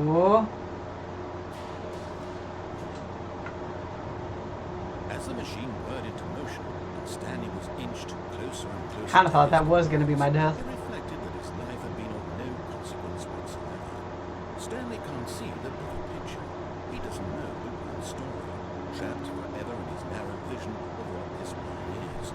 Whoa. As the machine whirred into motion, and Stanley was inched closer and closer. Kind of thought that was going to be my death. It reflected that his life had been of no consequence whatsoever. Stanley can't see the bigger picture. He doesn't know the real story, trapped forever in his narrow vision of what this man is.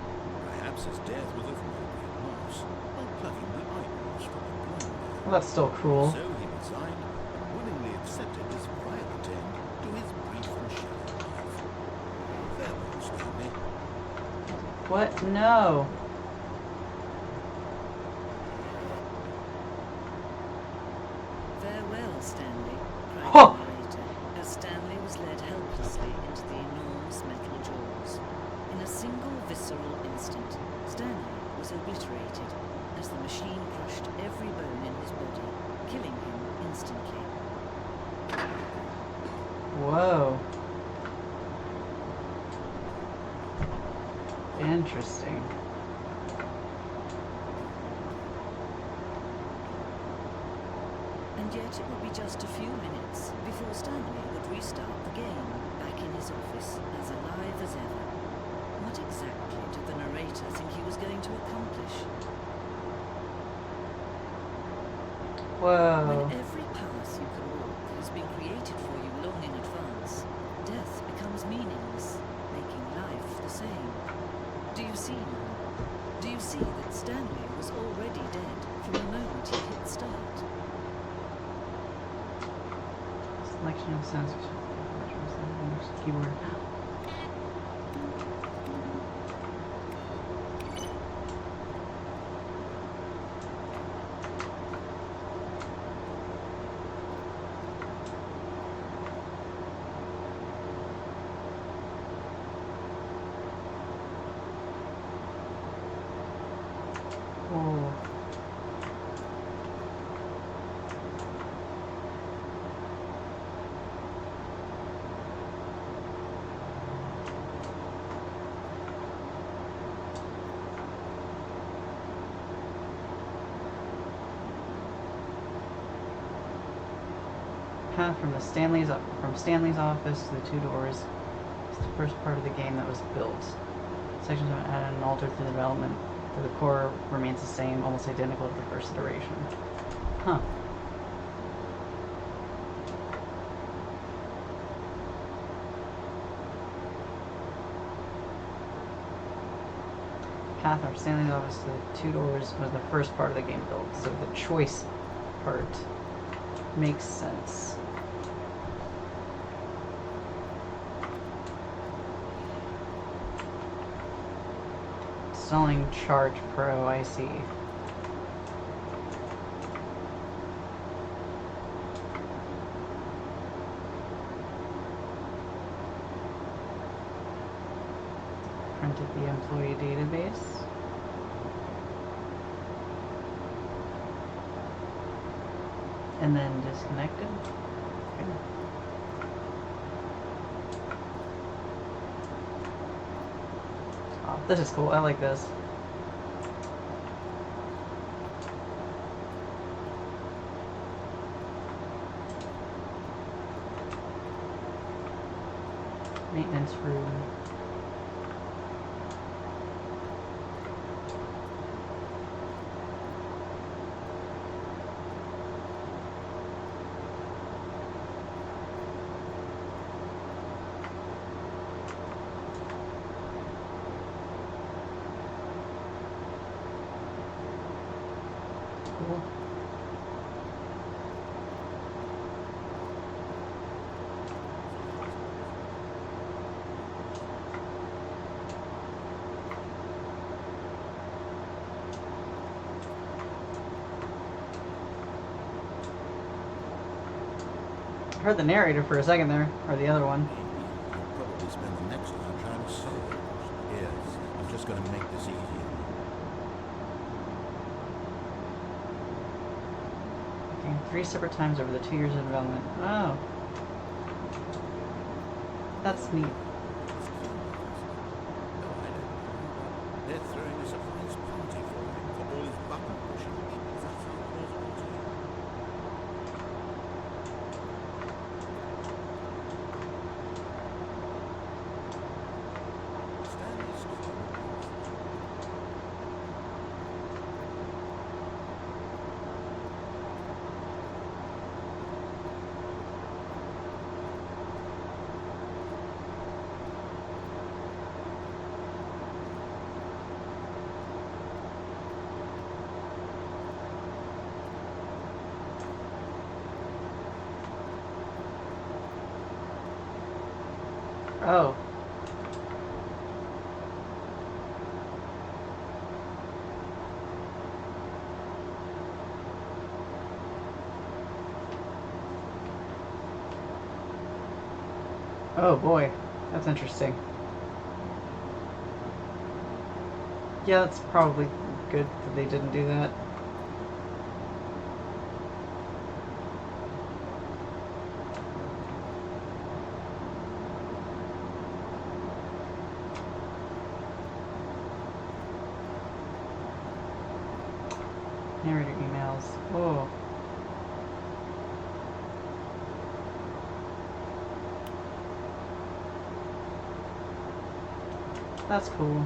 Perhaps his death was of no great loss, like plucking the eyeballs from a blind man. Well, that's still cruel. So he resigned and willingly accepted this violent end to his brief and shallow life. Farewell, Stanley. What? No. Farewell, Stanley, cried Huh. the narrator, as Stanley was led helplessly into the enormous metal jaws. In a single visceral instant, Stanley was obliterated as the machine crushed every bone in his body, killing him instantly. Whoa. Interesting. And yet it would be just a few minutes before Stanley would restart the game, back in his office, as alive as ever. What exactly did the narrator think he was going to accomplish? Whoa. When every path you can walk has been created for you long in advance, death becomes meaningless, making life the same. Do you see now? Do you see that Stanley was already dead from the moment he hit start? Selection of sensors. Keyboard. Whoa. Path from Stanley's office to the two doors. It's the first part of the game that was built. Sections have been added and altered through the development, but the core remains the same, almost identical to the first iteration. Huh. Path from Stanley's office to the two doors was the first part of the game built, so the choice part makes sense. Installing Charge Pro, I see. Printed the employee database. And then disconnected. Okay. Oh, this is cool. I like this. Maintenance room. Cool. I heard the narrator for a second there, or the other one. You'll probably spend the next time trying to solve it. Yes, I'm just going to make this easier. Okay, 3 separate times over the 2 years of development. Oh. That's neat. They're throwing a surprise party for him for all his button pushing. If that sounds plausible to you. Stanley's Oh. Oh boy, that's interesting. Yeah, that's probably good that they didn't do that. Narrator emails. Oh. That's cool.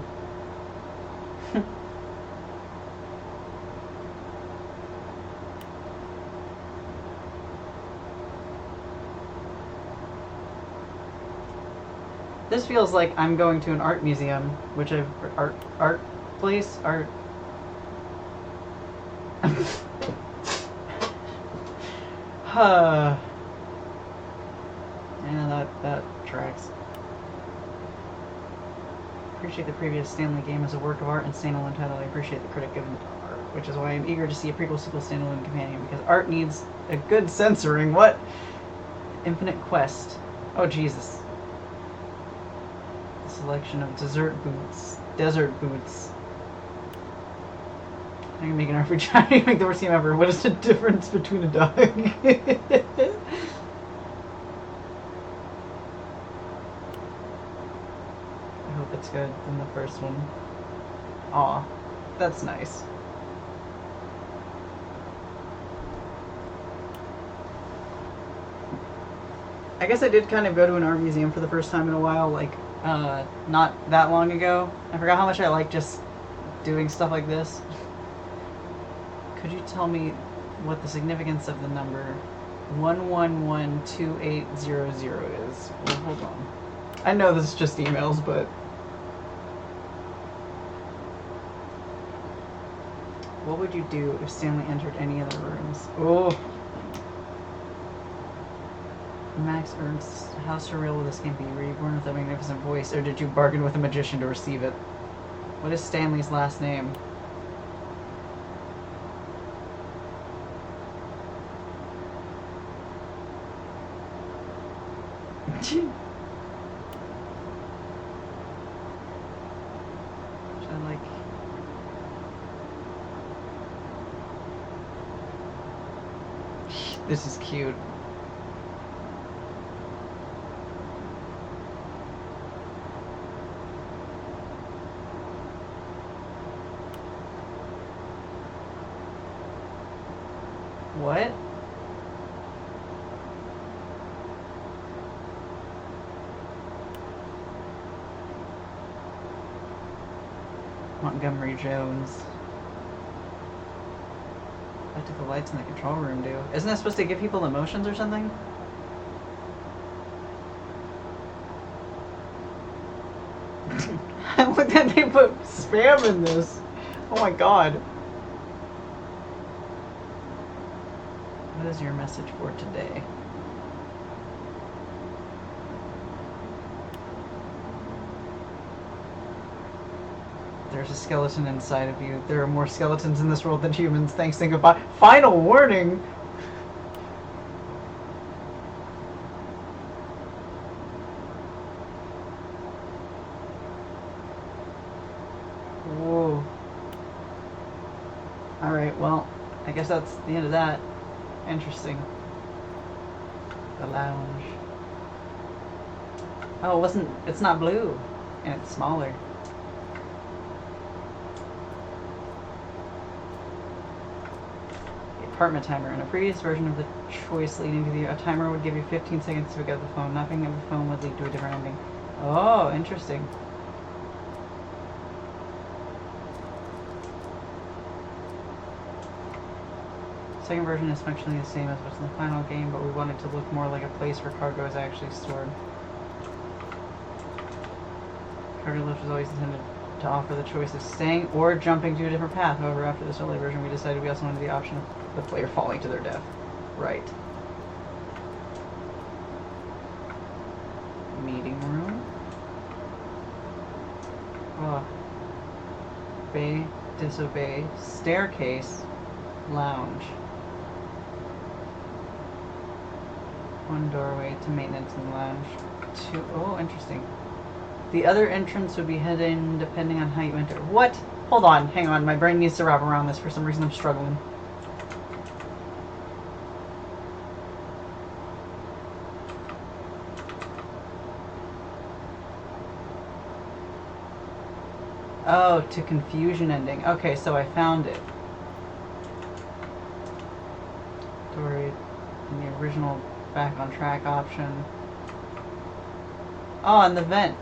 This feels like I'm going to an art museum, which I've art place art. Huh. Yeah, that tracks. Appreciate the previous Stanley game as a work of art and standalone title. I appreciate the credit given to art, which is why I'm eager to see a prequel, sequel, standalone companion, because art needs a good censoring. What? Infinite Quest. Oh, Jesus. A selection of desert boots. Desert boots. I can make an RPG. I can make the worst game ever. What is the difference between a dog? I hope it's good than the first one. Aw, that's nice. I guess I did kind of go to an art museum for the first time in a while, like, not that long ago. I forgot how much I like just doing stuff like this. Could you tell me what the significance of the number 1112800 is? Well, hold on. I know this is just emails, but... What would you do if Stanley entered any of the rooms? Oh! Max Ernst, how surreal will this game be? Were you born with a magnificent voice, or did you bargain with a magician to receive it? What is Stanley's last name? This is cute. What? Montgomery Jones. What do the lights in the control room do? Isn't that supposed to give people emotions or something? Look at they put spam in this. Oh my god. What is your message for today? There's a skeleton inside of you. There are more skeletons in this world than humans. Thanks and goodbye. Final warning! Whoa. Alright, well, I guess that's the end of that. Interesting. The lounge. Oh, it's not blue. And it's smaller. Apartment timer. In a previous version of the choice leading to a timer would give you 15 seconds to pick up the phone. Not picking up the phone would lead to a different ending. Oh, interesting. Second version is functionally the same as what's in the final game, but we want it to look more like a place where cargo is actually stored. Cargo lift was always intended to offer the choice of staying or jumping to a different path. However, after this early version, we decided we also wanted the option of the player falling to their death. Right. Meeting room. Oh. Obey, disobey, staircase, lounge. One doorway to maintenance in the lounge. Two. Oh, interesting. The other entrance would be hidden depending on how you enter. What? Hold on, hang on. My brain needs to wrap around this. For some reason, I'm struggling. Oh, to confusion ending. Okay, so I found it. Story in the original back on track option. Oh, and the vent.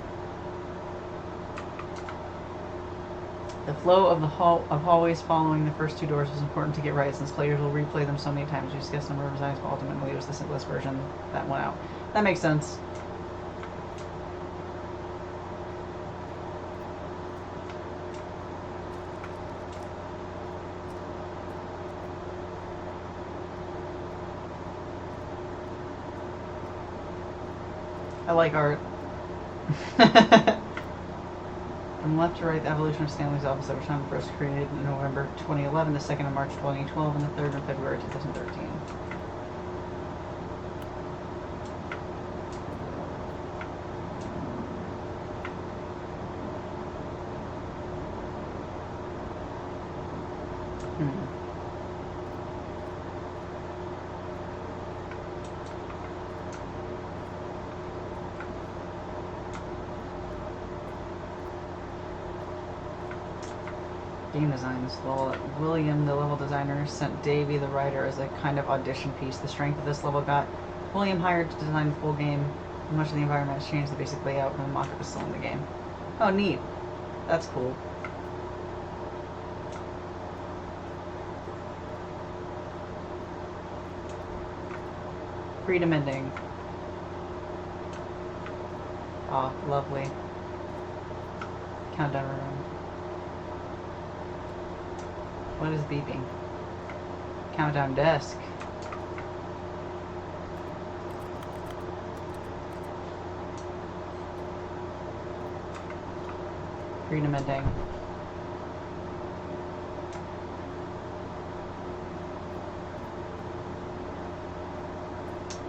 The flow of the hallways following the first two doors was important to get right, since players will replay them so many times. You just guess the number of designs, but ultimately it was the simplest version that went out. That makes sense. I like art. From left to right, the evolution of Stanley's office over time, first created in November 2011, the second in March 2012, and the third in February 2013. Game designs. William, the level designer, sent Davey, the writer, as a kind of audition piece. The strength of this level got William hired to design the full game. Much of the environment has changed, the basic layout, and the mock-up is still in the game. Oh, neat. That's cool. Freedom ending. Oh, lovely. Countdown room. What is beeping? Countdown desk. Freedom ending.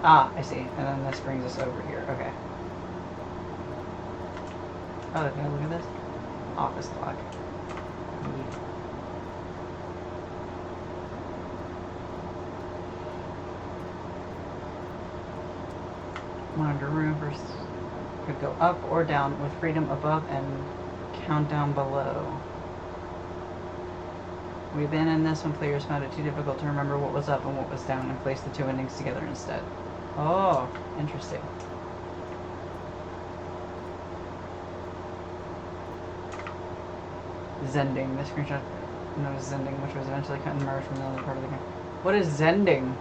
Ah, I see. And then this brings us over here. Okay. Oh, can I look at this? Office clock. Neat. Monitor room first could go up or down with freedom above and countdown below. We abandoned this when players found it too difficult to remember what was up and what was down and placed the two endings together instead. Oh, interesting. Zending. This screenshot knows Zending, which was eventually cut and merged from the other part of the game. What is Zending?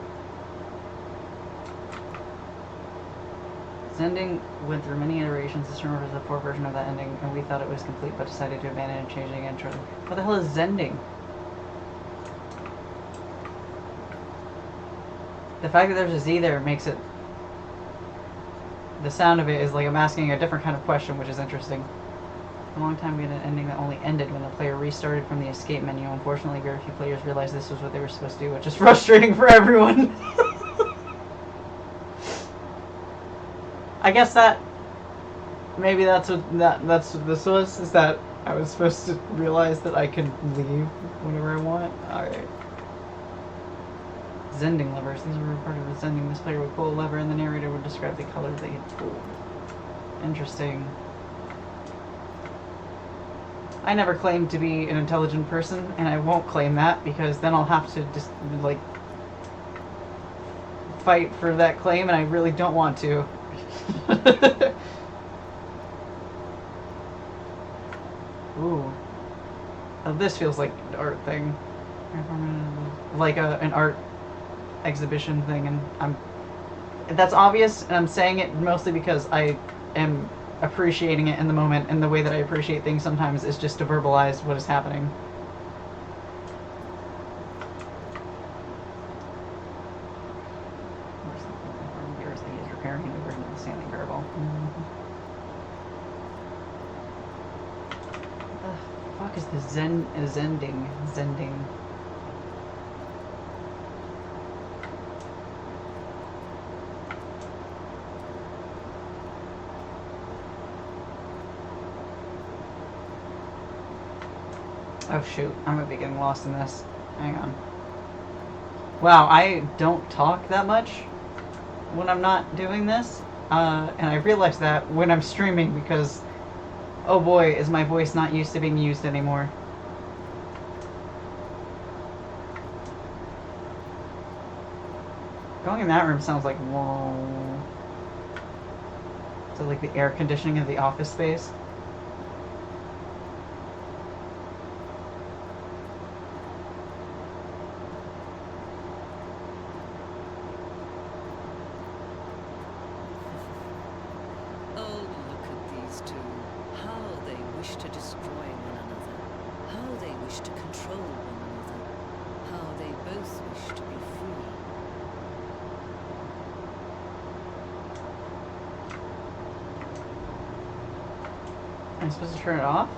Zending went through many iterations. This remembers the 4 version of that ending, and we thought it was complete, but decided to abandon it and change it again shortly. What the hell is Zending? The fact that there's a Z there makes it... The sound of it is like I'm asking a different kind of question, which is interesting. A long time we had an ending that only ended when the player restarted from the escape menu. Unfortunately, very few players realized this was what they were supposed to do, which is frustrating for everyone. I guess that... Maybe that's what this was, is that I was supposed to realize that I could leave whenever I want. Alright. Zending levers. These were part of the Zending. This player would pull a lever and the narrator would describe the color they had pulled. Interesting. I never claimed to be an intelligent person, and I won't claim that, because then I'll have to just, like, fight for that claim, and I really don't want to. Ooh. Oh, this feels like an art thing. Like an art exhibition thing, and that's obvious, and I'm saying it mostly because I am appreciating it in the moment, and the way that I appreciate things sometimes is just to verbalize what is happening. Years that he is repairing a new version of the Stanley parable. What the fuck is the Zending? Oh shoot, I'm gonna be getting lost in this. Hang on. Wow, I don't talk that much when I'm not doing this. And I realize that when I'm streaming because, oh boy, is my voice not used to being used anymore. Going in that room sounds like, whoa. So like the air conditioning of the office space. Am I supposed to turn it off?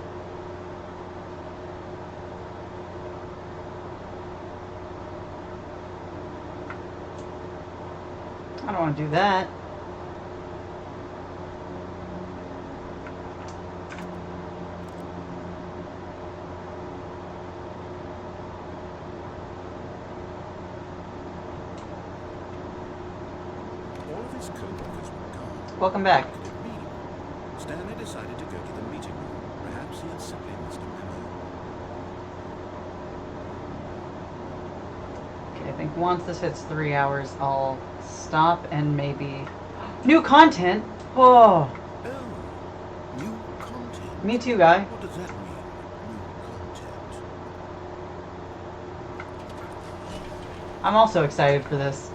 I don't want to do that. All of his co-workers were gone. Welcome back. What could it mean? Stanley decided to go to the meeting room. Perhaps he had simply missed a memo. Okay, I think once this hits 3 hours, I'll stop and maybe... New content? Oh! Oh, new content. Me too, guy. What does that mean? New content. I'm also excited for this.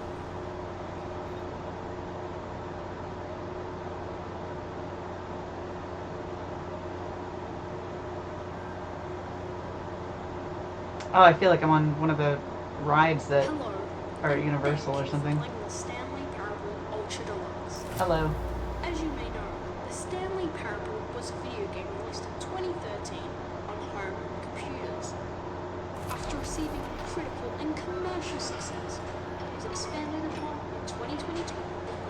Oh, I feel like I'm on one of the rides that Hello. are at Universal or something. Like the Stanley Parable Ultra Deluxe. Hello. As you may know, the Stanley Parable was a video game released in 2013 on home computers. After receiving critical and commercial success, it was expanded upon in 2022,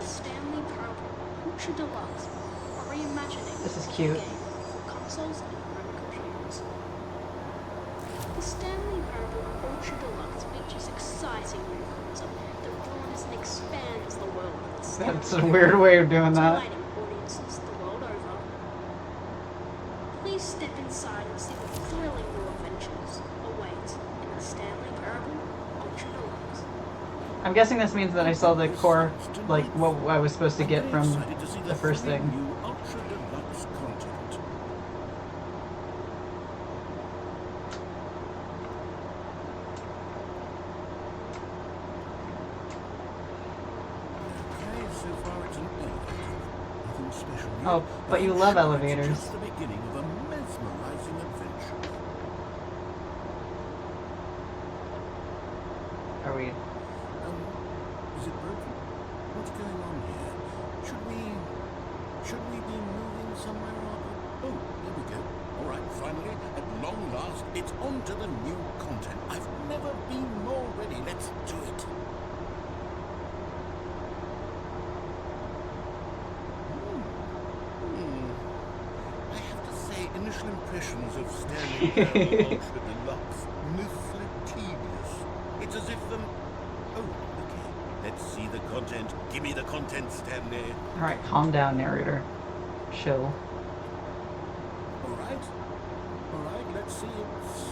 the Stanley Parable Ultra Deluxe, a reimagining This is of cute. the game for consoles and home computers. The Stanley Parable Ultra Deluxe features exciting new content that broadens and expands the world of the Stanley That's a weird way of doing that. delighting audiences the world over. Please step inside and see what thrilling new adventures await in the Stanley Parable Ultra Deluxe. I'm guessing this means that I saw the core, like what I was supposed to get I'm from very excited to see the first thrilling thing. New Ultra Deluxe content. Okay, so far it's an elevator. Nothing special yet, Oh, but you I'm love sure elevators. It's just the beginning of a mesmerizing adventure. Are we? Is it broken? What's going on here? Should we be moving somewhere or other? Oh, there we go. All right, finally, at long last, it's on to the new content. I've never been more ready. Let's do it. I have to say, initial impressions of Stanley Parable Ultra Deluxe, miffly tedious. It's as if oh, okay. Let's see the content. Give me the content, Stanley. Alright, calm down, narrator. Chill. All right, let's see. It's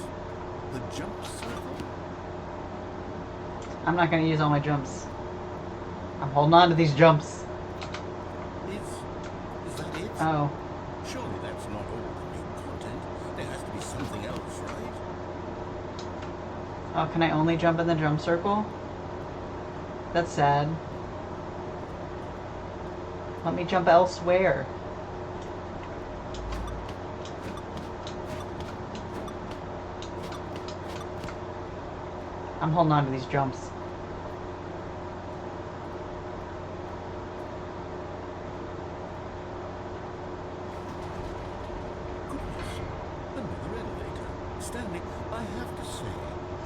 the jump circle. I'm not gonna use all my jumps. I'm holding on to these jumps. Is that it? Oh. Surely that's not all the new content. There has to be something else, right? Oh, can I only jump in the jump circle? That's sad. Let me jump elsewhere. I'm holding on to these jumps. Goodness, another elevator. Stanley, I have to say,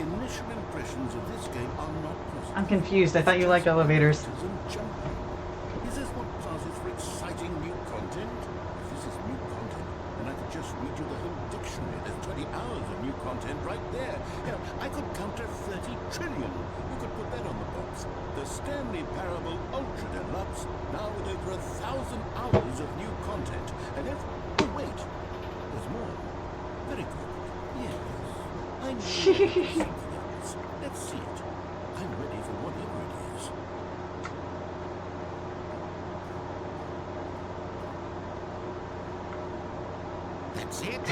initial impressions of this game are not positive. I'm confused. I thought you liked elevators. And jumping. Is this what passes for exciting new content? If this is new content, then I could just read you the whole dictionary. There's 20 hours of new content right there. Hell, I could counter 30 trillion. You could put that on the box. The Stanley Parable Ultra Deluxe, now with over 1,000 hours of new content. And if... Oh, wait. There's more. Very good. Yes. I knew there was something else. Let's see it. I'm ready for whatever it is. That's it?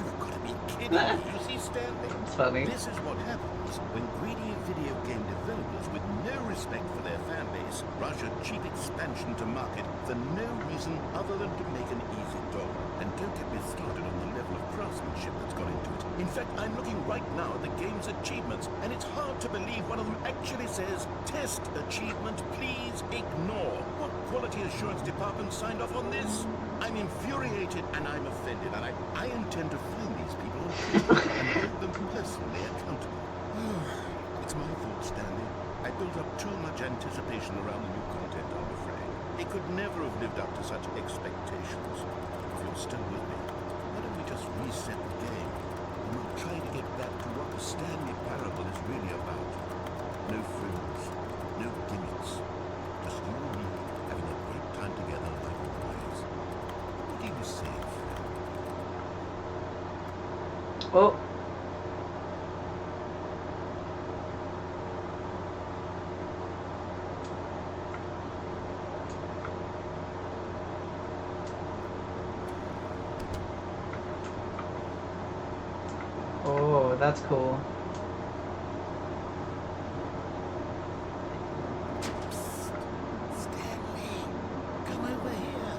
You've got to be kidding me. You see, Stanley? It's funny. This is what happens when greedy video game developers with no respect for their fan base rush a cheap expansion to market for no reason other than to make an easy dollar. And don't get me started on the level of craftsmanship that's gone into it. In fact, I'm looking right now at the game's achievements, and it's hard to believe one of them actually says, "Test achievement, please ignore." What quality assurance department signed off on this? I'm infuriated and I'm offended, and I intend to find these people on Twitter and hold them personally accountable. It's my fault, Stanley. I built up too much anticipation around the new content, I'm afraid. It could never have lived up to such expectations. If you're still with me, why don't we just reset the game, and we'll try to get back to what the Stanley Parable is really about. No frills, no gimmicks, just you and me having a great time together like always. What do you say, Fred? Oh. Oh, that's cool. Stanley, come over here.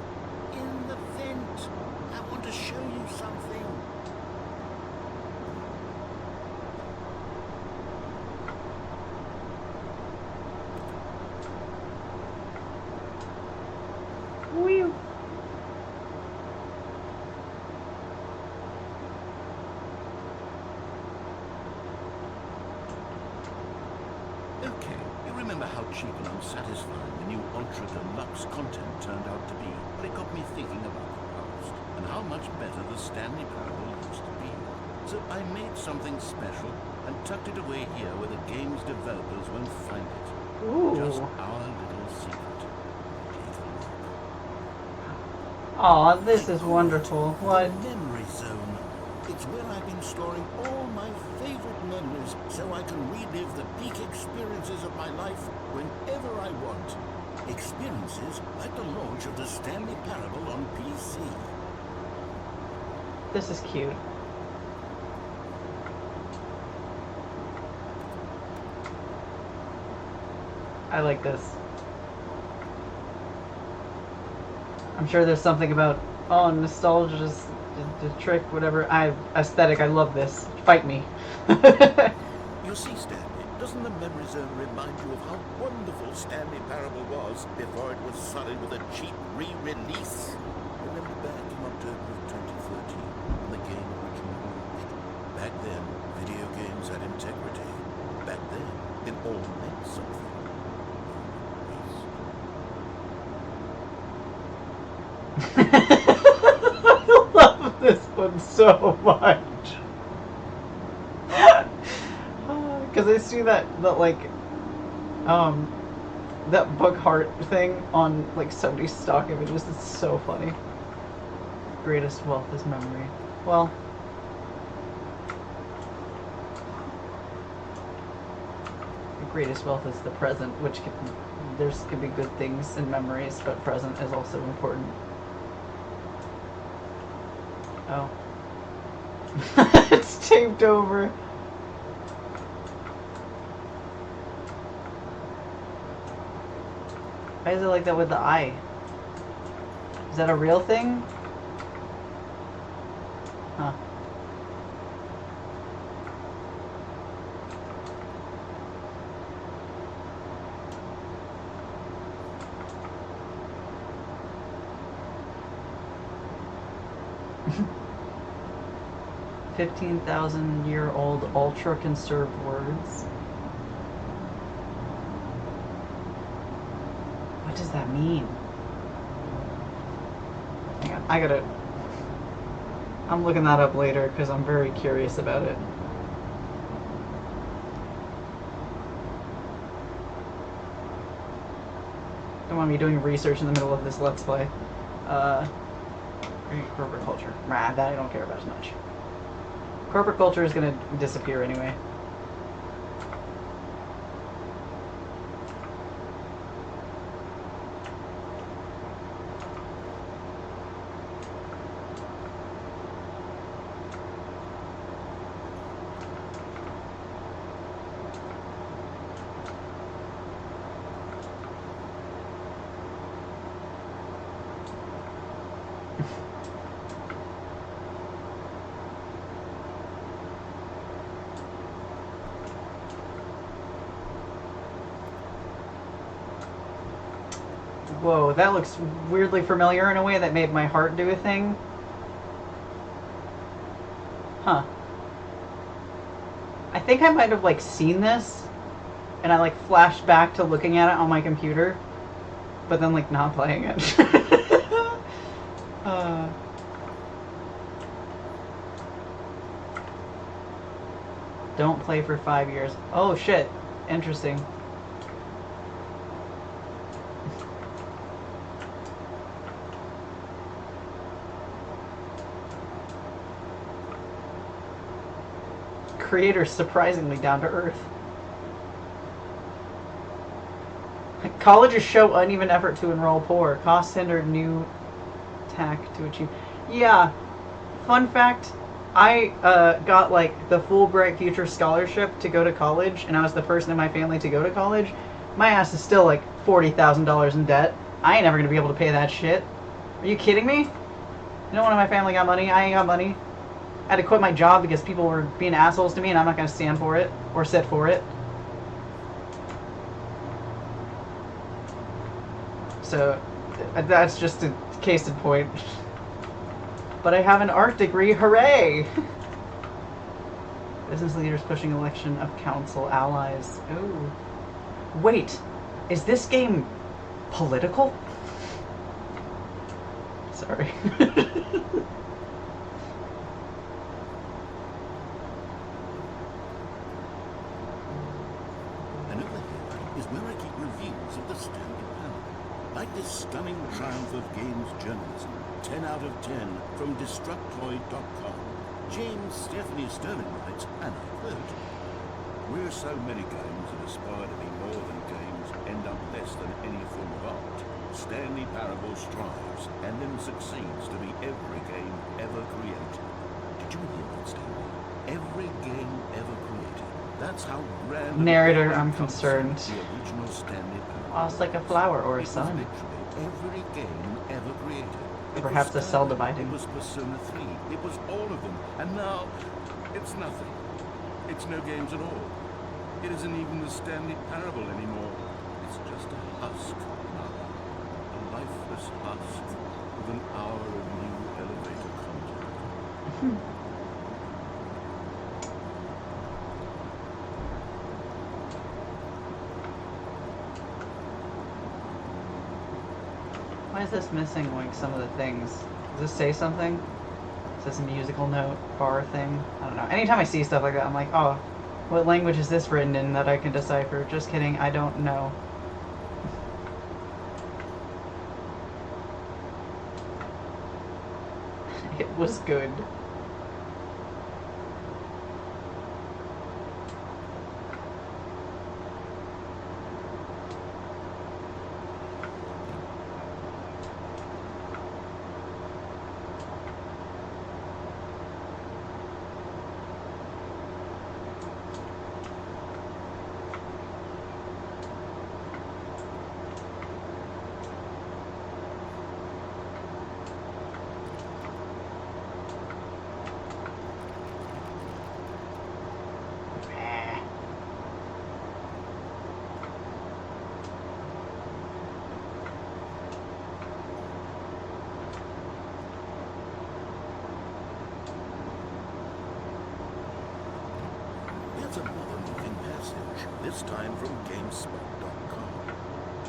In the vent. I want to show you something. Whee. cheap and unsatisfying the new ultra deluxe content turned out to be, but it got me thinking about the past and how much better the Stanley Parable used to be. So I made something special and tucked it away here where the game's developers won't find it. Ooh. Just our little secret. Take a look. Aw, this is wonderful. What? Memory zone. It's where I've been storing all my favorite memories so I can relive the peak experiences of my life whenever I want. Experiences like the launch of the Stanley Parable on PC. This is cute. I like this. I'm sure there's something about, oh, nostalgia is the trick, whatever. Aesthetic, I love this. Fight me. You see, Stanley, doesn't the memory zone remind you of how wonderful Stanley Parable was before it was sullied with a cheap re-release? Remember back in October of 2013 when the game originally launched? Back then, video games had integrity. Back then, it all meant something. I love this one so much. Because I see that like that book heart thing on like somebody's stock images. It's so funny. Greatest wealth is memory. Well, the greatest wealth is the present, which could be good things in memories, but present is also important. Oh. It's taped over. Why is it like that with the eye? Is that a real thing? Huh. $15,000-year-old ultra-conserved words. What does that mean? Hang on, I'm looking that up later because I'm very curious about it. Don't want me doing research in the middle of this Let's Play. Corporate culture. Nah, that I don't care about as much. Corporate culture is gonna disappear anyway. Whoa, that looks weirdly familiar in a way that made my heart do a thing. Huh. I think I might have like seen this and I like flashed back to looking at it on my computer, but then like not playing it. Don't play for 5 years. Oh shit. Interesting. Creator surprisingly down to earth. Colleges show uneven effort to enroll poor. Costs hinder new tack to achieve. Yeah. Fun fact, I got like the Fulbright Future Scholarship to go to college, and I was the person in my family to go to college. My ass is still like $40,000 in debt. I ain't never gonna be able to pay that shit. Are you kidding me? No one in my family got money. I ain't got money. I had to quit my job because people were being assholes to me, and I'm not going to stand for it or sit for it. So that's just a case in point. But I have an art degree, hooray! Business leaders pushing election of council allies. Ooh. Wait, Is this game political? Sorry. And over here is where I keep reviews of the Stanley panel. Like this stunning triumph of games journalism, 10 out of 10 from Destructoid.com. James Stephanie Sterling writes, and I quote, "Where so many games that aspire to be more than games end up less than any form of art, Stanley Parable strives and then succeeds to be every game ever created." Did you hear that, Stanley? Every game ever created. That's how grand... Narrator, I'm concerned. The original Stanley Parable. Oh, it's like a flower or a It was sun. literally every game ever created. It Perhaps was a cell Stanley, dividing. It was Persona 3. It was all of them. And now, it's nothing. It's no games at all. It isn't even the Stanley Parable anymore. It's just a husk now. A lifeless husk with an hour of new elevator content. Why is this missing, like, some of the things? Does this say something? Is this a musical note bar thing? I don't know. Anytime I see stuff like that, I'm like, oh, what language is this written in that I can decipher? Just kidding, I don't know. It was good. Here's another moving passage, this time from GameSpot.com.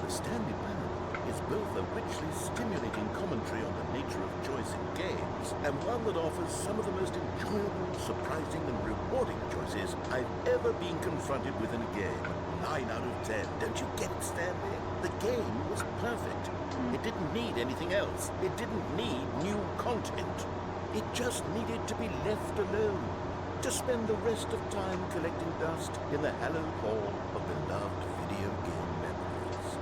The Stanley Parable is both a richly stimulating commentary on the nature of choice in games, and one that offers some of the most enjoyable, surprising, and rewarding choices I've ever been confronted with in a game. 9 out of 10. Don't you get it, Stanley? The game was perfect. It didn't need anything else. It didn't need new content. It just needed to be left alone, to spend the rest of time collecting dust in the hallowed hall of beloved video game memories.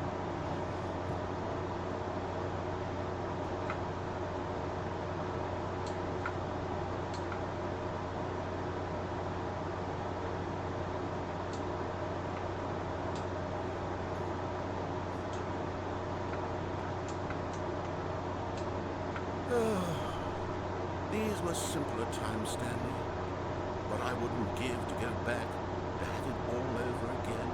These were simpler times, Stanley. What I wouldn't give to go back, to have it all over again.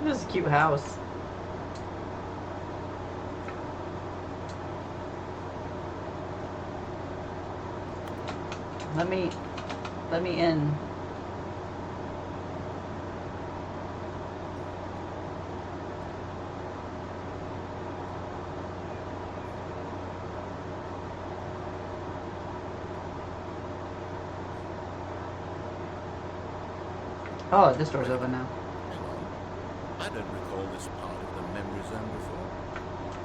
This is a cute house. Let me in. Oh, this door's open now. Hang on. I don't recall this part of the memory zone before.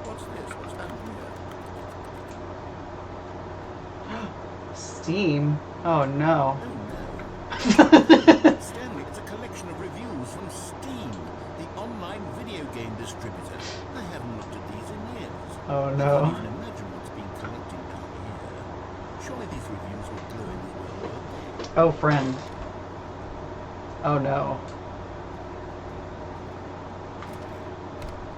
What's this? What's happening here? Steam? Oh no. Oh no. Stanley, it's a collection of reviews from Steam, the online video game distributor. I haven't looked at these in years. Oh I no. can't even imagine what's been collected down here. Surely these reviews were glowing as well, weren't they? Oh, friend. Oh no.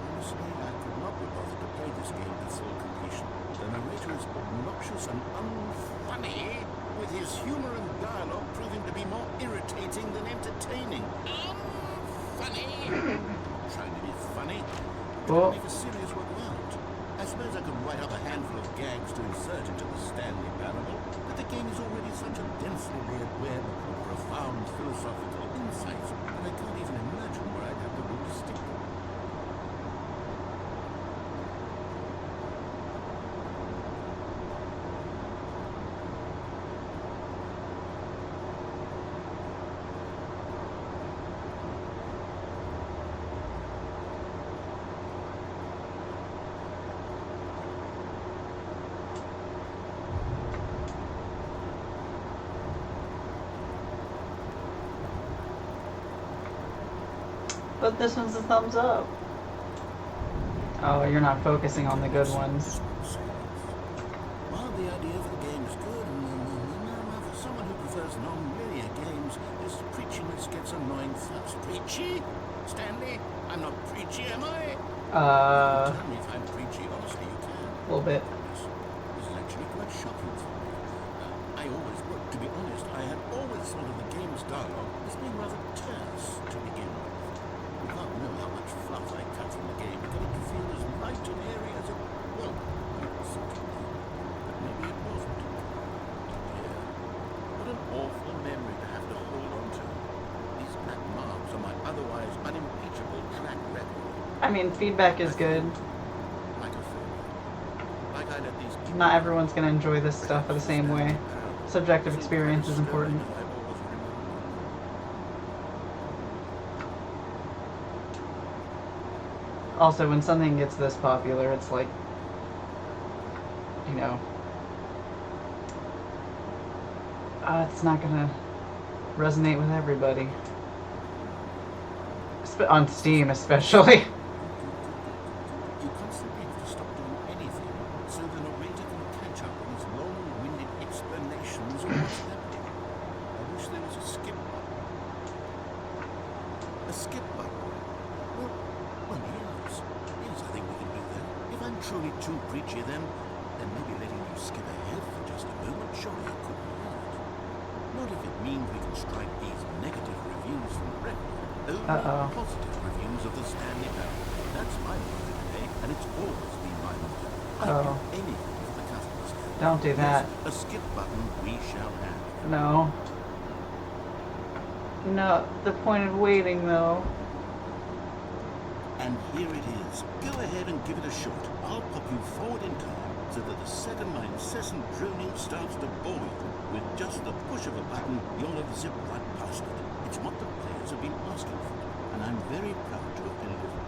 Honestly, I could not be bothered to play this game to full completion. The narrator is obnoxious and unfunny, with his humor and dialogue proving to be more irritating than entertaining. Unfunny! Trying to be funny, but Well- only for serious work out. I suppose I could write up a handful of gags to insert into the Stanley Parable, but the game is already such a densely layered web of profound philosophical insights that I can't even imagine where I'd have the will to stick them. But this one's a thumbs up. Oh, you're not focusing on the good ones. While the idea for the game is good, for someone who prefers non-linear games, this preachiness gets annoying fast. Preachy? Stanley, I'm not preachy, am I? Tell me if I'm preachy, honestly, you can. A little bit. This is actually quite shocking for me. To be honest, I had always thought of the game's dialogue as being rather terse to begin with. You can't know how much fluff I cut from the game to get it to feel as light and airy as it... Well, it was certainly. But maybe it wasn't. Yeah. What an awful memory to have to hold on to. These black marks on my otherwise unimpeachable track record. I mean, feedback is good. Like a failure. Like I let these people... Not everyone's gonna enjoy this stuff the same way. Subjective experience is important. Also, when something gets this popular, it's like, you know, it's not gonna resonate with everybody. On Steam, especially. You constantly have to stop doing anything so the narrator can catch up on his long-winded explanations of what's happening. I wish there was a skip button. A skip button? Well, yes. Yes, I think we can do that. If I'm truly too preachy, then maybe letting you skip ahead for just a moment surely it couldn't hurt. Not if it means we can strike these negative reviews from the record. Only positive reviews of the Stanley Parable. That's my motto today, and it's always been my motto. I'll do anything for the customers. Don't do that. Yes, a skip button we shall have. No. No, the point of waiting, though. And here it is. Go ahead and give it a shot. I'll pop you forward in time so that the second my incessant droning starts to bore you, with just the push of a button, you'll have zipped right past it. It's what the players have been asking for, and I'm very proud to have delivered.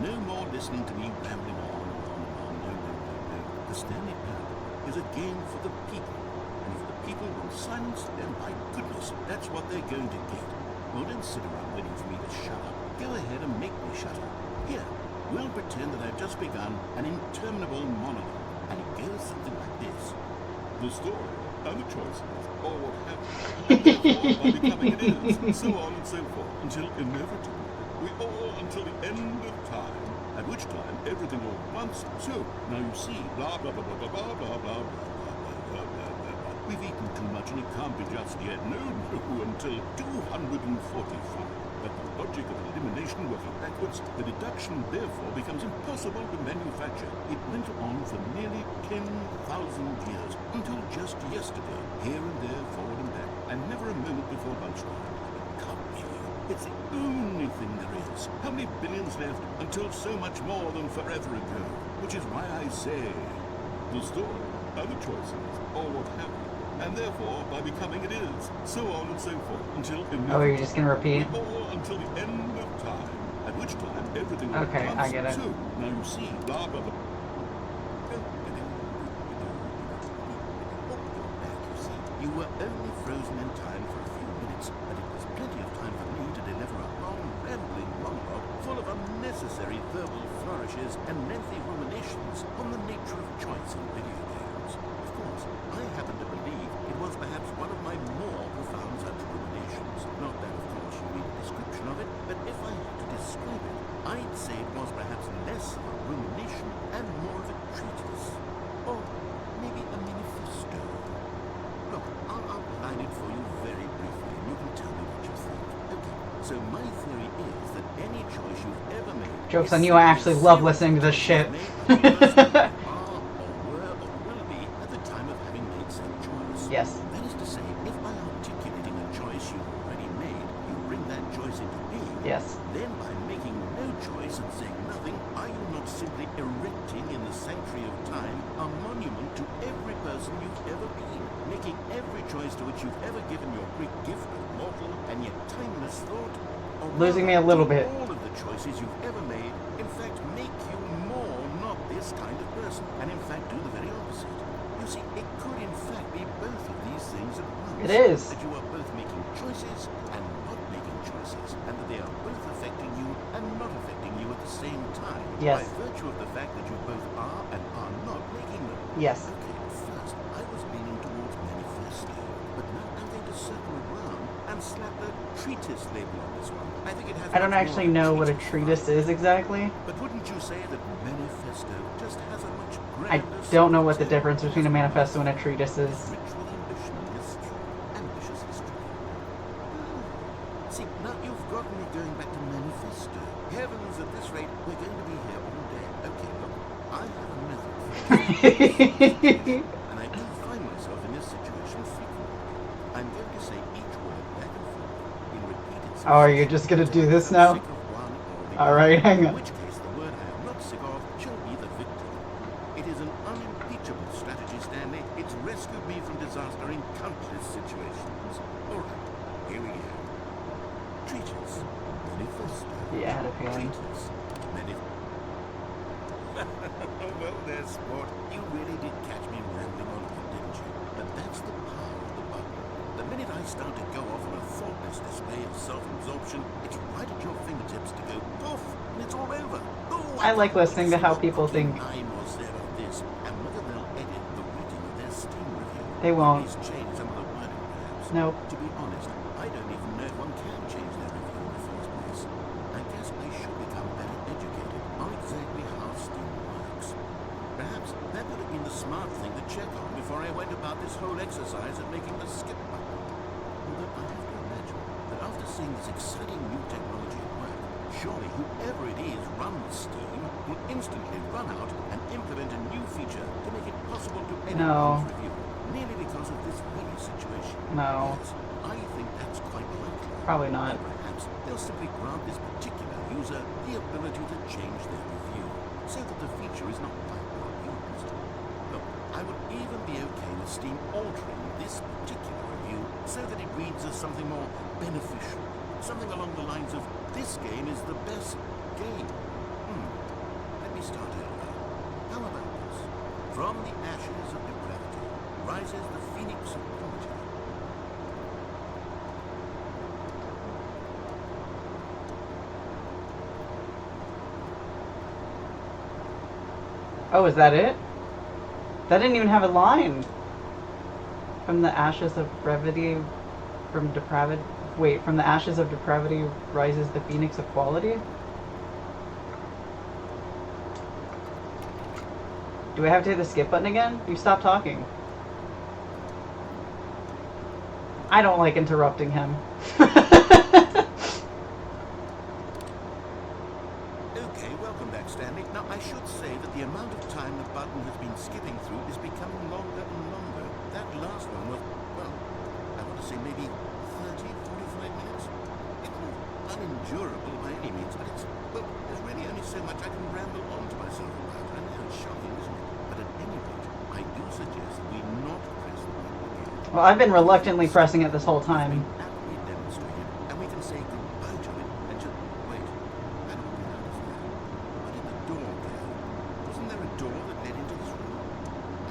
No more listening to me rambling on and on and on. No. The Stanley Parable is a game for the people, and if the people will silence them, my goodness, that's what they're going to get. Well, don't sit around waiting for me to shut up. Go ahead and make me shut up. Here, we'll pretend that I've just begun an interminable monologue, and it goes something like this. The story and the choices, or what have you, and therefore by becoming it is, so on and so forth, until inevitably we all until the end of time, at which time everything all at once. So, now you see, blah blah blah blah blah blah blah blah blah blah blah blah blah. We've eaten too much and it can't be just yet. No, until 245. But the logic of elimination working backwards, the deduction therefore becomes impossible to manufacture. It went on for nearly 10,000 years, until just yesterday, here and there, forward and back, and never a moment before lunchtime. It can't be. It's the only thing there is. How many billions left until so much more than forever ago? Which is why I say, the story, and the choices, or what have you. And therefore, by becoming it is, so on and so forth, until... Oh, you're just gonna repeat? All until the end of time, at which time everything... Okay, I get it. So, now you see, blah, blah, blah. You were only frozen in time for a few minutes, but it was plenty of time for me to deliver a long, rambling monologue full of unnecessary verbal flourishes and lengthy ruminations on the nature of choice in video games. Of course, I happen to believe it was perhaps one of my more profound such ruminations. Not that, of course, you read a description of it, but if I had to describe it, I'd say it was perhaps less of a rumination and more of a treatise. Or maybe a manifesto. Look, I'll outline it for you very briefly, and you can tell me what you think. Okay, so my theory is that any choice you've ever made... Joke's on you, I actually love listening to this shit. simply erecting in the sanctuary of time a monument to every person you've ever been, making every choice to which you've ever given your great gift of mortal and yet timeless thought. Or Losing me a little bit. all of the choices you've ever made, in fact, make you more not this kind of person, and in fact do the very opposite. You see, it could in fact be both of these things at once. It is. That you are both making choices and not making choices, and that they are both affecting you and not affecting you at the same time. Yes. By virtue of the fact that you both are and are not making them. Yes. Okay, at first I was leaning towards manifesto, but now I'm going to circle around and slap the treatise label on this one. I think it has I don't much actually more know what a treatise is exactly. But wouldn't you say that manifesto just has a much I grander don't know what the sense to it? difference between a manifesto and a treatise is. Rich with ambition and history. Ambitious history. See, now you've got me going back to manifesto. Heavens, at this rate, we're going to be here all day. Okay, look, I have a method for this. And I do find myself in this situation frequently. I'm going to say each word back and forth in repeated succession. Oh, are you just gonna do this now? Sick of one or the Alright, other, hang in on. which case the word I am not sick of shall be the victim. It is an unimpeachable strategy, Stanley. It's rescued me from disaster in countless situations. All right, here we go. Treatise, manifesto. Yeah, I had a feeling. Treatise, well, there's sport. You really did catch me rambling on, didn't you? But that's the power of the button. The minute I start to go off on a thoughtless display of self-absorption, it's right at your fingertips to go poof, and it's all over. Oh, I like listening to how people think. I will say about this, and whether they'll edit the reading of their Steam review. They won't. Or at least change some of the wording, perhaps. Nope. To be honest, I don't even know if one can change their review in the first place. I guess I should become better educated on exactly how Steam works. Perhaps that would have been the smart thing to check on before I went about this whole exercise of making the skip button. Although I have to imagine that after seeing this exciting new technology at work, surely whoever it is runs Steam will instantly run out and implement a new feature to make it possible to edit No. one's review, merely because of this very situation. No. Yes, I think that's quite likely. Probably not. Or perhaps they'll simply grant this particular user the ability to change their review, so that the feature is not widely used. Look, I would even be okay with Steam altering this particular review so that it reads as something more beneficial. Something along the lines of, this game is the best game. Let me start over. How about this? From the ashes of depravity rises the phoenix of quality. Oh, is that it? That didn't even have a line. From the ashes of brevity, from depravity. Wait, from the ashes of depravity rises the phoenix of quality? Do I have to hit the skip button again? You stopped talking. I don't like interrupting him. Okay, welcome back, Stanley. Now, I should say that the amount of time the button has been skipping through is becoming longer and longer. That last one was, well, I want to say maybe 30, 45 minutes. It's not unendurable by any means, but it's, well, there's really only so much I can ramble on to myself about. I know it's shocking, isn't it? But at any rate, I do suggest that we not press the button again. Well, I've been reluctantly pressing it this whole time. Aptly demonstrated, and we can say goodbye to it and just wait. I don't get out of there. Where did the door go? Wasn't there a door that led into this room?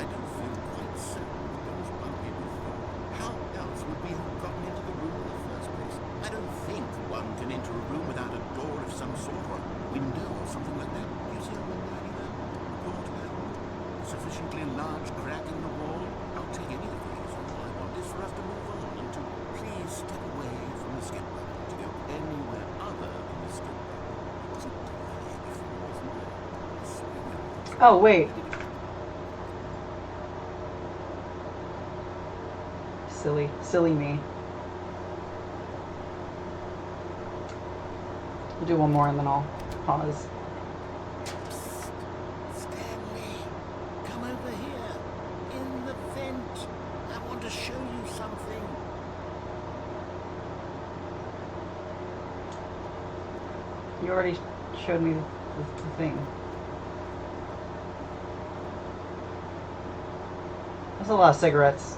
I don't feel quite certain that there was one here before. How else would we have gotten into the room in the first place? I don't think one can enter a room without a door of some sort, or a window or something like that. Do you see a window anywhere? A porthole? A sufficiently large crack in the wall? I'll take any of these. All I want is for us to move on and to please step away from the skip button to go anywhere other than the skip button. It wasn't down here before, wasn't it? I swear. Oh, wait. Silly me. I'll do one more and then I'll pause. Stanley, come over here. In the vent. I want to show you something. You already showed me the thing. That's a lot of cigarettes.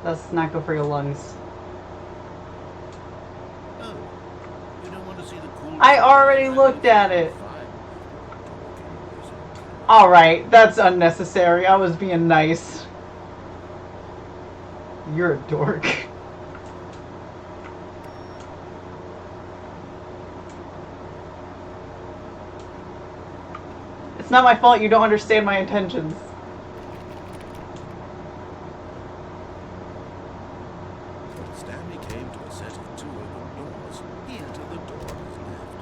That's not good for your lungs. Oh, you don't want to see the cool... I already looked at it. Alright, that's unnecessary. I was being nice. You're a dork. It's not my fault you don't understand my intentions. When Stanley came to a set of 2 open doors, he entered the door on his left.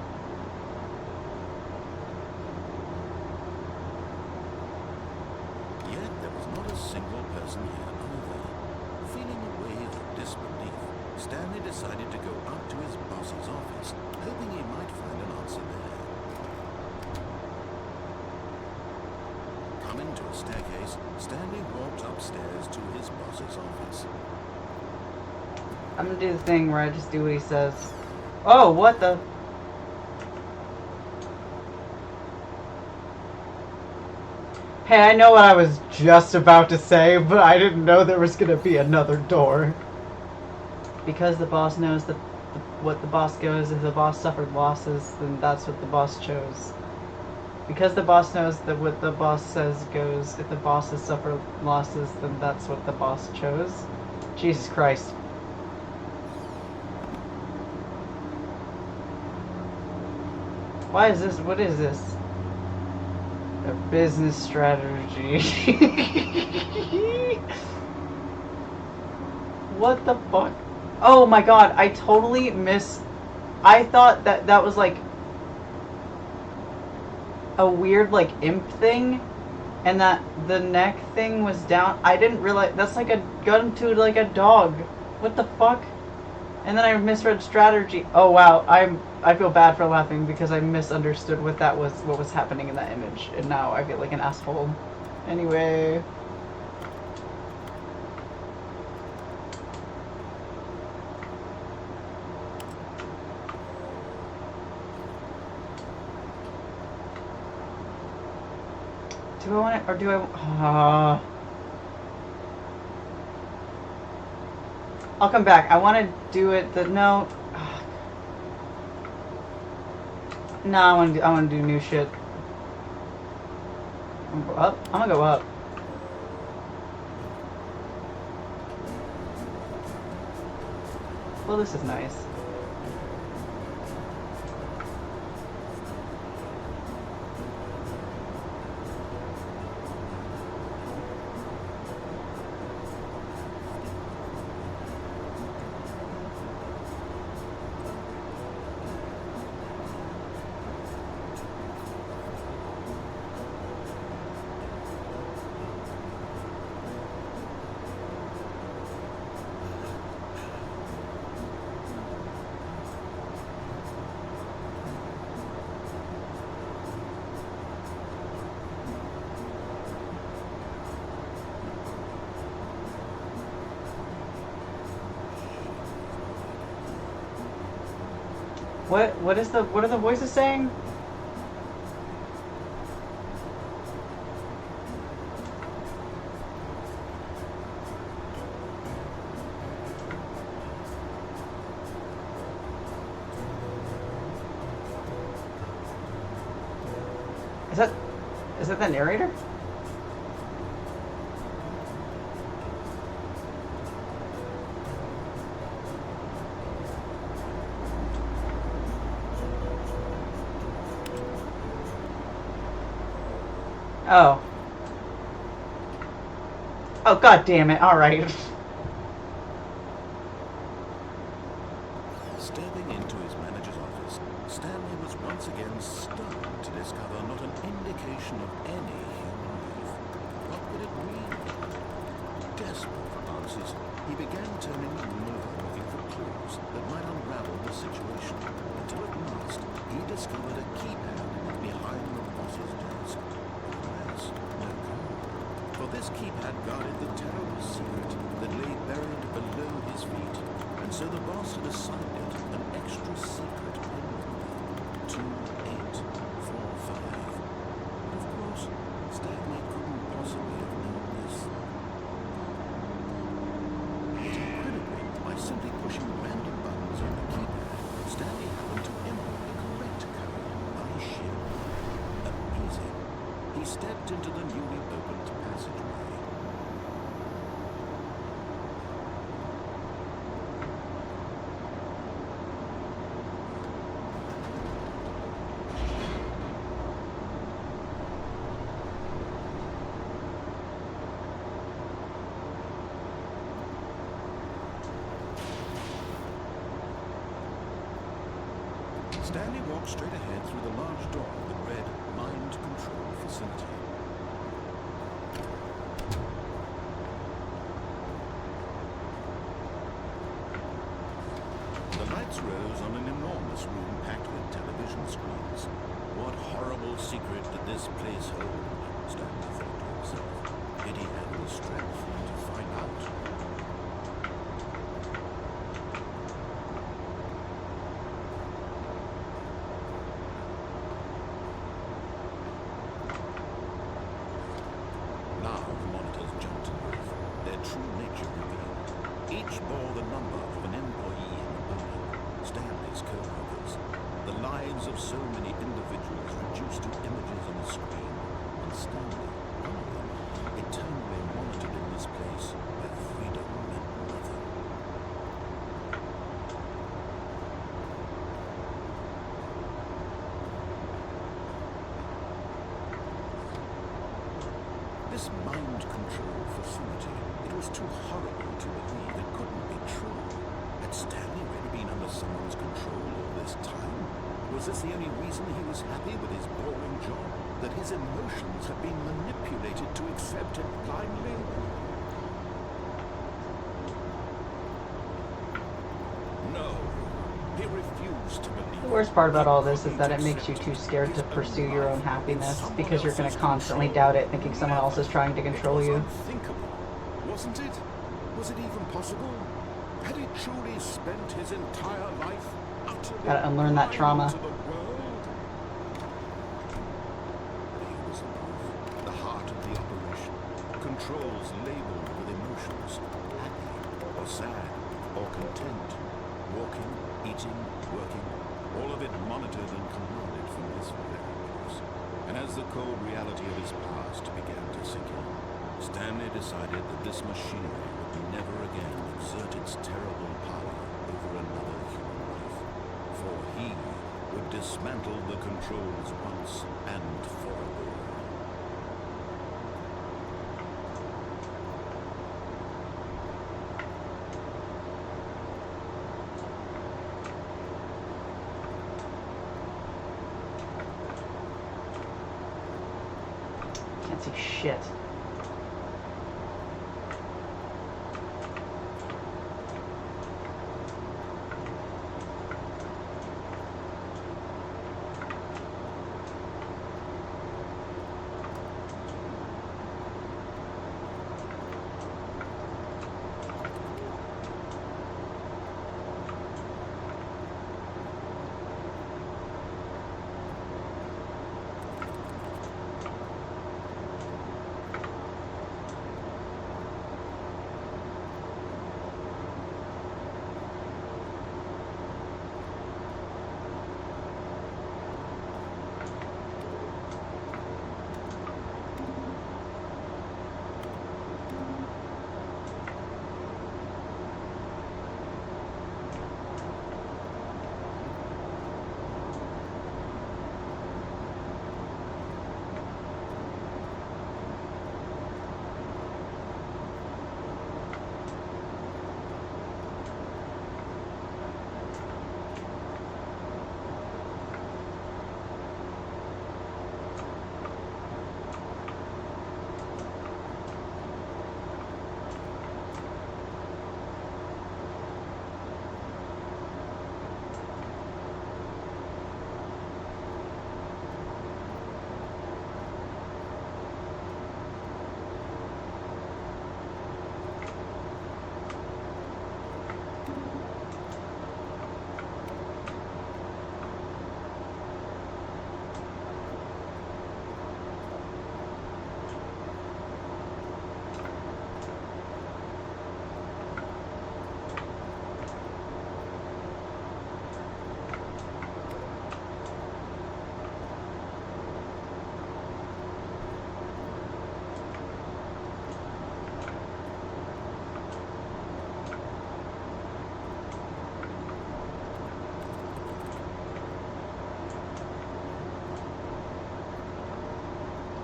Yet there was not a single person here either. Feeling a wave of disbelief, Stanley decided to go up to his boss's office, hoping he might find an answer there. Coming to a staircase, Stanley walked upstairs to his boss's office. I'm gonna do the thing where I just do what he says. Oh, what the? Hey, I know what I was just about to say, but I didn't know there was gonna be another door. Because the boss knows that what the boss goes, if the boss suffered losses, then that's what the boss chose. Because the boss knows that what the boss says goes, if the boss has suffered losses, then that's what the boss chose. Jesus Christ. Why is this? What is this? A business strategy. What the fuck? Oh my god, I totally missed. I thought that that was like a weird like imp thing, and that the neck thing was down. I didn't realize that's like a gun to like a dog. What the fuck? And then I misread strategy. Oh wow, I feel bad for laughing because I misunderstood what was happening in that image, and now I feel like an asshole. Anyway. Do I want it, or do I... I'll come back. I want to do it, no... No, I want to do new shit. I'm gonna go up. I'm gonna go up. Well, this is nice. What are the voices saying? Is that the narrator? Oh. Oh, god damn it. Alright. Stepping into his manager's office, Stanley was once again stunned to discover not an indication of any human life. What would it mean? Desperate for answers, he began turning the room over looking for clues that might unravel the situation, until at last he discovered a keypad behind the boss's desk. Alas, no code. For this keypad guarded the terrible secret that lay buried below his feet, and so the boss had assigned it an extra secret pin number, 2845. But of course, Stanley couldn't possibly have known this. he stepped into the newly opened passageway. Stanley walked straight ahead through the large door that read Mind Control Facility. The lights rose on an enormous room packed with television screens. What horrible secret did this place hold? Stanley thought to himself. Did he have the strength to find out? Now the monitors jumped to life, their true nature revealed. Each bore the number of an employee in the building, Stanley's co-workers. The lives of so many individuals reduced to images on a screen, and Stanley, one of them, eternally monitored in this place where freedom meant nothing. This mind control facility, it was too horrible to believe it couldn't be true. Had Stanley really been under someone's control all this time? Was this the only reason he was happy with his boring job? That his emotions had been manipulated to accept it blindly? No, he refused to believe. The worst part about all this is that it makes you too scared to pursue your own happiness because you're going to constantly doubt it, thinking someone else is trying to control you. Unthinkable, wasn't it? Was it even possible? Had he truly spent his entire life utterly Gotta unlearn that trauma. blind to the world? He was a proof, the heart of the operation. Controls labeled with emotions, happy or sad or content, walking, eating, working, all of it monitored and commanded from this very place. And as the cold reality of his past began to sink in, Stanley decided that this machinery would never again exert its terrible power over another human life. For he would dismantle the controls once and for all. Can't see shit.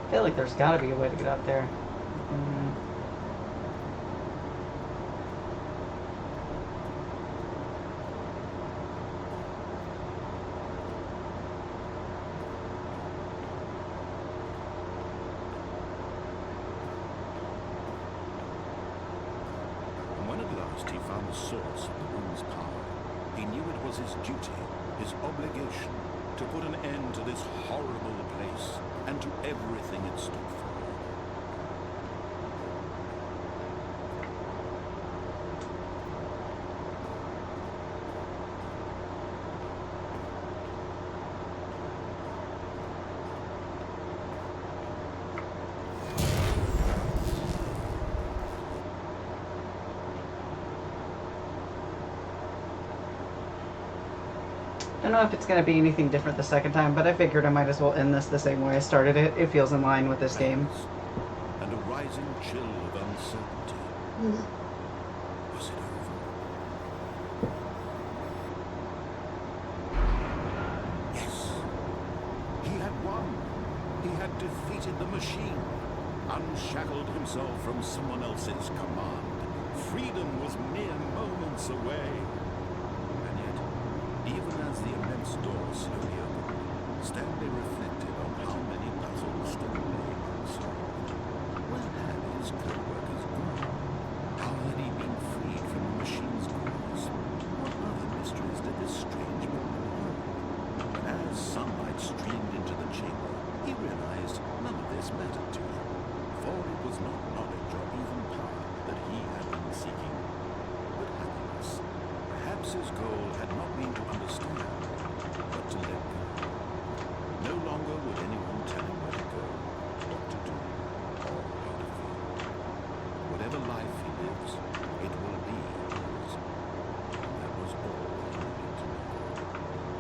I feel like there's gotta be a way to get out there. Mm. And when at last he found the source of the room's power, he knew it was his duty, his obligation, to put an end to this horrible place and to everything it stood for. I don't know if it's going to be anything different the second time, but I figured I might as well end this the same way I started it. It feels in line with this game. And a rising chill of uncertainty. Was it over? Yes. He had won. He had defeated the machine. Unshackled himself from someone else's command. Freedom was mere moments away. Even as the immense door slowly opened, Stanley reflected on how many puzzles still lay unsolved. Where had his co-workers gone? How had he been freed from the machine's grasp? What other mysteries did this strange man hold? But as sunlight streamed into the chamber, he realized none of this mattered to him, for it was not knowledge or even power that he had been seeking, but happiness. Perhaps his goal had not been to understand, but to let go. No longer would anyone tell him where to go, what to do, or how to feel. Whatever life he lives, it will be his. And that was all he needed to know.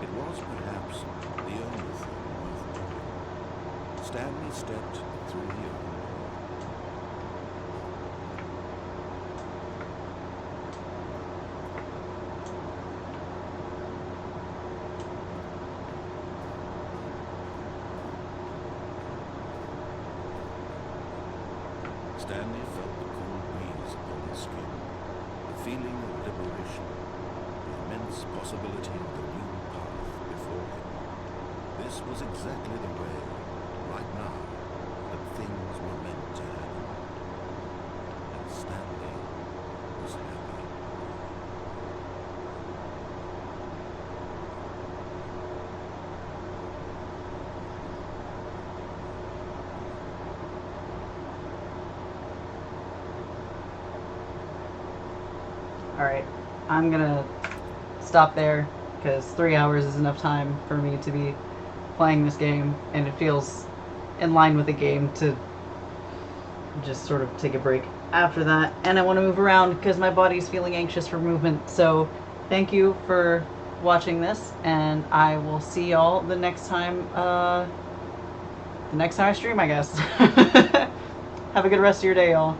It was perhaps the only thing worth doing. Stanley stepped through the open door. Stanley felt the cool breeze upon his skin, the feeling of liberation, the immense possibility of the new path before him. This was exactly the way, right now, that things were meant to happen. And Stanley was happy. Alright, I'm gonna stop there, because 3 hours is enough time for me to be playing this game, and it feels in line with the game to just sort of take a break after that. And I want to move around because my body's feeling anxious for movement. So thank you for watching this, and I will see y'all the next time I stream, I guess. Have a good rest of your day, y'all.